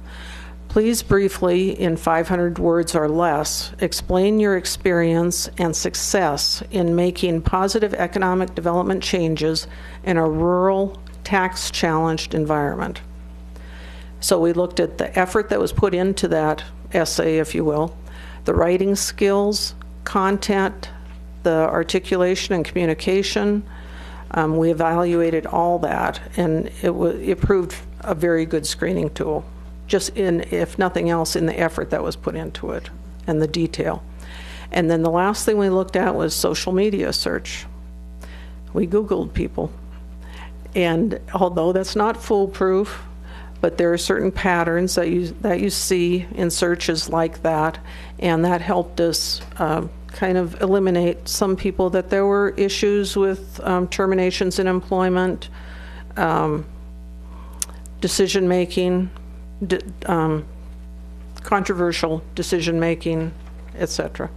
Please briefly, in 500 words or less, explain your experience and success in making positive economic development changes in a rural, tax-challenged environment. So we looked at the effort that was put into that essay, if you will, the writing skills, content, the articulation and communication. We evaluated all that, and it proved a very good screening tool, just in, if nothing else, in the effort that was put into it and the detail. And then the last thing we looked at was social media search. We Googled people. And although that's not foolproof, but there are certain patterns that you see in searches like that, and that helped us kind of eliminate some people that there were issues with terminations in employment, decision-making, controversial decision-making, etc.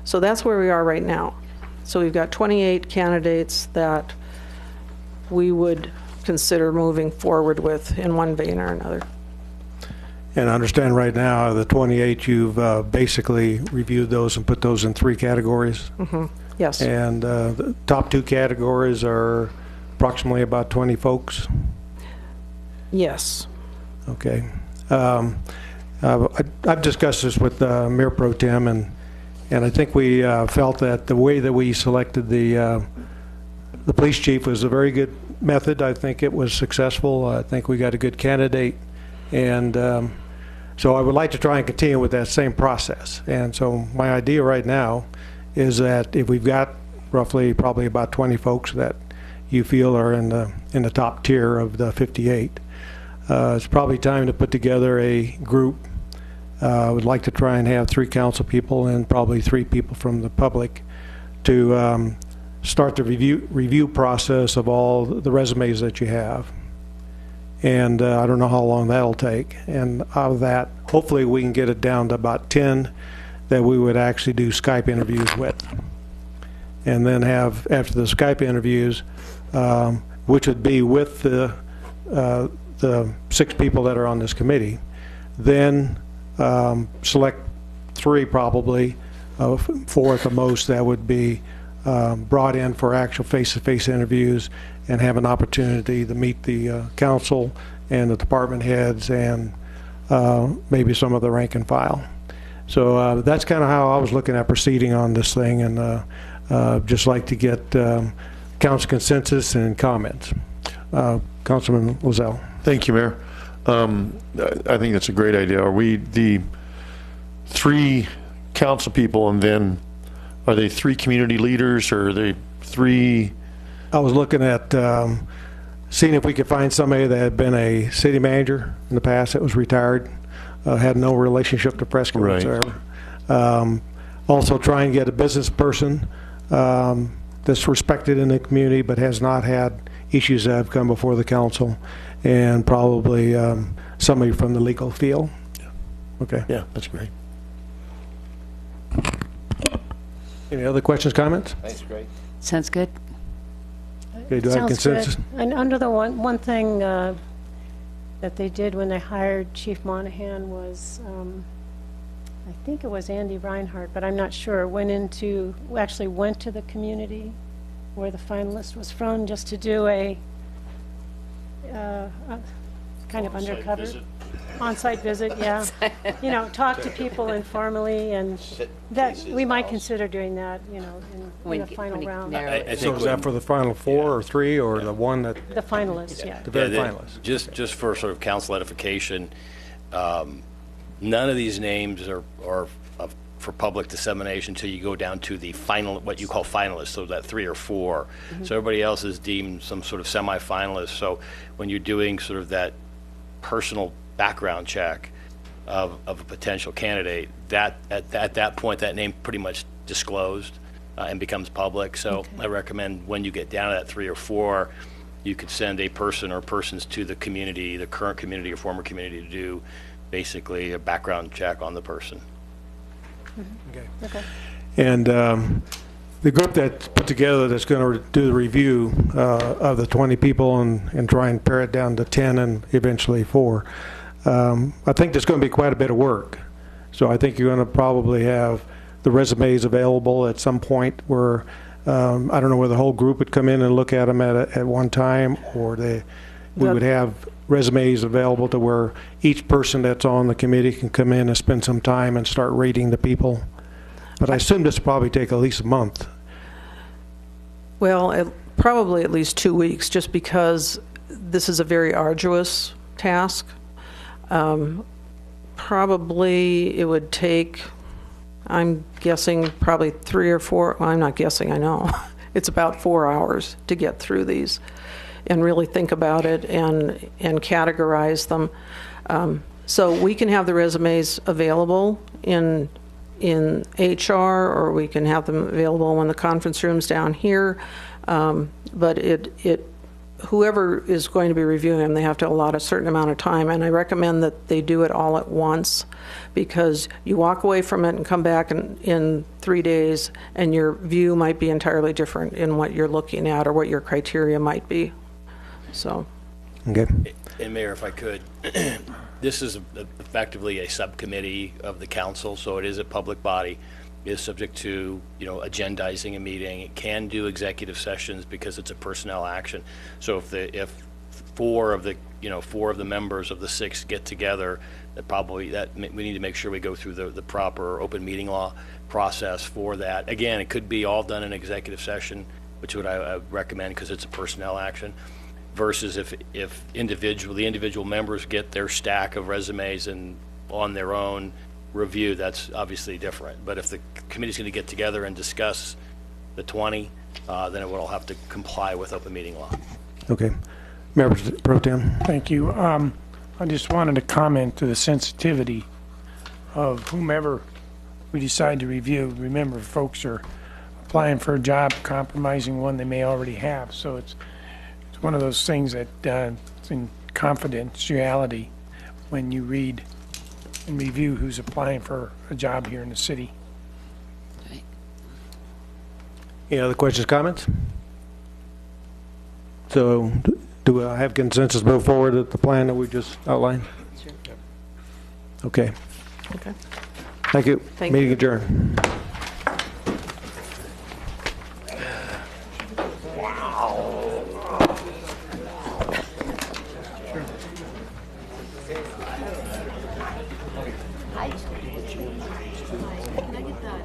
So that's where we are right now. So we've got 28 candidates that we would consider moving forward with in one vein or another. And I understand right now, the 28, you've basically reviewed those and put those in 3 categories. Mm-hmm. Yes. And the top 2 categories are approximately about 20 folks. Yes. Okay. I've discussed this with Mayor Pro Tem, and I think we felt that the way that we selected the police chief was a very good method. I think it was successful. I think we got a good candidate, and so I would like to try and continue with that same process. And so my idea right now is that if we've got roughly probably about 20 folks that you feel are in the top tier of the 58, it's probably time to put together a group. I would like to try and have 3 council people and probably 3 people from the public to start the review process of all the resumes that you have. And I don't know how long that'll take. And out of that, hopefully we can get it down to about 10 that we would actually do Skype interviews with. And then have, after the Skype interviews, which would be with the 6 people that are on this committee, then select 3 probably, 4 at the most, that would be brought in for actual face-to-face interviews and have an opportunity to meet the council and the department heads and maybe some of the rank and file. So that's kind of how I was looking at proceeding on this thing, and just like to get council consensus and comments. Councilman Lozelle. Thank you, Mayor. I think that's a great idea. Are we the 3 council people, and then are they 3 community leaders, or are they 3? I was looking at seeing if we could find somebody that had been a city manager in the past that was retired, had no relationship to Prescott whatsoever. Also try and get a business person that's respected in the community but has not had issues that have come before the council, and probably somebody from the legal field. Okay. Yeah, that's great. Any other questions, comments? Thanks, great. Sounds good. Okay, do I have consensus? Good. And under the one thing that they did when they hired Chief Monahan was, I think it was Andy Reinhardt, but I'm not sure, actually went to the community where the finalist was from, just to do a kind of undercover on-site visit, yeah. You know, talk to people informally, and that we might consider doing that, you know, in the final round. I So think is that for the final 4 or 3, or the one that, The finalists, yeah. the very finalists? Just for sort of council edification, none of these names are for public dissemination until you go down to the final, what you call finalists, so that 3 or 4. So everybody else is deemed some sort of semi-finalist. So when you're doing sort of that personal background check, of a potential candidate, that at that point, that name pretty much disclosed and becomes public. So I recommend when you get down to that 3 or 4, you could send a person or persons to the community, the current community or former community, to do basically a background check on the person. Okay. And the group that's put together that's going to do the review of the 20 people and try and pare it down to 10 and eventually 4, I think there's going to be quite a bit of work. So I think you're going to probably have the resumes available at some point where I don't know whether the whole group would come in and look at them at one time, or we would have resumes available to where each person that's on the committee can come in and spend some time and start rating the people. But I assume this will probably take at least a month. Well, probably at least 2 weeks, just because this is a very arduous task. Probably it would take, I'm guessing, probably 3 or 4, well, I'm not guessing, I know. It's about 4 hours to get through these and really think about it and categorize them. So we can have the resumes available in HR, or we can have them available when the conference room's down here. But whoever is going to be reviewing them, they have to allot a certain amount of time, and I recommend that they do it all at once, because you walk away from it and come back in 3 days, and your view might be entirely different in what you're looking at or what your criteria might be. So. Okay. And Mayor, if I could, this is effectively a subcommittee of the council, so it is a public body. It is subject to, agendizing a meeting. It can do executive sessions because it's a personnel action. So if 4 of the members of the 6 get together, we need to make sure we go through the proper open meeting law process for that. Again, it could be all done in executive session, which I would recommend because it's a personnel action. Versus if the individual members get their stack of resumes and on their own review, that's obviously different. But if the committee's going to get together and discuss the 20, then it will all have to comply with open meeting law. Okay. Mayor Pro Tem. Thank you. I just wanted to comment to the sensitivity of whomever we decide to review. Remember, folks are applying for a job, compromising one they may already have. So it's one of those things that it's in confidentiality when you read and review who's applying for a job here in the city. Any other questions, comments? So do I have consensus to move forward with the plan that we just outlined? Sure. Okay. Okay. Thank you. Thank Meeting you. adjourned. Can I get that?